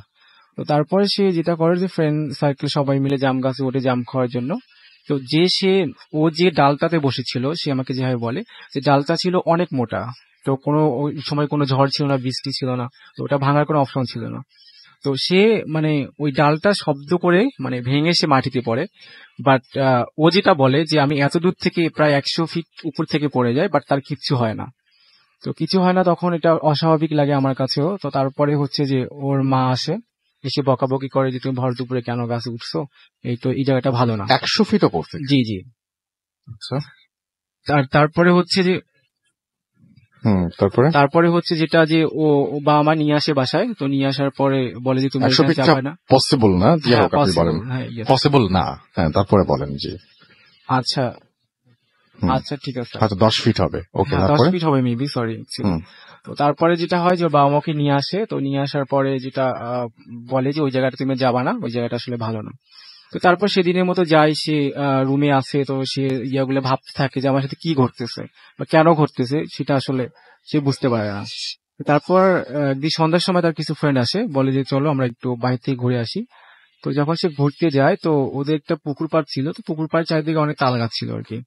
তো তারপরে সে যেটা করে যে ফ্রেন্ড সার্কেল সবাই মিলে জাম গাছে ওঠে জাম খাওয়ার জন্য। তো ও যে ডালটাতে বসেছিল, সে আমাকে যেভাবে বলে যে ডালটা ছিল অনেক মোটা। তো ওই সময় কোনো ঝড় ছিল না, বৃষ্টি ছিল না, তো ওটা ভাঙার কোনো অপশন ছিল না। তো সে মানে ওই ডালটা শব্দ করে মানে ভেঙে সে মাটিতে পড়ে। বাট ও যেটা বলে যে আমি এত দূর থেকে প্রায় 100 ফিট উপর থেকে পড়ে যাই, বাট তার কিচ্ছু হয় না। তো কিছু হয় না, তখন এটা অস্বাভাবিক লাগে আমার কাছেও। তো তারপরে হচ্ছে যে ওর মা আসে, এসে বকাবকি করে যে তুমি ভর দুপুরে কেন গাছে উঠছো, এই জায়গাটা ভালো না।
100 ফিটও পড়তে?
জি জি।
আচ্ছা,
তারপরে হচ্ছে যে তারপরে হচ্ছে যেটা যে ও বাবা মা নিয়ে আসে বাসায়। তো নিয়ে আসার পরে বলে যে তুমি এখানে যাবে না,
পসিবল না, যে হোক আপনি বলেন পসিবল না। হ্যাঁ, তারপরে বলেন জি।
আচ্ছা আচ্ছা ঠিক আছে,
হয়তো 10 ফিট হবে। ওকে,
10 ফিট হবে মেবি, সরি। তো তারপরে যেটা হয় যে বাবা মাকে নিয়ে আসে, তো নিয়ে আসার পরে যেটা বলে যে ওই জায়গাটা তুমি যাবা না, ওই জায়গাটা আসলে ভালো না। তো তারপর সেদিনের মতো যায়, সে রুমে আসে। তো সে ইয়াগুলো ভাবতে থাকে যে আমার সাথে কি ঘটতেছে বা কেন ঘটতেছে, সেটা আসলে সে বুঝতে পারে না। তারপর একদিন সন্ধ্যার সময় তার কিছু ফ্রেন্ড আসে, বলে যে চলো আমরা একটু বাইরে থেকে ঘুরে আসি। তো যখন সে ঘুরতে যায়, তো ওদের একটা পুকুর পাড় ছিল, তো পুকুর পাড় চারিদিকে অনেক তাল গাছ ছিল আর কি।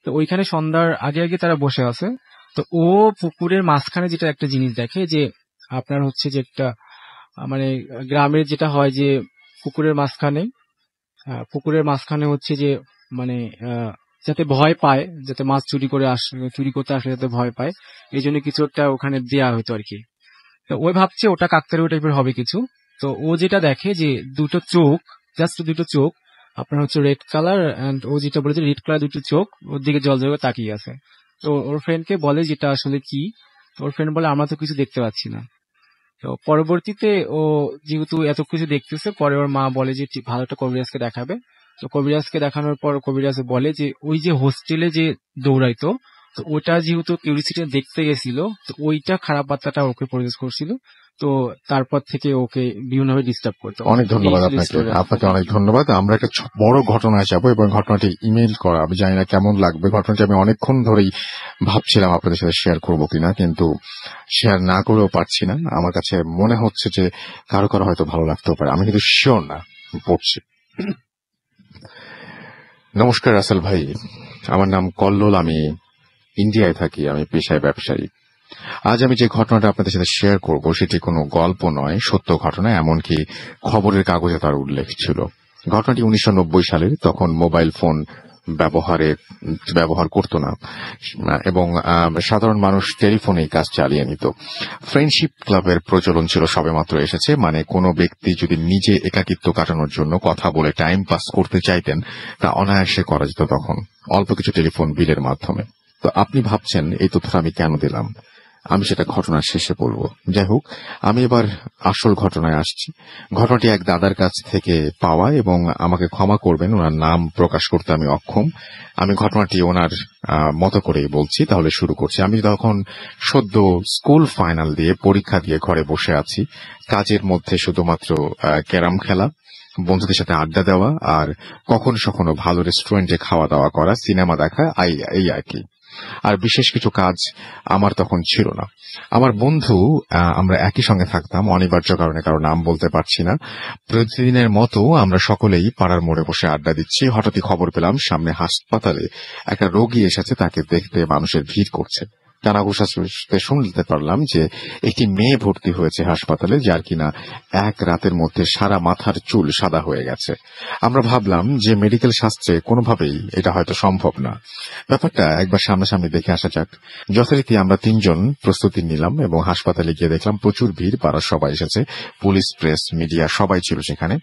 তো ওইখানে সন্ধ্যার আগে আগে তারা বসে আছে। তো ও পুকুরের মাঝখানে যেটা একটা জিনিস দেখে, যে আপনার হচ্ছে যে একটা মানে গ্রামের যেটা হয় যে পুকুরের মাঝখানে হচ্ছে যে মানে যাতে ভয় পায়, যাতে মাছ চুরি করতে আসলে যাতে ভয় পায়, এই জন্য কিছু একটা ওখানে দেয়া হতো আর কি। তো ওই ভাবছে ওটা কাকতাড়ুয়া টাইপের হবে কিছু। তো ও যেটা দেখে যে জাস্ট দুটো চোখ আপনার হচ্ছে রেড কালার, এন্ড ও যেটা বলেছে রেড কালার দুটো চোখ ওর দিকে জল তাকিয়ে আছে। তো ওর ফ্রেন্ডকে বলে যেটা আসলে কি। ওর ফ্রেন্ড বলে আমরা তো কিছু দেখতে পাচ্ছি না। তো পরবর্তীতে ও যেহেতু এত কিছু দেখতেছে, পরে ওর মা বলে যে ভালো একটা কবিরাজকে দেখাবে। তো কবিরাজকে দেখানোর পর কবিরাজ বলে যে ওই যে হোস্টেলে যে দৌড়াইতো, তো ওটা যেহেতু কিউরিসিটি দেখতে গেছিল, তো ওইটা খারাপ বার্তাটা ওকে প্রডিউস করছিল। তো তারপর থেকে ওকে বিভিন্নভাবে ডিস্টার্ব করতো।
অনেক ধন্যবাদ আপনাকে অনেক ধন্যবাদ। আমরা একটা বড় ঘটনায় যাবো এবং ঘটনাটি ইমেল করা, আমি জানি না কেমন লাগবে। ঘটনাটি আমি অনেকক্ষণ ধরেই ভাবছিলাম আপনাদের সাথে শেয়ার করবো কিনা, কিন্তু শেয়ার না করেও পারছি না। আমার কাছে মনে হচ্ছে যে কারো কারো হয়তো ভালো লাগতেও পারে, আমি কিন্তু শিওর না। পড়ছি। নমস্কার রাসেল ভাই, আমার নাম কল্লোল, আমি ইন্ডিয়ায় থাকি, আমি পেশায় ব্যবসায়ী। আজ আমি যে ঘটনাটা আপনাদের সাথে শেয়ার করব সেটি কোনো গল্প নয়, সত্য ঘটনা, এমনকি খবরের কাগজে তার উল্লেখ ছিল। ঘটনাটি 1990 সালের। তখন মোবাইল ফোন ব্যবহার করতো না, এবং সাধারণ মানুষ টেলিফোনেই কাজ চালিয়ে নিত। ফ্রেন্ডশিপ ক্লাবের প্রচলন ছিল সবেমাত্র এসেছে, মানে কোনো ব্যক্তি যদি নিজে একাকিত্ব কাটানোর জন্য কথা বলে টাইম পাস করতে চাইতেন তা অনায়াসে করা যেত তখন, অল্প কিছু টেলিফোন বিলের মাধ্যমে। তো আপনি ভাবছেন এই তথ্যটা আমি কেন দিলাম, আমি সেটা ঘটনার শেষে বলবো। যাই হোক, আমি এবার আসল ঘটনায় আসছি। ঘটনাটি এক দাদার কাছ থেকে পাওয়া, এবং আমাকে ক্ষমা করবেন, ওনার নাম প্রকাশ করতে আমি অক্ষম। আমি ঘটনাটি ওনার মতো করেই বলছি। তাহলে শুরু করছি। আমি তখন সদ্য স্কুল ফাইনাল দিয়ে পরীক্ষা দিয়ে ঘরে বসে আছি। কাজের মধ্যে শুধুমাত্র ক্যারাম খেলা, বন্ধুদের সাথে আড্ডা দেওয়া, আর কখনো ভালো রেস্টুরেন্টে খাওয়া দাওয়া করা, সিনেমা দেখা, এই আর কি। আর বিশেষ কিছু কাজ আমার তখন ছিল না। আমার বন্ধু, আমরা একই সঙ্গে থাকতাম, অনিবার্য কারণে কারো নাম বলতে পারছি না। প্রতিদিনের মতো আমরা সকলেই পাড়ার মোড়ে বসে আড্ডা দিচ্ছি। হঠাৎই খবর পেলাম সামনে হাসপাতালে একটা রোগী এসেছে, তাকে দেখতে মানুষের ভিড় করছে। কানাঘুষাতে শুনতে পারলাম যে একটি মেয়ে ভর্তি হয়েছে হাসপাতালে, যার কিনা এক রাতের মধ্যে সারা মাথার চুল সাদা হয়ে গেছে। আমরা ভাবলাম যে মেডিকেল শাস্ত্রে কোনোভাবেই এটা হয়তো সম্ভব না, ব্যাপারটা একবার সামনাসামনি দেখে আসা যাক। যথারীতি আমরা 3 জন প্রস্তুতি নিলাম এবং হাসপাতালে গিয়ে দেখলাম প্রচুর ভিড়, পাড়ার সবাই এসেছে, পুলিশ, প্রেস, মিডিয়া সবাই ছিল সেখানে।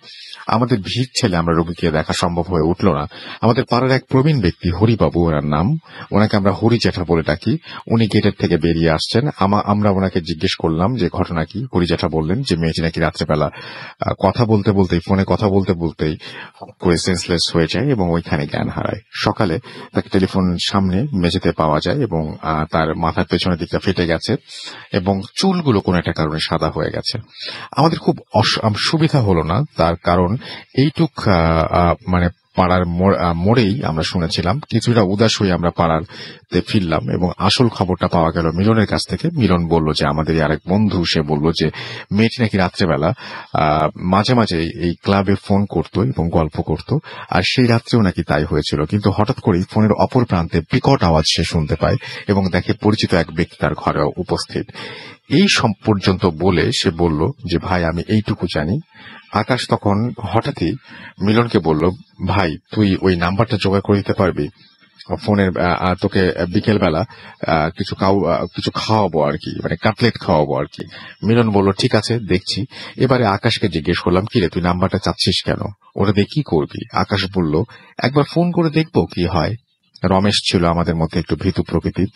আমাদের ভিড় ছেলে আমরা রোগীকে দেখা সম্ভব হয়ে উঠল না। আমাদের পাড়ার এক প্রবীণ ব্যক্তি, হরিবাবু ওনার নাম, ওনাকে আমরা হরি জ্যাঠা বলে ডাকি, উনি গেটের থেকে বেরিয়ে আসছেন। আমরা ওনাকে জিজ্ঞেস করলাম যে ঘটনা কি। হরি জ্যাঠা বললেন যে মেয়েটি নাকি রাত্রেবেলা ফোনে কথা বলতে বলতেই করে সেন্সলেস হয়ে যায় এবং ওইখানে জ্ঞান হারায়। সকালে তাকে টেলিফোন সামনে মেঝেতে পাওয়া যায় এবং তার মাথার পেছনের দিকটা ফেটে গেছে এবং চুলগুলো কোনো একটা কারণে সাদা হয়ে গেছে। আমাদের খুব সুবিধা হলো না, তার কারণ এইটুক মানে পাড়ার মোড়েই আমরা শুনেছিলাম। কিছুটা উদাস হয়ে আমরা পাড়াতে ফিরলাম এবং আসল খবরটা পাওয়া গেল মিলনের কাছ থেকে। মিলন বলল যে আমাদের আরেক বন্ধু, সে বলল যে মেয়েটি নাকি রাত্রেবেলা মাঝে মাঝে এই ক্লাবে ফোন করতো এবং গল্প করত, আর সেই রাত্রেও নাকি তাই হয়েছিল। কিন্তু হঠাৎ করেই ফোনের অপর প্রান্তে বিকট আওয়াজ সে শুনতে পায় এবং দেখে পরিচিত এক ব্যক্তি তার ঘরে উপস্থিত। এই পর্যন্ত বলে সে বলল যে ভাই আমি এইটুকু জানি। আকাশ তখন হঠাৎই মিলনকে বলল, ভাই তুই ওই নাম্বারটা জোগাড় করে দিতে পারবি ফোনের, তোকে বিকেল বেলা কিছু খাওয়াবো আর কি, মানে কাটলেট খাওয়াবো আর কি। মিলন বলল ঠিক আছে দেখছি। এবারে আকাশকে জিজ্ঞেস করলাম, কি রে তুই নাম্বারটা চাচ্ছিস কেন, ওটা দিয়ে কি করবি? আকাশ বলল একবার ফোন করে দেখবো কি হয়। রমেশ ছিল আমাদের মধ্যে একটু ভীতু প্রকৃতির,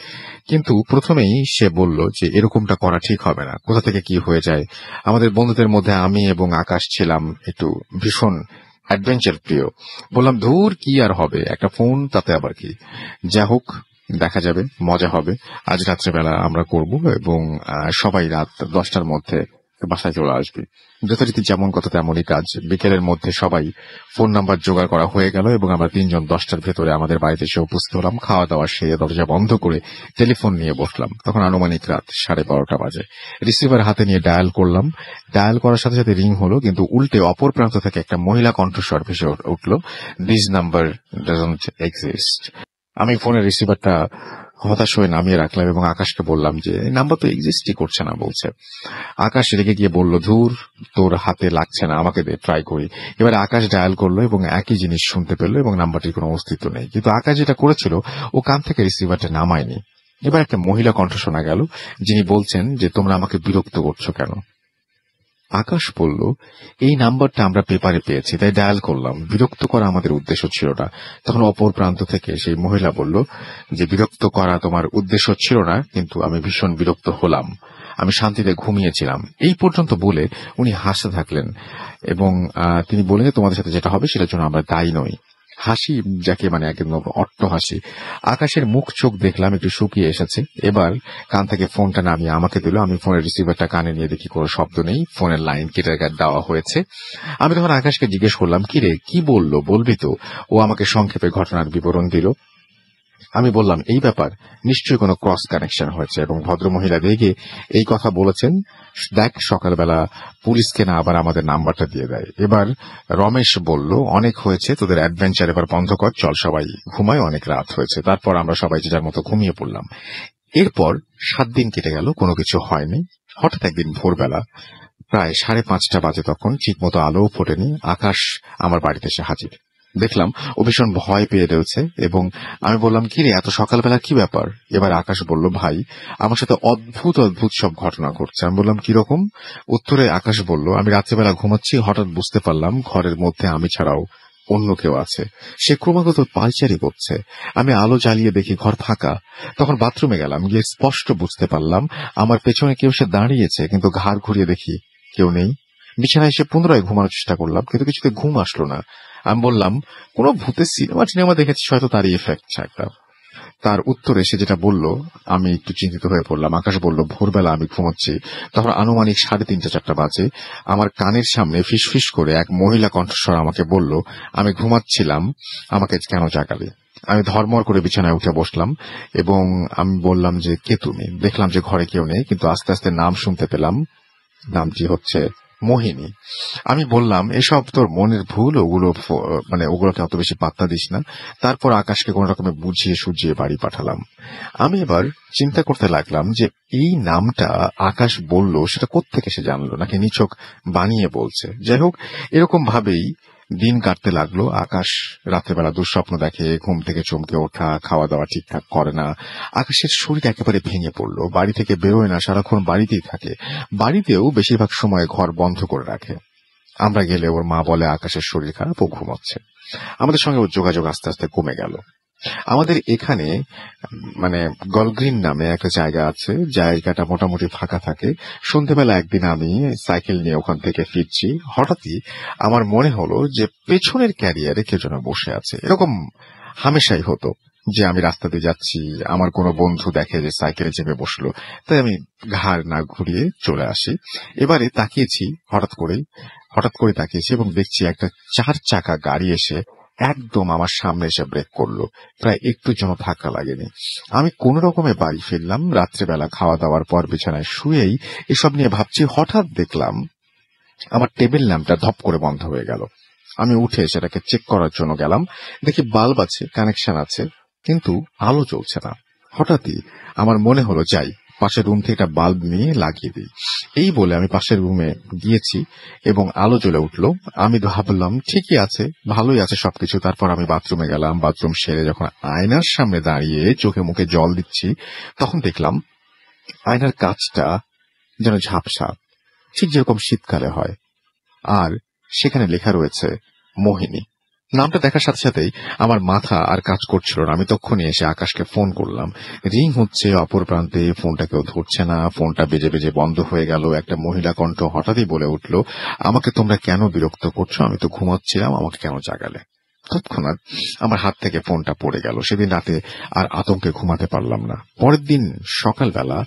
কিন্তু প্রথমেই সে বলল যে এরকমটা করা ঠিক হবে না, কোথা থেকে কি হয়ে যায়। আমাদের বন্ধুদের মধ্যে আমি এবং আকাশ ছিলাম একটু ভীষণ অ্যাডভেঞ্চার প্রিয়। বললাম ধুর কি আর হবে, একটা ফোন, তাতে আবার কি, যা হোক দেখা যাবে, মজা হবে। আজ রাত্রেবেলা আমরা করব এবং সবাই রাত 10টার মধ্যে বাসায় চলে আসবে। যথারীতি যেমন কথা তেমনই কাজ। বিকেলের মধ্যে সবাই ফোন নাম্বার জোগাড় করা হয়ে গেল এবং আমরা 3 জন 10টার ভেতরে আমাদের বাড়িতে এসে উপস্থিত হলাম। খাওয়া দাওয়া সেরে দরজা বন্ধ করে টেলিফোন নিয়ে বসলাম। তখন আনুমানিক রাত 12:30 বাজে। রিসিভার হাতে নিয়ে ডায়াল করলাম। ডায়াল করার সাথে সাথে রিং হলো, কিন্তু উল্টে অপর প্রান্ত থেকে একটা মহিলা কণ্ঠস্বর ভেসে উঠল, দিস নাম্বার ডাজন্ট এক্সিস্ট। আমি ফোনের রিসিভারটা হতাশ হয়ে নামিয়ে রাখলাম এবং আকাশকে বললাম যে নাম্বার তো এক্সিস্টই করছে না বলছে। আকাশ রেগে গিয়ে বলল, ধুর তোর হাতে লাগছে না, আমাকে দে, ট্রাই করি। এবারে আকাশ ডায়াল করলো এবং একই জিনিস শুনতে পেল এবং নাম্বারটির কোনো অস্তিত্ব নেই। কিন্তু আকাশ যেটা করেছিল, ও কান থেকে রিসিভারটা নামায়নি। এবার একটা মহিলা কণ্ঠ শোনা গেল, যিনি বলছেন যে তোমরা আমাকে বিরক্ত করছো কেন? আকাশ বলল, এই নাম্বারটা আমরা পেপারে পেয়েছি তাই ডায়াল করলাম, বিরক্ত করা আমাদের উদ্দেশ্য ছিল না। তখন অপর প্রান্ত থেকে সেই মহিলা বলল যে বিরক্ত করা তোমার উদ্দেশ্য ছিল না, কিন্তু আমি ভীষণ বিরক্ত হলাম, আমি শান্তিতে ঘুমিয়েছিলাম। এই পর্যন্ত বলে উনি হাসতে থাকলেন এবং তিনি বললেন যে তোমাদের সাথে যেটা হবে সেটার জন্য আমরা দায়ী নই। হাসি যাকে মানে একদম অট্ট হাসি। আকাশের মুখ চোখ দেখলাম একটু শুকিয়ে এসেছে। এবার কান থেকে ফোনটা নামিয়ে আমাকে দিল। আমি ফোনের রিসিভারটা কানে নিয়ে দেখি কোনো শব্দ নেই, ফোনের লাইন কেটে দেওয়া হয়েছে। আমি তখন আকাশকে জিজ্ঞেস করলাম, কি রে কি বললো, বলবি তো? ও আমাকে সংক্ষেপে ঘটনার বিবরণ দিল। আমি বললাম, এই ব্যাপার নিশ্চয়ই কোনো ক্রস কানেকশন হয়েছে এবং ভদ্রমহিলা রেগে এই কথা বলেছেন, দেখ সকালবেলা পুলিশকে না আবার আমাদের নাম্বারটা দিয়ে দেয়। এবার রমেশ বলল, অনেক হয়েছে তোদের অ্যাডভেঞ্চার, এবার বন্ধ কর, চল সবাই ঘুমায়, অনেক রাত হয়েছে। তারপর আমরা সবাই যে যার মতো ঘুমিয়ে পড়লাম। এরপর 7 দিন কেটে গেল, কোনো কিছু হয়নি। হঠাৎ একদিন ভোরবেলা প্রায় 5:30 বাজে, তখন ঠিক মতো আলোও ফোটেনি, আকাশ আমার বাড়িতে এসে হাজির। দেখলাম ও ভীষণ ভয় পেয়ে রয়েছে এবং আমি বললাম, কি রে, এত সকালবেলা কি ব্যাপার? এবার আকাশ বলল, ভাই আমার সাথে অদ্ভুত অদ্ভুত সব ঘটনা ঘটছে। আমি বললাম, কিরকম? উত্তরে আকাশ বলল, আমি রাত্রেবেলা ঘুমাচ্ছি, হঠাৎ বুঝতে পারলাম ঘরের মধ্যে আমি ছাড়াও অন্য কেউ আছে। সে ক্রমাগত পায়চারি করছে। আমি আলো জ্বালিয়ে দেখি ঘর ফাঁকা। তখন বাথরুমে গেলাম, গিয়ে স্পষ্ট বুঝতে পারলাম আমার পেছনে কেউ সে দাঁড়িয়েছে, কিন্তু ঘাড় ঘুরিয়ে দেখি কেউ নেই। বিছানায় এসে পুনরায় ঘুমানোর চেষ্টা করলাম, কিন্তু কিছুতে ঘুম আসলো না। আমি বললাম, কোন ভূতের সিনেমা দেখেছি, হয়তো তারই এফেক্ট একটা। তার উত্তরে সে যেটা বলল, আমি একটু চিন্তিত হয়ে পড়লাম। আকাশ বলল, ভোরবেলা আমি ঘুমোচ্ছি, তখন আনুমানিক 3:30-4টা বাজে। আমার কানের সামনে ফিসফিস করে এক মহিলা কণ্ঠস্বর আমাকে বলল, আমি ঘুমাচ্ছিলাম, আমাকে কেন জাগালে? আমি ধর্মর করে বিছানায় উঠে বসলাম এবং আমি বললাম যে, কে তুমি? দেখলাম যে ঘরে কেউ নেই, কিন্তু আস্তে আস্তে নাম শুনতে পেলাম। নামটি হচ্ছে মোহিনী। আমি বললাম, এসব তোর মনের ভুল, ওগুলোকে অত বেশি পাত্তা দিস না। তারপর আকাশকে কোন রকমে বুঝিয়ে সুঝিয়ে বাড়ি পাঠালাম। আমি এবার চিন্তা করতে লাগলাম যে এই নামটা আকাশ বলল সেটা কোত্থেকে সে জানলো, নাকি নিছক বানিয়ে বলছে। যাই হোক, এরকম ভাবেই দিন কাটতে লাগলো। আকাশ রাত্রেবেলা দুঃস্বপ্ন দেখে, ঘুম থেকে চমকে ওঠা, খাওয়া দাওয়া ঠিকঠাক করে না। আকাশের শরীর একেবারে ভেঙে পড়লো, বাড়ি থেকে বেরোয় না, সারাক্ষণ বাড়িতেই থাকে। বাড়িতেও বেশিরভাগ সময় ঘর বন্ধ করে রাখে। আমরা গেলে ওর মা বলে আকাশের শরীর খারাপ, ও ঘুমাচ্ছে। আমাদের সঙ্গে ওর যোগাযোগ আস্তে আস্তে কমে গেল। আমাদের এখানে গলগ্রিন নামে একটা জায়গা আছে, জায়গাটা মোটামুটি ফাঁকা থাকে। সন্ধ্যেবেলা একদিন আমি সাইকেল নিয়ে ওখান থেকে ফিরছি, হঠাৎই আমার মনে হলো যে পেছনের ক্যারিয়ারে কেউ যেন বসে আছে। এরকম হামেশাই হতো যে আমি রাস্তা দিয়ে যাচ্ছি, আমার কোনো বন্ধু দেখে যে সাইকেলে চেপে বসলো, তাই আমি ঘাড় না ঘুরিয়ে চলে আসি। এবারে তাকিয়েছি, হঠাৎ করে তাকিয়েছি এবং দেখছি একটা 4 চাকা গাড়ি এসে একদম আমার সামনে এসে ব্রেক করলো। প্রায় একটু যেন ধাক্কা লাগেনি। আমি কোন রকমে বাড়ি ফিরলাম। রাত্রেবেলা খাওয়া দাওয়ার পর বিছানায় শুয়েই এসব নিয়ে ভাবছি, হঠাৎ দেখলাম আমার টেবিল ল্যাম্পটা ধপ করে বন্ধ হয়ে গেল। আমি উঠে সেটাকে চেক করার জন্য গেলাম, দেখি বাল্ব আছে, কানেকশন আছে, কিন্তু আলো জ্বলছে না। হঠাৎই আমার মনে হলো, যাই পাশের রুম থেকে একটা বাল্ব নিয়ে লাগিয়ে দিই। এই বলে আমি পাশের রুমে গিয়েছি এবং আলো জ্বলে উঠলো। আমি ভাবলাম ঠিকই আছে, ভালোই আছে সবকিছু। তারপর আমি বাথরুমে গেলাম। বাথরুম সেরে যখন আয়নার সামনে দাঁড়িয়ে চোখে মুখে জল দিচ্ছি, তখন দেখলাম আয়নার কাঁচটা যেন ঝাপসা, ঠিক যেরকম শীতকালে হয়। আর সেখানে লেখা রয়েছে মোহিনী। নামটা দেখার সাথে সাথেই আমার মাথা আর কাজ করছিল না। আমি তখনই এসে আকাশকে ফোন করলাম। রিং হচ্ছে অপর প্রান্তে, ফোনটা কেউ ধরছে না। ফোনটা বেজে বেজে বন্ধ হয়ে গেল। একটা মহিলা কণ্ঠ হঠাৎই বলে উঠল, আমাকে তোমরা কেন বিরক্ত করছো? আমি তো ঘুমাচ্ছিলাম, আমাকে কেন জাগালে? তৎক্ষণাৎ আমার হাত থেকে ফোনটা পড়ে গেল। সেদিন রাতে আর আতঙ্কে ঘুমাতে পারলাম না। পরের দিন সকালবেলা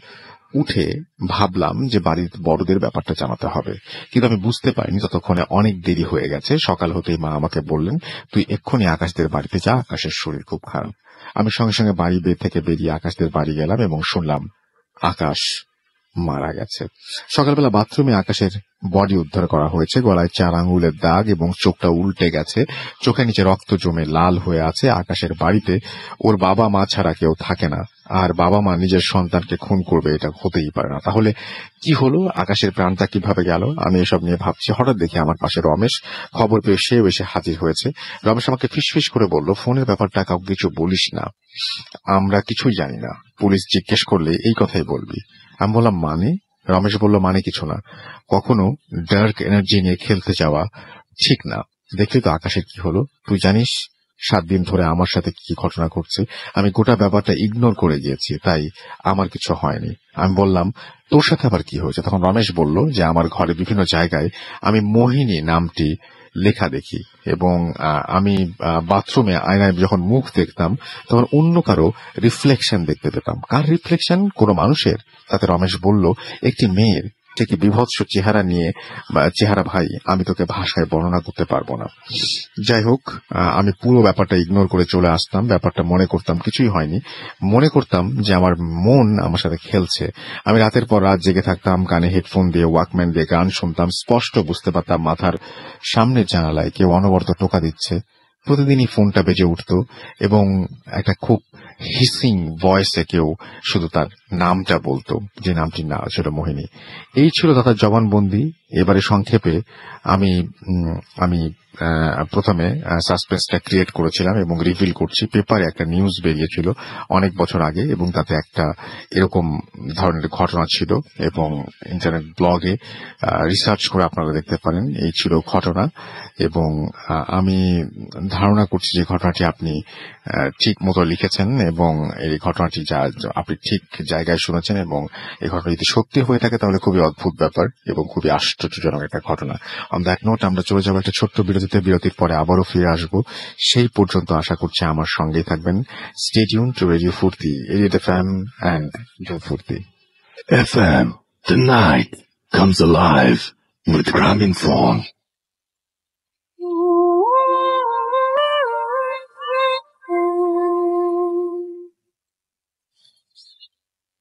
উঠে ভাবলাম যে বাড়ির বড়দের ব্যাপারটা জানাতে হবে, কিন্তু আমি বুঝতে পারিনি ততক্ষণে অনেক দেরি হয়ে গেছে। সকাল হতেই মা আমাকে বললেন, তুই এক্ষুনি আকাশদের বাড়িতে যা, আকাশের শরীর খুব খারাপ। আমি সঙ্গে সঙ্গে বাড়ি থেকে বেরিয়ে আকাশদের বাড়ি গেলাম এবং শুনলাম আকাশ মারা গেছে। সকালবেলা বাথরুমে আকাশের বডি উদ্ধার করা হয়েছে। গলায় 4 আঙ্গুলের দাগ এবং চোখটা উল্টে গেছে, চোখের নিচে রক্ত জমে লাল হয়ে আছে। আকাশের বাড়িতে ওর বাবা মা ছাড়া কেউ থাকে না, আর বাবা মা নিজের সন্তানকে খুন করবে এটা হতেই পারে না। তাহলে কি হলো, আকাশের প্রাণটা কিভাবে গেল? আমি এসব নিয়ে ভাবছি। হঠাৎ দেখি আমার পাশে রমেশ। খবর পেয়ে সেও এসে হাজির হয়েছে। রমেশ আমাকে ফিসফিস করে বলল, ফোনের ব্যাপারটা কাউকে কিছু বলিস না, আমরা কিছুই জানি না, পুলিশ জিজ্ঞেস করলে এই কথাই বলবি। আমি বললাম, মানে? রমেশ বলল, মানে কিছু না, কখনো ডার্ক এনার্জি নিয়ে খেলতে যাওয়া ঠিক না। দেখলি তো আকাশের কি হলো, তুই জানিস 7 দিন ধরে আমার সাথে কি ঘটনা ঘটছে। আমি গোটা ব্যাপারটা ইগনোর করে গিয়েছি, তাই আমার কিছু হয়নি। আমি বললাম, তোর সাথে আবার কি হয়েছে? তখন রমেশ বলল যে আমার ঘরে বিভিন্ন জায়গায় আমি মোহিনী নামটি লেখা দেখি এবং আমি বাথরুমে আয়নায় যখন মুখ দেখতাম তখন অন্য কারো রিফ্লেকশন দেখতে পেতাম। কার রিফ্লেকশন? কোনো মানুষের। তাতে রমেশ বলল, একটি মেয়ের। ঠিকই বিভৎস চেহারা ভাই, আমি তোকে ভাষায় বর্ণনা করতে পারবো না। যাই হোক, আমি পুরো ব্যাপারটা ইগনোর করে চলে আসতাম। ব্যাপারটা মনে করতাম কিছুই হয়নি, মনে করতাম যে আমার মন আমার সাথে খেলছে। আমি রাতের পর রাত জেগে থাকতাম, কানে হেডফোন দিয়ে ওয়াকম্যান দিয়ে গান শুনতাম। স্পষ্ট বুঝতে পারতাম মাথার সামনের জানালায় কেউ অনবরত টোকা দিচ্ছে। প্রতিদিনই ফোনটা বেজে উঠত এবং একটা খুব হিসিং ভয়েসে কেউ শুধু তার নামটা বলতো, যে নামটি না ছিল মোহিনী। এই ছিল তাদের জবানবন্দি। এবারে সংক্ষেপে আমি আমি প্রথমে সাসপেন্সটা ক্রিয়েট করেছিলাম এবং রিভিল করছি। পেপারে একটা নিউজ বেরিয়েছিল অনেক বছর আগে এবং তাতে একটা এরকম ধরনের ঘটনা ছিল এবং ইন্টারনেট ব্লগে রিসার্চ করে আপনারা দেখতে পারেন। এই ছিল ঘটনা এবং আমি ধারণা করছি যে ঘটনাটি আপনি ঠিক মতো লিখেছেন এবং এই ঘটনাটি যা আপনি ঠিক জায়গায় শুনেছেন এবং এই ঘটনা যদি সত্যি হয়ে থাকে তাহলে খুবই অদ্ভুত ব্যাপার এবং খুবই আশ্চর্যজনক একটা ঘটনা। অন দ্যাট নোট আমরা চলে যাবো একটা ছোট্ট বিরতিতে। বিরতির পরে আবারও ফিরে আসবো। সেই পর্যন্ত আশা করছি আমার সঙ্গেই থাকবেন। স্টে টিউন টু রেডিও ফুর্তি, রেডিও এফএম এন্ড জো ফুর্তি
FM, the night comes alive with Gramophone.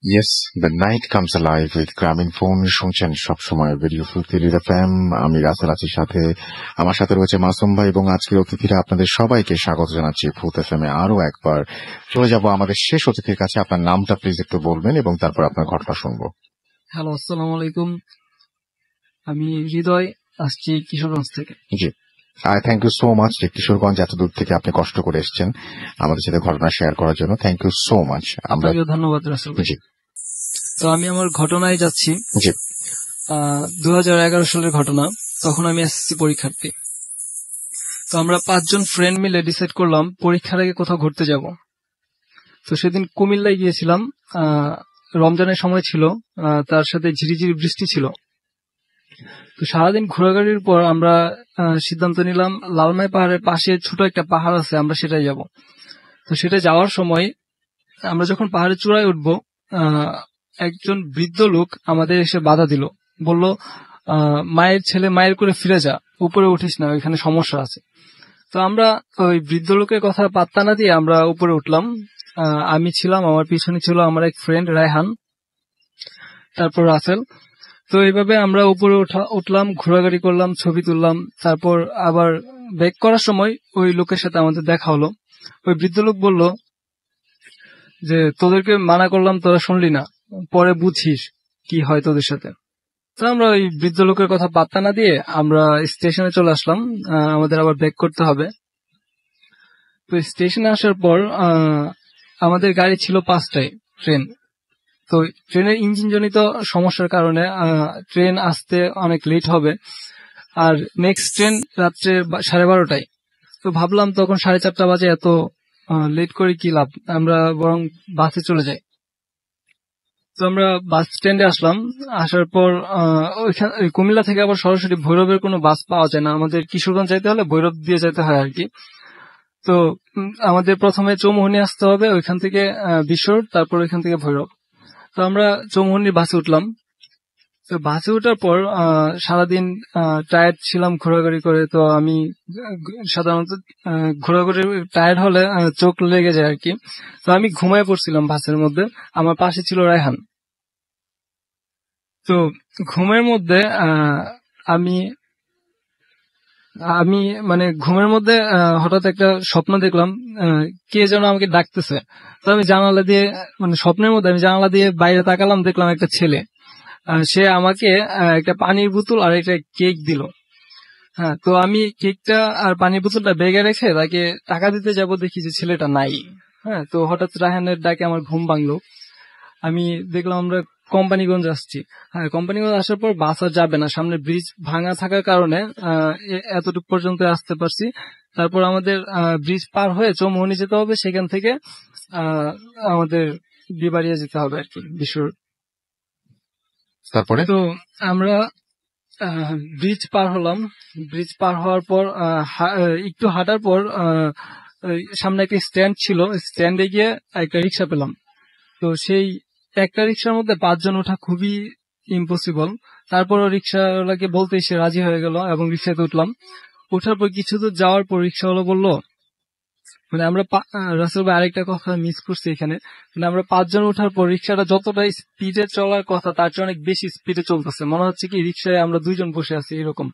Yes, the night comes alive with Gramophone. শুনছেন সবসময় রেডিও ফুর্তি এফএম। আমি রাসেল আছি সাথে, আমার সাথে রয়েছে মাসুম ভাই এবং আজকের অতিথিরা। আপনাদের সবাইকে স্বাগত জানাচ্ছি ফুর্তি এফএম এ আরো একবার। চলে যাব আমাদের শেষ অতিথির কাছে। আপনার নামটা প্লিজ একটু বলবেন এবং তারপর আপনার ঘটনা শুনবো।
হ্যালো, আসসালামু আলাইকুম। আমি হৃদয়, আসছি কিশোরগঞ্জ থেকে।
জি, thank you so much. Kishoreganj এত দূর থেকে আপনি কষ্ট করে এসেছেন আমাদের সাথে ঘটনা শেয়ার করার জন্য। Thank you so much. আমরা
ধন্যবাদ রাসেল ভাই।
জি
তো আমি আমার ঘটনায় যাচ্ছি।
জি
2011 সালের ঘটনা। তখন আমি এসএসসি পরীক্ষার্থী। তো আমরা 5 জন ফ্রেন্ড মিলে ডিসাইড করলাম পরীক্ষার আগে কোথাও ঘুরতে যাব। তো সেদিন কুমিল্লায় গিয়েছিলাম। রমজানের সময় ছিল, তার সাথে ঝিরিঝিরি বৃষ্টি ছিল। তো সারাদিন ঘোরাঘুরির পর আমরা সিদ্ধান্ত নিলাম লালমাই পাহাড়ের পাশে ছোট একটা পাহাড় আছে, আমরা সেটাই যাব। তো সেটা যাওয়ার সময় আমরা যখন পাহাড়ের চূড়ায় উঠবো, একজন বৃদ্ধ লোক আমাদের এসে বাধা দিল, বলল মায়ের ছেলে মায়ের করে ফিরে যা, উপরে উঠিস না, ওইখানে সমস্যা আছে। তো আমরা ওই বৃদ্ধ লোকের কথা পাত্তা না দিয়ে আমরা উপরে উঠলাম। আমি ছিলাম, আমার পিছনে ছিল আমার এক ফ্রেন্ড রায়হান, তারপর রাসেল। তো এইভাবে আমরা উপরে উঠলাম, ঘোরাঘুরি করলাম, ছবি তুললাম। তারপর আবার ব্যাক করার সময় ওই লোকের সাথে আমাদের দেখা হলো। ওই বৃদ্ধ লোক বলল যে তোদেরকে মানা করলাম, তোরা শুনলি না, পরে বুঝিস কি হয় তোদের সাথে। তো আমরা ওই বৃদ্ধ লোকের কথা পাত্তা না দিয়ে আমরা স্টেশনে চলে আসলাম। আমাদের আবার ব্যাক করতে হবে। তো স্টেশনে আসার পর আমাদের গাড়ি ছিল 5টায় ট্রেন। তো ট্রেনের ইঞ্জিন জনিত সমস্যার কারণে ট্রেন আসতে অনেক লেট হবে। আর নেক্সট ট্রেন রাত্রে 12:30টায়। তো ভাবলাম তখন 4:30 বাজে, এত লেট করে কি লাভ, আমরা বরং বাসে চলে যাই। তো আমরা বাস স্ট্যান্ডে আসলাম। আসার পর কুমিল্লা থেকে আবার সরাসরি ভৈরবের কোনো বাস পাওয়া যায় না, আমাদের কিশোরগঞ্জ যাইতে হলে ভৈরব দিয়ে যেতে হয় আর কি। তো আমাদের প্রথমে চৌমুহনী আসতে হবে, ওইখান থেকে বিশোর, তারপর ওইখান থেকে ভৈরব। তো আমরা চৌমুহনীর বাসে উঠলাম। তো বাসে ওঠার পর সারাদিন টায়ার্ড ছিলাম ঘোরাঘুরি করে। তো আমি সাধারণত ঘোরাঘুরি টায়ার্ড হলে চোখ লেগে যায় আর কি। তো আমি ঘুমায় পড়ছিলাম বাসের মধ্যে। আমার পাশে ছিল রায়হান। তো ঘুমের মধ্যে আমি মানে ঘুমের মধ্যে হঠাৎ একটা স্বপ্ন দেখলাম, কে যেন আমাকে ডাকতেছে। তো আমি জানালা দিয়ে, মানে স্বপ্নের মধ্যে আমি জানালা দিয়ে বাইরে তাকালাম, দেখলাম একটা ছেলে। সে আমাকে একটা পানির বোতল আর একটা কেক দিল। হ্যাঁ, তো আমি কেকটা আর পানির বোতলটা ব্যাগে রেখে তাকে টাকা দিতে যাব, দেখি যে ছেলেটা নাই। হ্যাঁ, তো হঠাৎ রায়হানের ডাকে আমার ঘুম ভাঙলো। আমি দেখলাম আমরা কোম্পানিগঞ্জ আসছি। হ্যাঁ, কোম্পানিগঞ্জ আসার পর বাস আর যাবে না, সামনে ব্রিজ ভাঙা থাকার কারণে এতটুকু পর্যন্ত আসতে পারছি। তারপর আমাদের ব্রিজ পার হয়ে চৌমুহনী যেতে হবে, সেখান থেকে আমাদের বিবাড়িয়া যেতে হবে আর কি, বিশ্বর।
তারপরে
তো আমরা ব্রিজ পার হলাম। ব্রিজ পার হওয়ার পর একটু হাঁটার পর সামনে একটা স্ট্যান্ড ছিল, স্ট্যান্ডে গিয়ে একটা রিক্সা পেলাম। তো সেই একটা রিক্সার মধ্যে 5 জন ওঠা খুবই ইম্পসিবল। তারপরও রিক্সাওয়ালাকে বলতে সে রাজি হয়ে গেল এবং রিক্সাতে উঠলাম। ওঠার পর কিছু দূর যাওয়ার পর রিক্সাওয়ালা বললো, মানে আমরা রাসেল ভাই আরেকটা কথা মিস করছি এখানে, মানে আমরা 5 জন ওঠার পর রিক্সাটা যতটা স্পিডে চলার কথা তার চেয়ে অনেক বেশি স্পিডে চলতেছে, মনে হচ্ছে কি রিক্সায় আমরা 2 জন বসে আছি এরকম।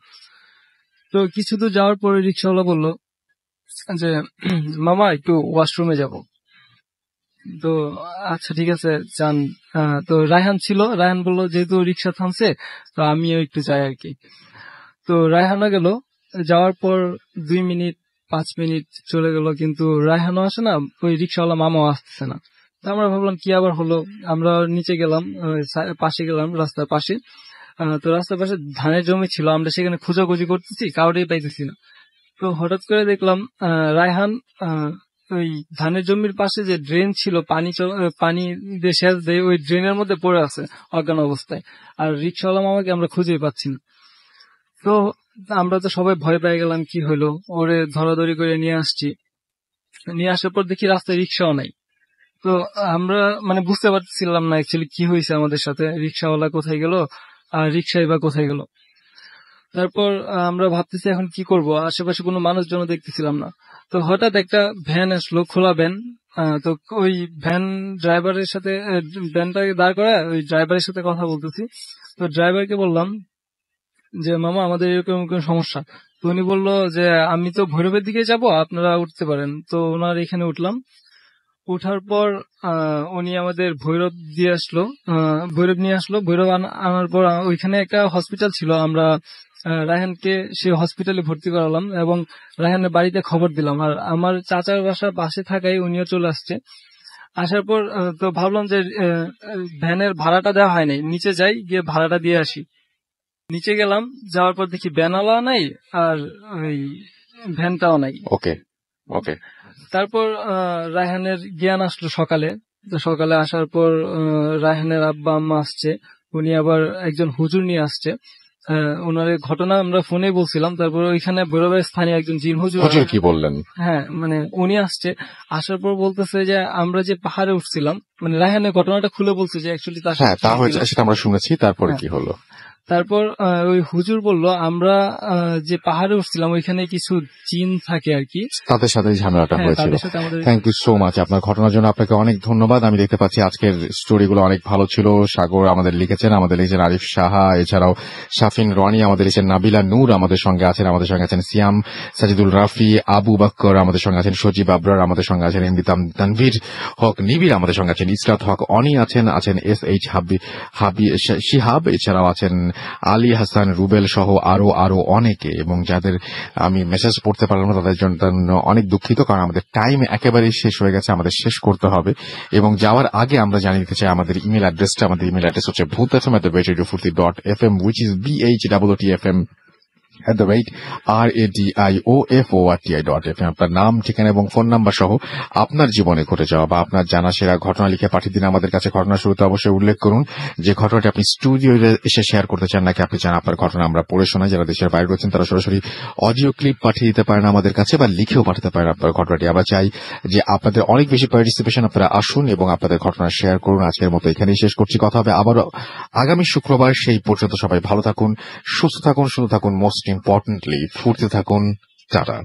তো কিছু দূর যাওয়ার পরে রিক্সাওয়ালা বললো যে মামা একটু ওয়াশরুমে যাব। তো আচ্ছা ঠিক আছে যান। তো রায়হান ছিল, রায়হান বললো যেহেতু রিক্সা থামছে তো আমিও একটু যাই আর কি। তো রায়হানও গেল, যাওয়ার পর 2 মিনিট 5 মিনিট চলে গেল, কিন্তু রায়হানও আসে না, ওই রিক্সাওয়ালা মামাও আসতেছে না। তো আমরা ভাবলাম কি আবার হলো, আমরা নিচে গেলাম, পাশে গেলাম, রাস্তার পাশে। তো রাস্তার পাশে ধানের জমি ছিল, আমরা সেখানে খোঁজাখুঁজি করতেছি, কাউরেই পাইতেছি না। তো হঠাৎ করে দেখলাম রায়হান ওই ধানের জমির পাশে যে ড্রেন ছিল, পানি দিয়ে সেচ দেয়, ওই ড্রেনের মধ্যে পড়ে আছে অজ্ঞান অবস্থায়। আর রিক্সাওয়ালা মামাকে আমরা খুঁজেই পাচ্ছি না। তো আমরা তো সবাই ভয় পেয়ে গেলাম, কি হলো, ওরে ধরাধরি করে নিয়ে আসছি। নিয়ে আসার পর দেখি রাস্তায় রিক্সাও নাই। তো আমরা মানে বুঝতে পারছিলাম না অ্যাকচুয়ালি কি হয়েছে আমাদের সাথে, রিক্সাওয়ালা কোথায় গেল আর রিক্সাই বা কোথায় গেল। তারপর আমরা ভাবতেছি এখন কি করব, আশেপাশে কোনো মানুষজন দেখতেছিলাম না। তো হঠাৎ একটা ভ্যান আসলো, খোলা ভ্যান। তো ওই ভ্যান ড্রাইভারের সাথে, ভ্যানটাকে দাঁড় করায় ওই ড্রাইভারের সাথে কথা বলতেছি। তো ড্রাইভারকে বললাম যে মামা আমাদের এরকম এরকম সমস্যা। তো উনি বললো যে আমি তো ভৈরবের দিকে যাব, আপনারা উঠতে পারেন। তো ওনার এখানে উঠলাম। উঠার পর উনি আমাদের ভৈরব দিয়ে আসলো, ভৈরব নিয়ে আসলো। ভৈরব আনার পর ওইখানে একটা হসপিটাল ছিল, আমরা রায়হানকে সে হসপিটালে ভর্তি করালাম এবং রায়হানের বাড়িতে খবর দিলাম। আর আমার চাচার বাসা পাশে থাকায় উনিও চলে আসছে। আসার পর তো ভাবলাম যে ভ্যানের ভাড়াটা দেওয়া হয়নি, নিচে যাই, গিয়ে ভাড়াটা দিয়ে আসি। নিচে গেলাম, যাওয়ার পর দেখি ভ্যানওয়ালা নাই আর ওই ভ্যানটাও নাই।
ওকে ওকে।
তারপর রায়হানের জ্ঞান আসলো সকালে। তো সকালে আসার পর রায়হানের আব্বা আম্মা আসছে, উনি আবার একজন হুজুর নিয়ে আসছে। ওনার ঘটনা আমরা ফোনে বলছিলাম। তারপর ওইখানে ভৈরবের স্থানীয় একজন জিন হুজুর
কি বললেন?
হ্যাঁ, মানে উনি আসছে। আসার পর বলতেছে যে আমরা যে পাহাড়ে উঠছিলাম, মানে রায়হানের ঘটনাটা খুলে বলছে যে অ্যাকচুয়ালি তার সাথে
তা হয়েছে, সেটা আমরা শুনেছি। তারপরে কি হলো?
তারপর ওই হুজুর বলল আমরা যে পাহাড়ে উঠছিলাম ওইখানে কিছু জিন থাকে আর কি,
তাদের সাথে ঝামেলাটা হয়েছিল। থ্যাংক ইউ সো মাচ আপনার ঘটনার জন্য, আপনাকে অনেক ধন্যবাদ। আমি দেখতে পাচ্ছি আজকের স্টোরিগুলো অনেক ভালো ছিল। সাগর আমাদের লিখেছেন, আমাদের লিখেছেন আরিফ সাহা, এছাড়াও শাফিন রনি, আমাদের লিখেছেন নাবিলা নূর, আমাদের সঙ্গে আছেন সিয়াম সাজিদুল রাফি, আবু বক্কর, আমাদের সঙ্গে আছেন সজীব আবরার, আমাদের সঙ্গে আছেন ইন্দিতাম তানভীর হক নিবির, আমাদের সঙ্গে আছেন ইসরাত হক অনি, আছেন SH শিহাব, এছাড়াও আছেন আলী হাসান রুবেল সহ আরো অনেকে। এবং যাদের আমি মেসেজ পড়তে পারলাম না তাদের জন্য অনেক দুঃখিত, কারণ আমাদের টাইম একেবারেই শেষ হয়ে গেছে, আমাদের শেষ করতে হবে। এবং যাওয়ার আগে আমরা জানিয়ে দিতে চাই আমাদের ইমেল অ্যাড্রেসটা। আমাদের ইমেল অ্যাড্রেস হচ্ছে bhutfm@radiofurti.fm, which is BHOOTFM@radiofurti.fm। আপনার নাম, ঠিকানা এবং ফোন নাম্বার সহ আপনার জীবনে ঘটে যাওয়া বা আপনার জানা সেরা ঘটনা লিখে পাঠিয়ে দিন আমাদের কাছে। ঘটনার শুরুতে অবশ্যই উল্লেখ করুন যে ঘটনাটি আপনি স্টুডিও এসে শেয়ার করতে চান, নাকি আপনি চান আপনার ঘটনা আমরা পড়ে শোনাই। যারা দেশের বাইরে রয়েছেন তারা সরাসরি অডিও ক্লিপ পাঠিয়ে দিতে পারেন আমাদের কাছে, বা লিখেও পাঠাতে পারেন আপনার ঘটনাটি। আমরা চাই যে আপনাদের অনেক বেশি পার্টিসিপেশন, আপনারা আসুন এবং আপনাদের ঘটনা শেয়ার করুন। আজকের মতো এখানেই শেষ করছি, কথা হবে আবারও আগামী শুক্রবার। সেই পর্যন্ত সবাই ভালো থাকুন, সুস্থ থাকুন, সুন্দর থাকুন, মোস্ট ইম্পর্টেন্টলি ফুর্তি থাকুন। টাটা।